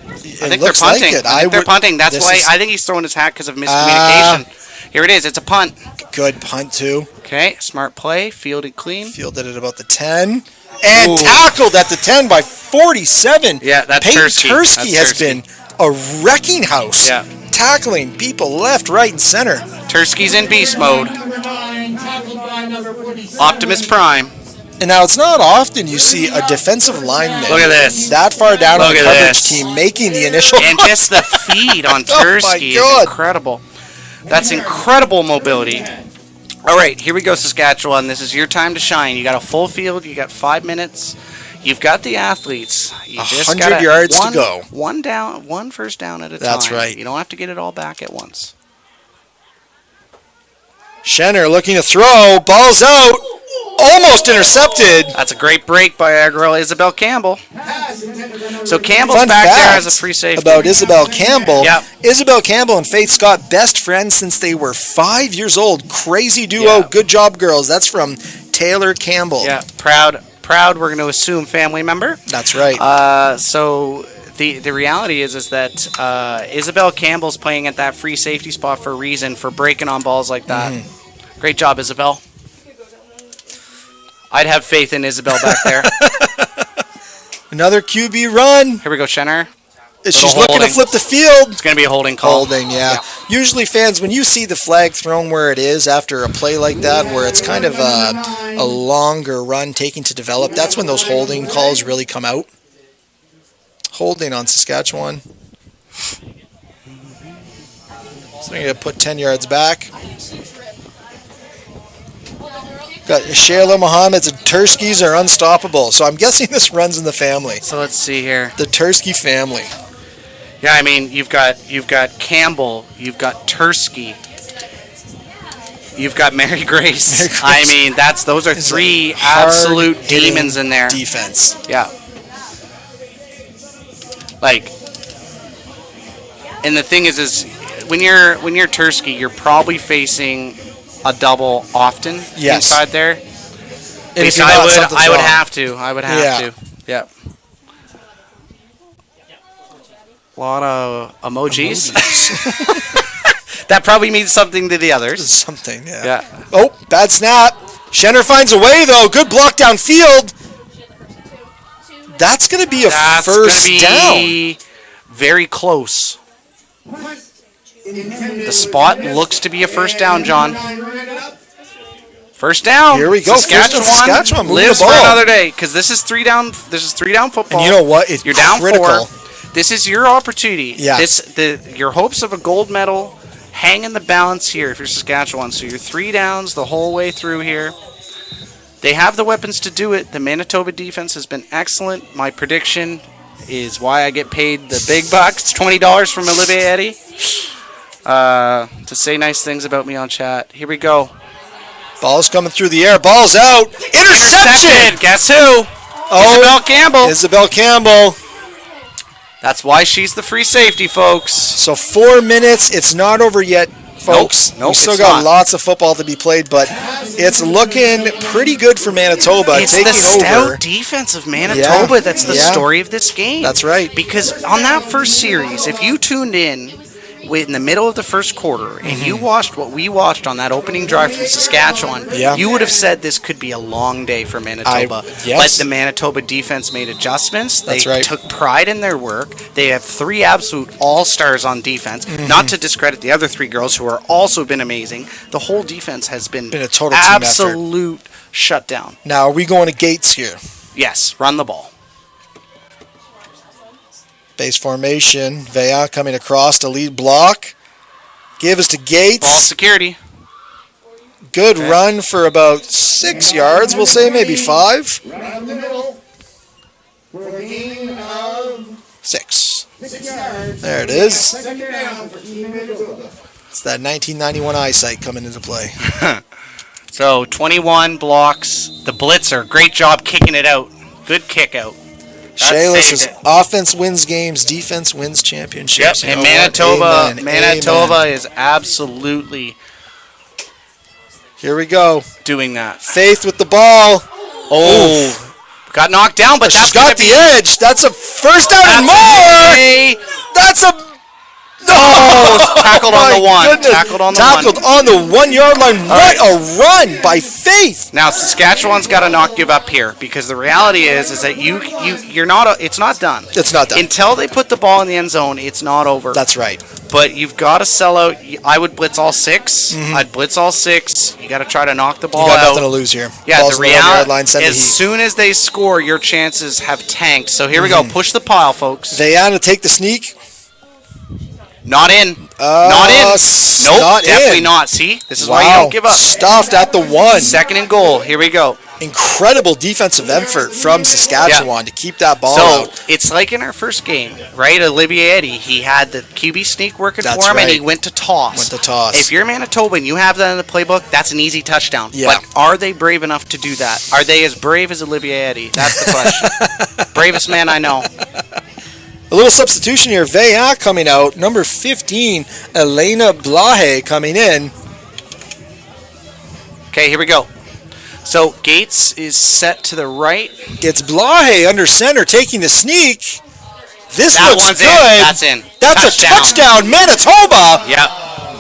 I think they're looks like punting. it. I think they're punting. That's this why is- I think he's throwing his hat because of miscommunication. Here it is. It's a punt. Good punt, too. Okay, smart play, fielded clean. Fielded at about the 10. And Ooh. tackled at the 10 by 47. Yeah, that's Peyton Tursky. Tursky That's has Tursky. been a wrecking house. Yeah. Tackling people left, right, and center. Tursky's in beast mode. Optimus Prime. And now it's not often you see a defensive lineman Look at this. that far down on Look the at coverage this. team making the initial And just the feed on Oh my Tursky is God. incredible. That's incredible mobility. All right, here we go, Saskatchewan. This is your time to shine. You got a full field. You got 5 minutes. You've got the athletes. You just 100 gotta- yards to go. One first down at a time. That's right. You don't have to get it all back at once. Schenner looking to throw. Ball's out. Almost intercepted. That's a great break by our girl Isabel Campbell. So Campbell's Fun back fact there as a free safety. about Isabel Campbell. Yep. Isabel Campbell and Faith Scott, best friends since they were 5 years old. Crazy duo. Yeah. Good job, girls. That's from Taylor Campbell. Yeah, proud. We're going to assume family member. That's right. So the reality is that Isabel Campbell's playing at that free safety spot for a reason, for breaking on balls like that. Mm-hmm. Great job, Isabel. I'd have faith in Isabel back there. Another QB run. Here we go, Schenner. She's looking to holding. flip the field. It's going to be a holding call. Holding, yeah. Usually, fans, when you see the flag thrown where it is after a play like that, where it's kind of a longer run taking to develop, that's when those holding calls really come out. Holding on Saskatchewan. So they're going to put 10 yards back. Got Shayla Muhammad's and Turskys are unstoppable. So I'm guessing this runs in the family. So let's see here. The Tursky family. Yeah, I mean, you've got Campbell, you've got Tursky, you've got Mary Grace. Mary Grace. I mean, those are three Hard absolute hitting demons in there. Defense. Yeah. Like, and the thing is when you're Tursky, you're probably facing a double often Yes. inside there. And if you're not, something's I would wrong. have to. I would have Yeah. to. Yeah. A lot of emojis. That probably means something to the others. Something, yeah. Yeah. Oh, bad snap. Schenner finds a way, though. Good block downfield. That's going to be a That's first gonna down. be very close. The spot looks to be a first down, John. First down. Here we go. First down, Saskatchewan moving lives the for ball. another day because this is three down. This is three down football. And you know what? It's You're down critical. 4. This is your opportunity. Yeah. Your hopes of a gold medal hang in the balance here if you're Saskatchewan. So you're 3 downs the whole way through here. They have the weapons to do it. The Manitoba defense has been excellent. My prediction is why I get paid the big bucks. It's $20 from Olivier Eddy to say nice things about me on chat. Here we go. Ball's coming through the air. Ball's out. Interception. Intercepted. Guess who? Oh, Isabel Campbell. Isabel Campbell. That's why she's the free safety, folks. So 4 minutes. It's not over yet, folks. Nope, We still it's got not. lots of football to be played, but it's looking pretty good for Manitoba It's taking the stout over. defense of Manitoba that's the Yeah. story of this game. That's right. Because on that first series, if you tuned in in the middle of the first quarter and you watched what we watched on that opening drive from Saskatchewan, Yeah. you would have said this could be a long day for Manitoba. Yes. But the Manitoba defense made adjustments. They That's right. took pride in their work. They have 3 absolute all-stars on defense. Not to discredit the other 3 girls who are also been amazing. The whole defense has been a total team effort. absolute shutdown. Now, are we going to Gates here? Yes, run the ball. Base formation. Vea coming across to lead block. Give us to Ball Gates. security. Good run for about 6 yards, we'll say, maybe 5. Right up the middle. For a gain of 6. 6 yards. There it is. Second down for Team Manitoba. It's that 1991 eyesight coming into play. So 21 blocks. The blitzer, great job kicking it out. Good kick out. Shayla saved says it. offense wins games, defense wins championships. Yep, and You know what? Manitoba, Amen. Manitoba Amen. is absolutely Here we go. doing that. Faith with the ball. Oh, got knocked down, but She's that's got the edge. That's a first down and more. That's a tackled on my the one. goodness. Tackled on the Tackled one. on the 1 yard line. What a run by Faith. Now Saskatchewan's got to not give up here because the reality is that you're not. It's not done. It's not done. Until they put the ball in the end zone. It's not over. That's right. But you've got to sell out. I would blitz all 6. I'd blitz all 6. You got to try to knock the ball You got out. nothing to lose here. Yeah, Ball's the on 1 yard reality. line, send the As heat. soon as they score, your chances have tanked. So here we go. Push the pile, folks. Diana take the sneak. Not in. Not in. Nope, not definitely in. not. See, this is Wow. why you don't give up. Stuffed at the 1. 2nd and goal. Here we go. Incredible defensive effort from Saskatchewan to keep that ball So out. it's like in our first game, right? Olivier Eddy, he had the QB sneak working That's for him, and he right. went to toss. Went to toss. If you're Manitoba and you have that in the playbook, that's an easy touchdown. Yeah. But are they brave enough to do that? Are they as brave as Olivier Eddy? That's the question. Bravest man I know. A little substitution here. Veja coming out. Number 15, Elena Blahe coming in. Okay, here we go. So Gates is set to the right. It's Blahe under center taking the sneak. This That looks one's good. in. That's in. That's a touchdown, Manitoba. Yeah.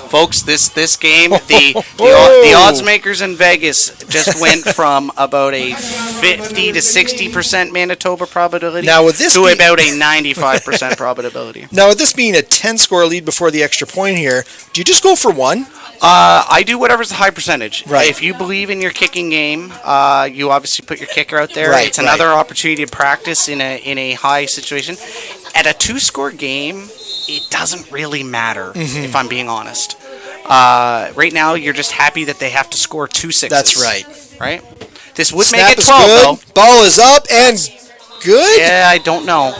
Folks, this game, the Whoa. odds makers in Vegas just went from about a 50 to 60% Manitoba probability Now, with this to be- about a 95% probability. Now, with this being a 10-score lead before the extra point here, do you just go for one? I do whatever's the high percentage. Right. If you believe in your kicking game, you obviously put your kicker out there. Right, It's another opportunity to practice in a high situation. At a 2-score game, it doesn't really matter, if I'm being honest. Right now, you're just happy that they have to score 2 6s. That's right. Right? This would Snap make it is 12, good. though. Ball is up and good. Yeah, I don't know.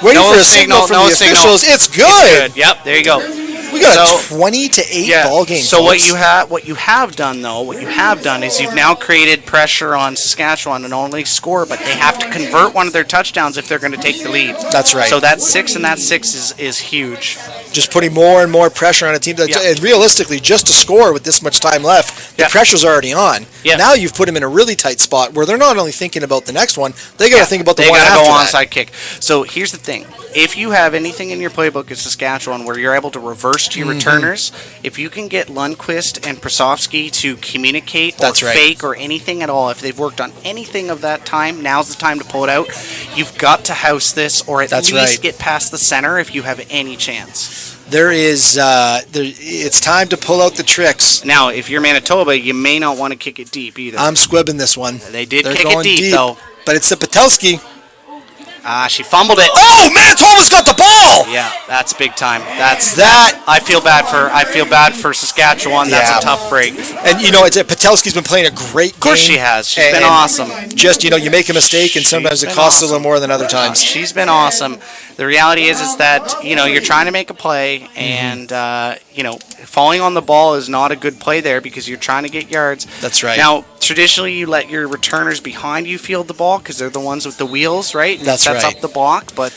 Waiting No for a signal from the signal. officials. It's good. It's good. Yep, there you go. We got So- a 20-8 ball game. So folks. what you have done is you've now created pressure on Saskatchewan to not only score, but they have to convert one of their touchdowns if they're going to take the lead. That's right. So that 6 and that 6 is huge. Just putting more and more pressure on a team. Yeah. And realistically, just to score with this much time left, the Yeah. pressure's already on. Yeah. Now you've put them in a really tight spot where they're not only thinking about the next one, they got to think about the They one gotta after go that. onside kick. So here's the thing: if you have anything in your playbook in Saskatchewan where you're able to reverse to your returners, if you can get Lundqvist and Prasovsky to communicate or That's right. fake or anything at all, if they've worked on anything of that time, now's the time to pull it out. You've got to house this, or at That's least right. get past the center if you have any chance. There is, it's time to pull out the tricks. Now, if you're Manitoba, you may not want to kick it deep either. I'm squibbing this one. They did They're kick it going deep, though. But it's the Patelski. She fumbled it. Oh, Manitoba's got the ball. Yeah, that's big time. That's That I feel bad for Saskatchewan. That's Yeah. a tough break. And you know, it's Patelski's been playing a great game. Of course she has. She's been And awesome. Just you make a mistake, and sometimes it been costs a awesome. little more than other times. She's been awesome. The reality is that you're trying to make a play, and falling on the ball is not a good play there because you're trying to get yards. That's right. Now, traditionally, you let your returners behind you field the ball because they're the ones with the wheels, right? And That's it sets right. up the block, but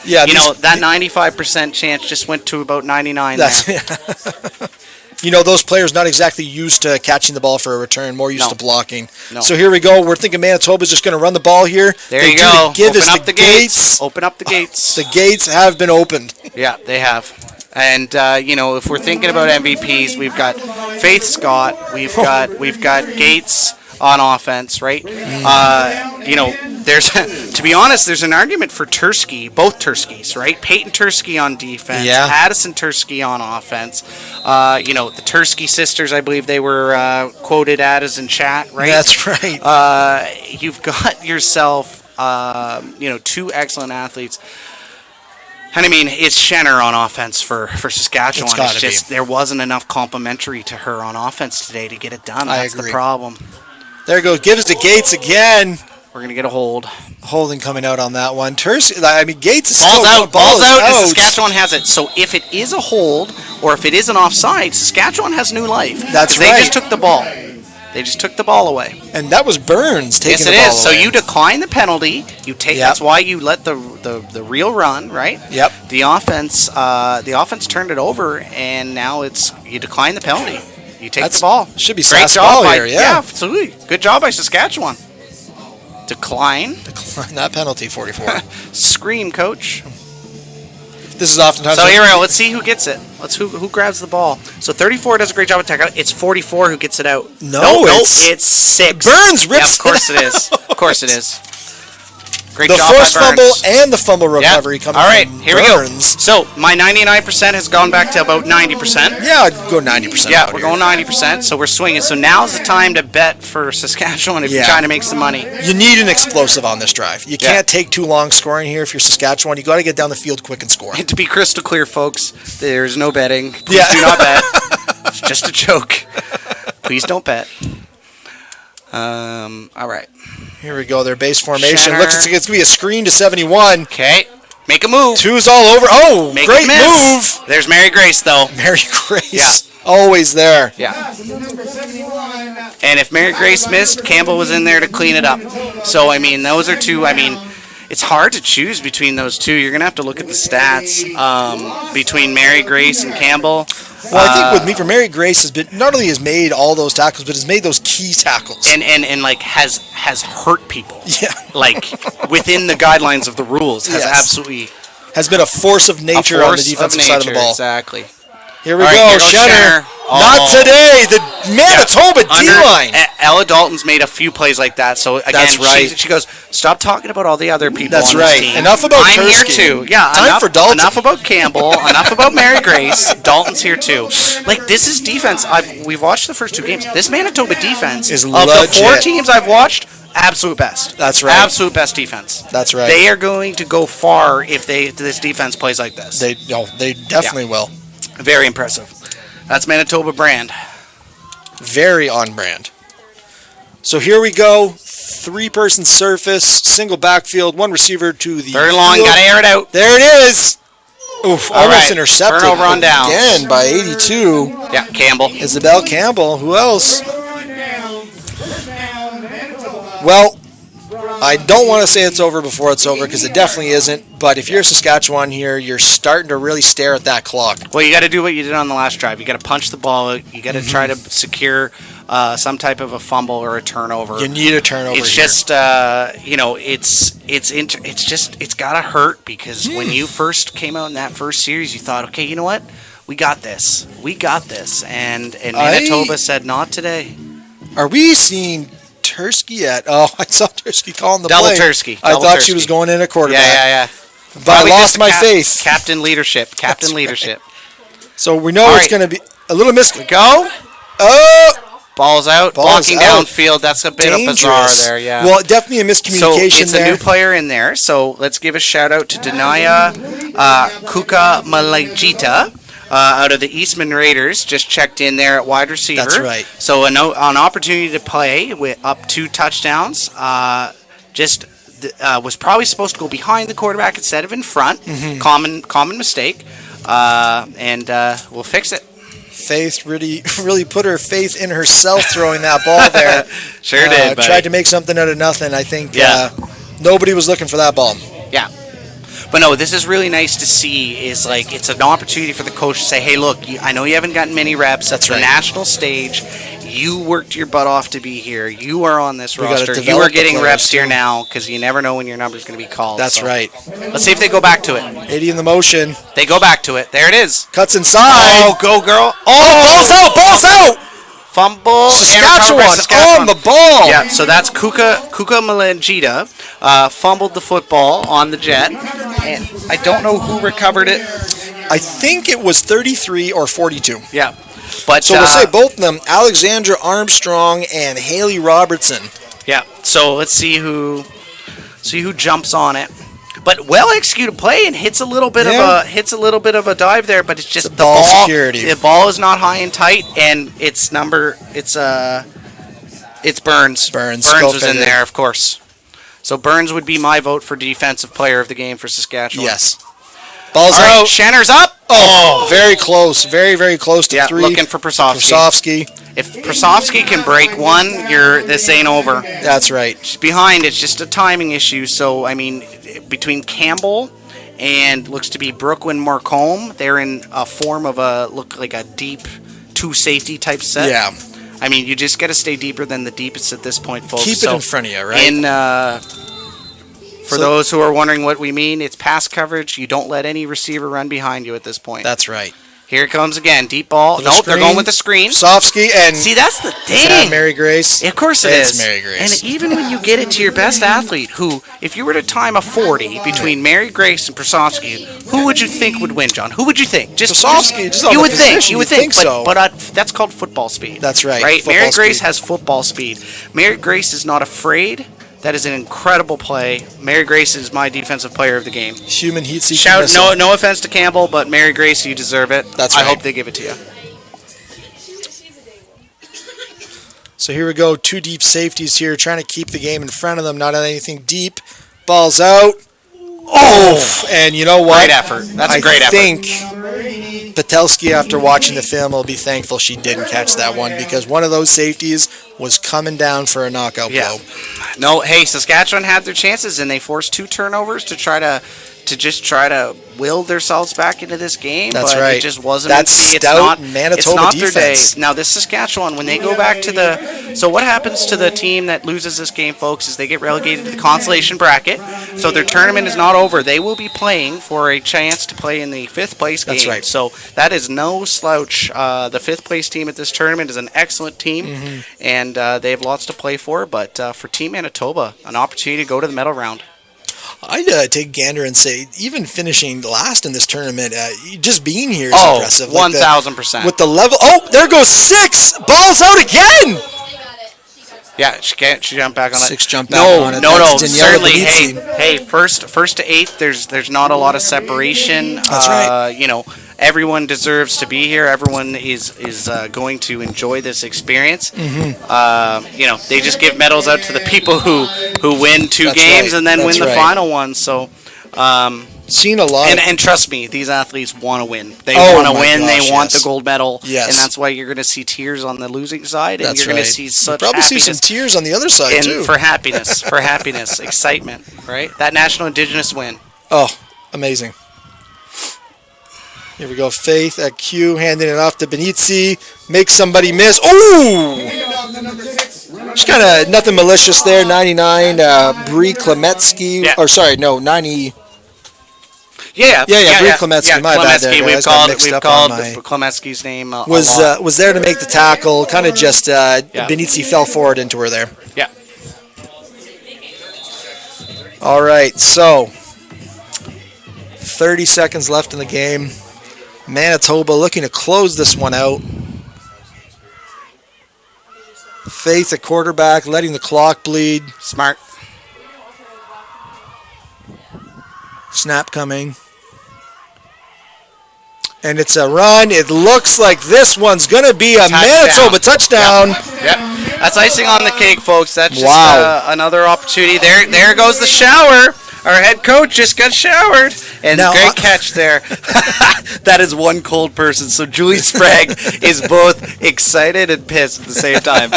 Yeah, that 95% chance just went to about 99. That's there. those players not exactly used to catching the ball for a return, more used No. to blocking. No. So here we go. We're thinking Manitoba's just going to run the ball here. There They you do go. the give Open us up the the gates. Open up the gates. The gates have been opened. Yeah, they have. And if we're thinking about MVPs, we've got Faith Scott, we've got Gates on offense, right? There's to be honest, there's an argument for Tursky, both Turskys, right? Peyton Tursky on defense, Yeah. Addison Tursky on offense. The Tursky sisters, I believe they were quoted at as in chat, right? That's right. You've got yourself, two excellent athletes. And I mean, it's Schenner on offense for Saskatchewan. It's gotta just be. there wasn't enough complimentary to her on offense today to get it done. I That's agree. the problem. There goes. Gives to Gates again. We're gonna get a hold. Holding coming out on that one. Gates is Ball's still out. ball Ball's is out. And Saskatchewan has it. So if it is a hold or if it is an offside, Saskatchewan has new life. That's They right. just took the ball. They just took the ball away. And that was Burns taking Yes, the it ball is. So away. you decline the penalty. You take. Yep. That's why you let the real run, right? Yep. The offense turned it over, and now you decline the penalty. You take the ball. Should be Great Sask job ball by, here, yeah. absolutely. Good job by Saskatchewan. Decline. That penalty, 44. Scream, coach. This is oftentimes... So here we go. Let's see who gets it. Who grabs the ball. So 34 does a great job of tackling. It's 44 who gets it out. No, it's 6. Burns rips Of course it is. Of course it is. Great the job by forced fumble Burns. and the fumble recovery coming All right, from here we go. Burns. So my 99% has gone back to about 90%. Yeah, I'd go 90%. Yeah, out we're here. going 90%. So we're swinging. So now's the time to bet for Saskatchewan if you're Yeah. trying to make some money. You need an explosive on this drive. You can't take too long scoring here if you're Saskatchewan. You got to get down the field quick and score. And to be crystal clear, folks, there's no betting. Please Yeah. do not bet. It's just a joke. Please don't bet. All right. Here we go. Their base formation. Shanner. Looks like it's going to be a screen to 71. Okay. Make a move. Two's all over. Oh, Make great it miss. move. There's Mary Grace, though. Mary Grace. Yeah. Always there. Yeah. And if Mary Grace missed, Campbell was in there to clean it up. So, I mean, those are two. I mean, it's hard to choose between those two. You're going to have to look at the stats between Mary Grace and Campbell. Well, I think with me, for Mary Grace has been not only has made all those tackles, but has made those key tackles. And like has hurt people. Yeah. Like within the guidelines of the rules. Has Yes. absolutely Has been a force of nature on the defensive side of the ball. Exactly. Here we All right, go, here goes Shanner. Shanner. Not Oh. today. The Manitoba D-line. Ella Dalton's made a few plays like that. So again, That's right. she goes, stop talking about all the other people. That's on this right. team. Enough about I'm here Tursky. too. Yeah. Time enough, for Dalton. Enough about Campbell. Enough about Mary Grace. Dalton's here too. Like this is defense. We've watched the first two games. This Manitoba defense Is of the 4 legit. teams I've watched, absolute best. That's right. Absolute best defense. That's right. They are going to go far if this defense plays like this. They definitely will. Very impressive. That's Manitoba brand. Very on brand. So here we go. 3-person surface, single backfield, 1 receiver to the Very long. field. Got to air it out. There it is. Oof, All almost right. intercepted Turnover on downs. again by 82. Yeah, Campbell. Isabel Campbell. Who else? Well, I don't want to say it's over before it's over because it definitely isn't. But if you're Saskatchewan here, you're starting to really stare at that clock. Well, you got to do what you did on the last drive. You got to punch the ball. You got to try to secure some type of a fumble or a turnover. You need a turnover. It's here. just it's got to hurt because when you first came out in that first series, you thought, okay, you know what, we got this, and Manitoba said not today. Are we seeing Tursky yet? Oh, I saw Tursky calling the Double play. Tursky. I Double thought she Tursky. was going in at quarterback. Yeah. But Probably I just lost my faith. Captain leadership. Captain That's leadership. So we know All it's right. going to be a little miss. Go. Oh, Ball's out. Ball's Blocking out. downfield. That's a bit of bizarre dangerous. there. Yeah. Well, definitely a miscommunication So it's there. a new player in there. So let's give a shout out to Denaya Kukamalajita out of the Eastman Raiders. Just checked in there at wide receiver. That's right. So an opportunity to play with up 2 touchdowns. Was probably supposed to go behind the quarterback instead of in front. Mm-hmm. Common mistake. And we'll fix it. Faith really put her faith in herself throwing that ball there. Sure did. buddy. Tried to make something out of nothing. I think Yeah. nobody was looking for that ball. Yeah. But no, this is really nice to see. Is like it's an opportunity for the coach to say, "Hey, look, I know you haven't gotten many reps. That's at right. the national stage. You worked your butt off to be here. You are on this We gotta roster. You develop are the getting players, reps here too. now because you never know when your number's going to be called. That's So, right. Let's see if they go back to it. 80 in the motion. They go back to it. There it is. Cuts inside. Oh, go girl! Oh, ball's out. Fumble. Saskatchewan, and recovered by on the ball. Yeah, so that's Kuka Malangita fumbled the football on the jet, and I don't know who recovered it. I think it was 33 or 42. Yeah, but So we'll say both of them, Alexandra Armstrong and Haley Robertson. yeah. So let's see who jumps on it. But well executed play and hits a little bit of a dive there, but it's just the ball security. The ball is not high and tight, and it's Burns. Burns was in fitted. there, of course. So Burns would be my vote for defensive player of the game for Saskatchewan. Yes. Ball's All right, out. Shanner's up. Oh, very close. Very, very close to Yeah, 3. looking for Prosofsky. Prosofsky. If Prasovsky can break one, this ain't over. That's right. She's behind. It's just a timing issue. So, I mean, between Campbell and looks to be Brooklyn Marcombe, they're in a form of look like a deep 2-safety type set. Yeah. I mean, you just got to stay deeper than the deepest at this point, folks. Keep it in front of you, right? For those who are wondering what we mean, it's pass coverage. You don't let any receiver run behind you at this point. That's right. Here it comes again. Deep ball. Nope, they're going with the screen. Sofsky and see, that's the thing. Is that Mary Grace? Of course it's Mary Grace. And even when you get it to your best athlete, who, if you were to time a 40 between Mary Grace and Prasovsky, who would you think would win, John? Who would you think? Prasovsky. You would think. So. But that's called football speed. That's right. Right. Football Mary Grace speed. has football speed. Mary Grace is not afraid. That is an incredible play. Mary Grace is my defensive player of the game. Human heat seeking Shout! missile. No offense to Campbell, but Mary Grace, you deserve it. That's right. I hope they give it to you. So here we go. 2 deep safeties here, trying to keep the game in front of them. Not on anything deep. Ball's out. Oh! And you know what? Great effort. That's a great effort. I think Patelski, after watching the film, will be thankful she didn't catch that one because one of those safeties was coming down for a knockout blow. No, hey, Saskatchewan had their chances and they forced 2 turnovers to try to will themselves back into this game. That's but right. It just wasn't. That's stout Manitoba it's not defense. their day. Now this Saskatchewan, when they go back to so what happens to the team that loses this game, folks, is they get relegated to the consolation bracket. So their tournament is not over. They will be playing for a chance to play in the 5th place game. That's right. So that is no slouch. The 5th place team at this tournament is an excellent team, and they have lots to play for. But for Team Manitoba, an opportunity to go to the medal round. I'd take gander and say, even finishing last in this tournament, just being here is impressive. 1,000%. With the level. Oh, there goes 6. Ball's out again. Yeah, she jumped back on it. 6 jumped back on it. No, That's certainly. Benizzi. Hey, first to 8th, there's not a lot of separation. That's right. You know, everyone deserves to be here. Everyone is going to enjoy this experience. You know, they just give medals out to the people who win 2 That's games right. and then That's win the right. final one. So. Seen a lot. And trust me, these athletes want to win. They Oh want to my win. gosh, They want yes. the gold medal. Yes. And that's why you're going to see tears on the losing side, and That's you're going right. to see such You'll probably happiness. see some tears on the other side, And too. for happiness, excitement, right? That National Indigenous win. Oh, amazing. Here we go. Faith at Q, handing it off to Benizzi. Makes somebody miss. Oh! Just kind of nothing malicious there. 99, Brie Klemetsky. Yeah. Or sorry, no, 90. Yeah, Brie Klemetsky. My bad there, Klemetsky, guys. Got mixed We've up on called my- Klemetsky's name a Was lot. was there to make the tackle. Kind of just Benizzi fell forward into her there. Yeah. All right, so 30 seconds left in the game. Manitoba looking to close this one out. Faith at quarterback, letting the clock bleed. Smart. Snap coming. And it's a run. It looks like this one's going to be a Manitoba touchdown. Yep. That's icing on the cake, folks. That's just Wow. another opportunity. There goes the shower. Our head coach just got showered. And Now, great catch there. That is one cold person. So Julie Sprague is both excited and pissed at the same time.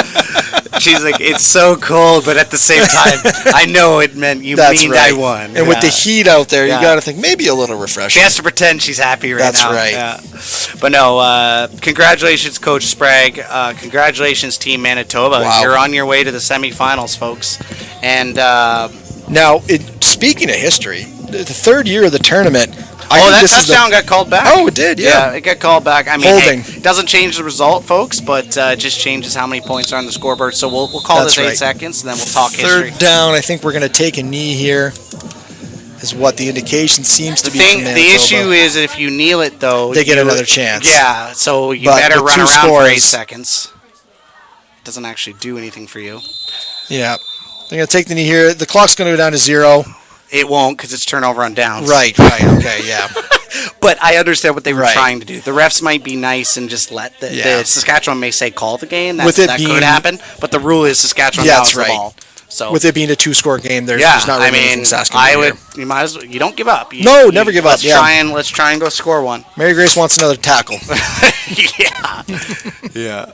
She's like, it's so cold, but at the same time, I know it meant That's mean right. I won. And with the heat out there, Yeah. you got to think maybe a little She refreshing. has to pretend she's happy right That's now. right. Yeah. But no, congratulations, Coach Sprague. Congratulations, Team Manitoba. Wow. You're on your way to the semifinals, folks. And Now, speaking of history, the 3rd year of the tournament. that touchdown got called back. Oh, it did, yeah. it got called back. I mean, Holding. hey, doesn't change the result, folks, but it just changes how many points are on the scoreboard. So we'll call That's this 8 right. seconds, and then we'll talk history. 3rd down, I think we're going to take a knee here, is what the indication seems to be from Manitoba. The issue is if you kneel it, though, They get another chance. Yeah, so you But better with run 2 around for 8 scores- seconds. Doesn't actually do anything for you. Yeah. They're going to take the knee here. The clock's going to go down to 0. It won't because it's turnover on downs. Right, okay, yeah. But I understand what they were Right. trying to do. The refs might be nice and just let the Saskatchewan may say call the game. With it that being- could happen. But the rule is Saskatchewan Yeah, now that's has the right. ball. So With it being a 2-score game, there's yeah, not really I mean, anything Saskatchewan I to would. do. You might as well. You don't give up. No, never give up, Let's yeah. let's try and go score one. Mary Grace wants another tackle. Yeah. Yeah.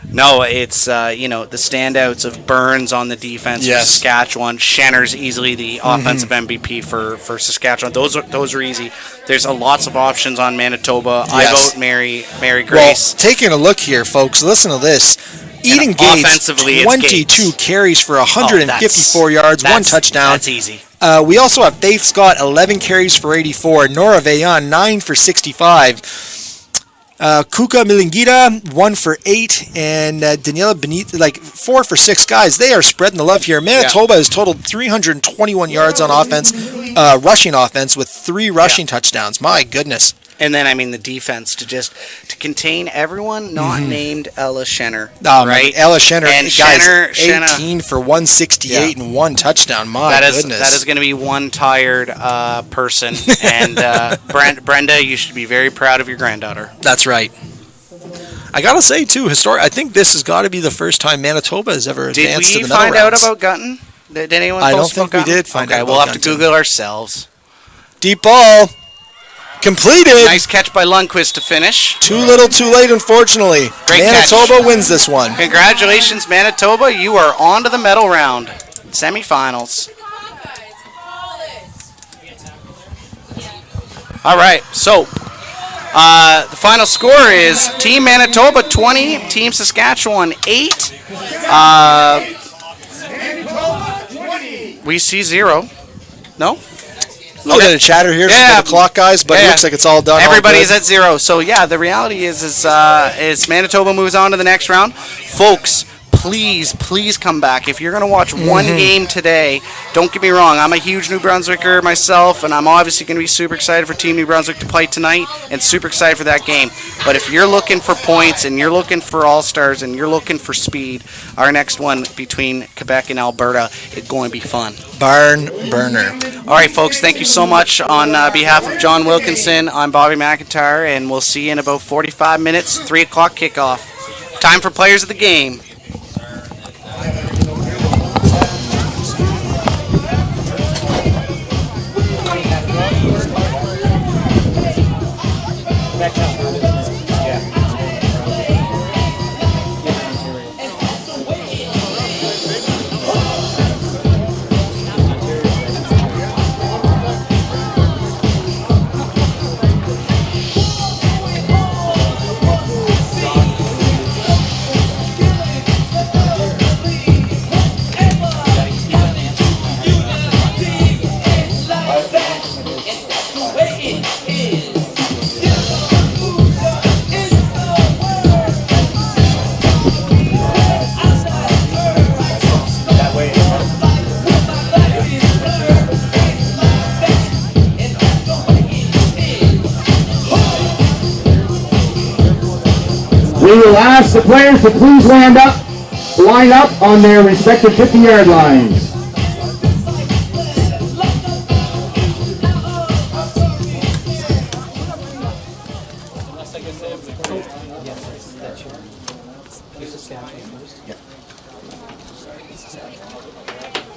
No, it's you know, the standouts of Burns on the defense for Yes. Saskatchewan. Shenner's easily the offensive MVP for Saskatchewan. Those are easy. There's lots of options on Manitoba. I Yes. vote Mary Well, Grace. taking a look here, folks, listen to this. Eden Gates, offensively, it's 22 Gates. carries for 154 yards, one touchdown. That's easy. We also have Faith Scott, 11 carries for 84. Nora Veillon, 9 for 65. Kuka Milingita, 1 for 8. And Daniela Benito, 4 for 6 guys. They are spreading the love here. Manitoba has totaled 321 yards on offense, rushing offense, with 3 rushing touchdowns. My goodness. And then, I mean, the defense to contain everyone not named Ella Shenner. Right? Ella Shenner, And guys, Shenner- 18 for 168 and 1 touchdown. My goodness. That is going to be one tired person. And Brenda, you should be very proud of your granddaughter. That's right. I gotta say too, I think this has got to be the first time Manitoba has ever Did advanced to we the medal find out rounds. about Gunton? Did anyone I don't post think about we Gunton? did find Okay, out we'll about have to Gunton. Google ourselves. Deep ball, completed. Nice catch by Lundqvist to finish. Too little, too late. Unfortunately, Great Manitoba catch. wins this one. Congratulations, Manitoba. You are on to the medal round. Semifinals. All right, so the final score is Team Manitoba 20, Team Saskatchewan 8. We see 0. No? A little bit of chatter here Yeah. for the clock, guys, but it Yeah. looks like it's all done. all Everybody's good. at 0. So yeah, the reality is Manitoba moves on to the next round. Folks, please come back. If you're going to watch one game today, don't get me wrong, I'm a huge New Brunswicker myself, and I'm obviously going to be super excited for Team New Brunswick to play tonight and super excited for that game. But if you're looking for points and you're looking for all-stars and you're looking for speed, our next one between Quebec and Alberta is going to be fun. Barn burner. All right, folks, thank you so much. On behalf of John Wilkinson, I'm Bobby McIntyre, and we'll see you in about 45 minutes, 3 o'clock kickoff. Time for players of the game. We will ask the players to please line up on their respective 50-yard lines.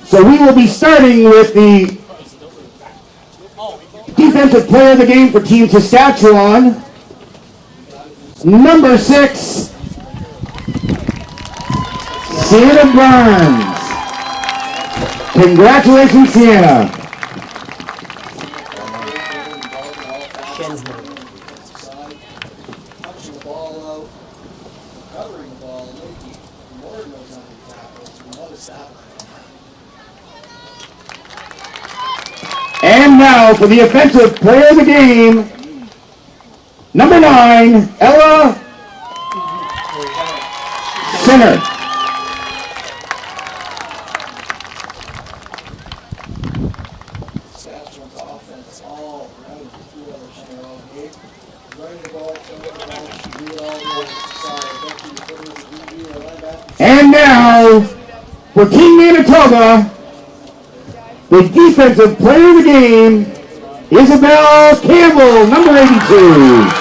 So we will be starting with the defensive player of the game for Team Saskatchewan. Number 6, Sienna Burns. Congratulations, Sienna. And now for the offensive player of the game, number 9, Ella Sinner. And now for Team Manitoba, the defensive player of the game, Isabel Campbell, number 82.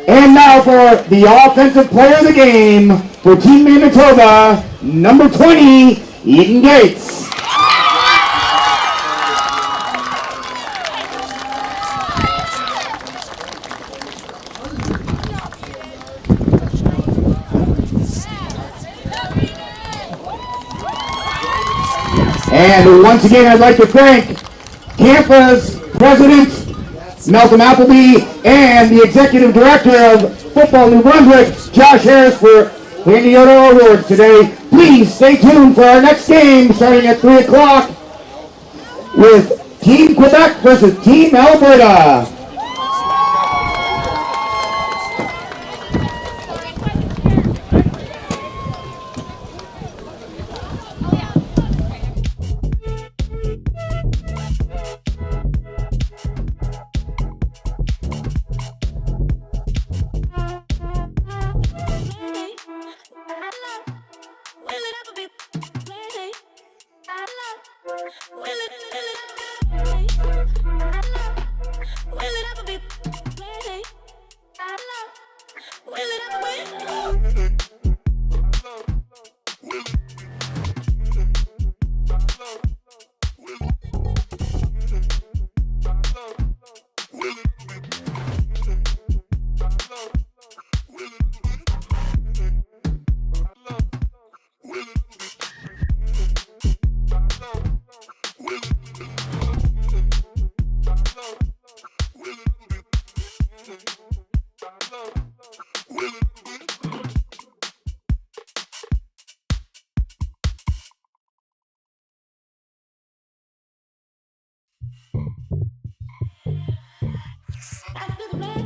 And now for the offensive player of the game for Team Manitoba, number 20, Eden Gates. And once again, I'd like to thank CAMPA's president, Malcolm Appleby, and the executive director of Football New Brunswick, Josh Harris, for handing out our awards today. Please stay tuned for our next game starting at 3 o'clock with Team Quebec versus Team Alberta. After the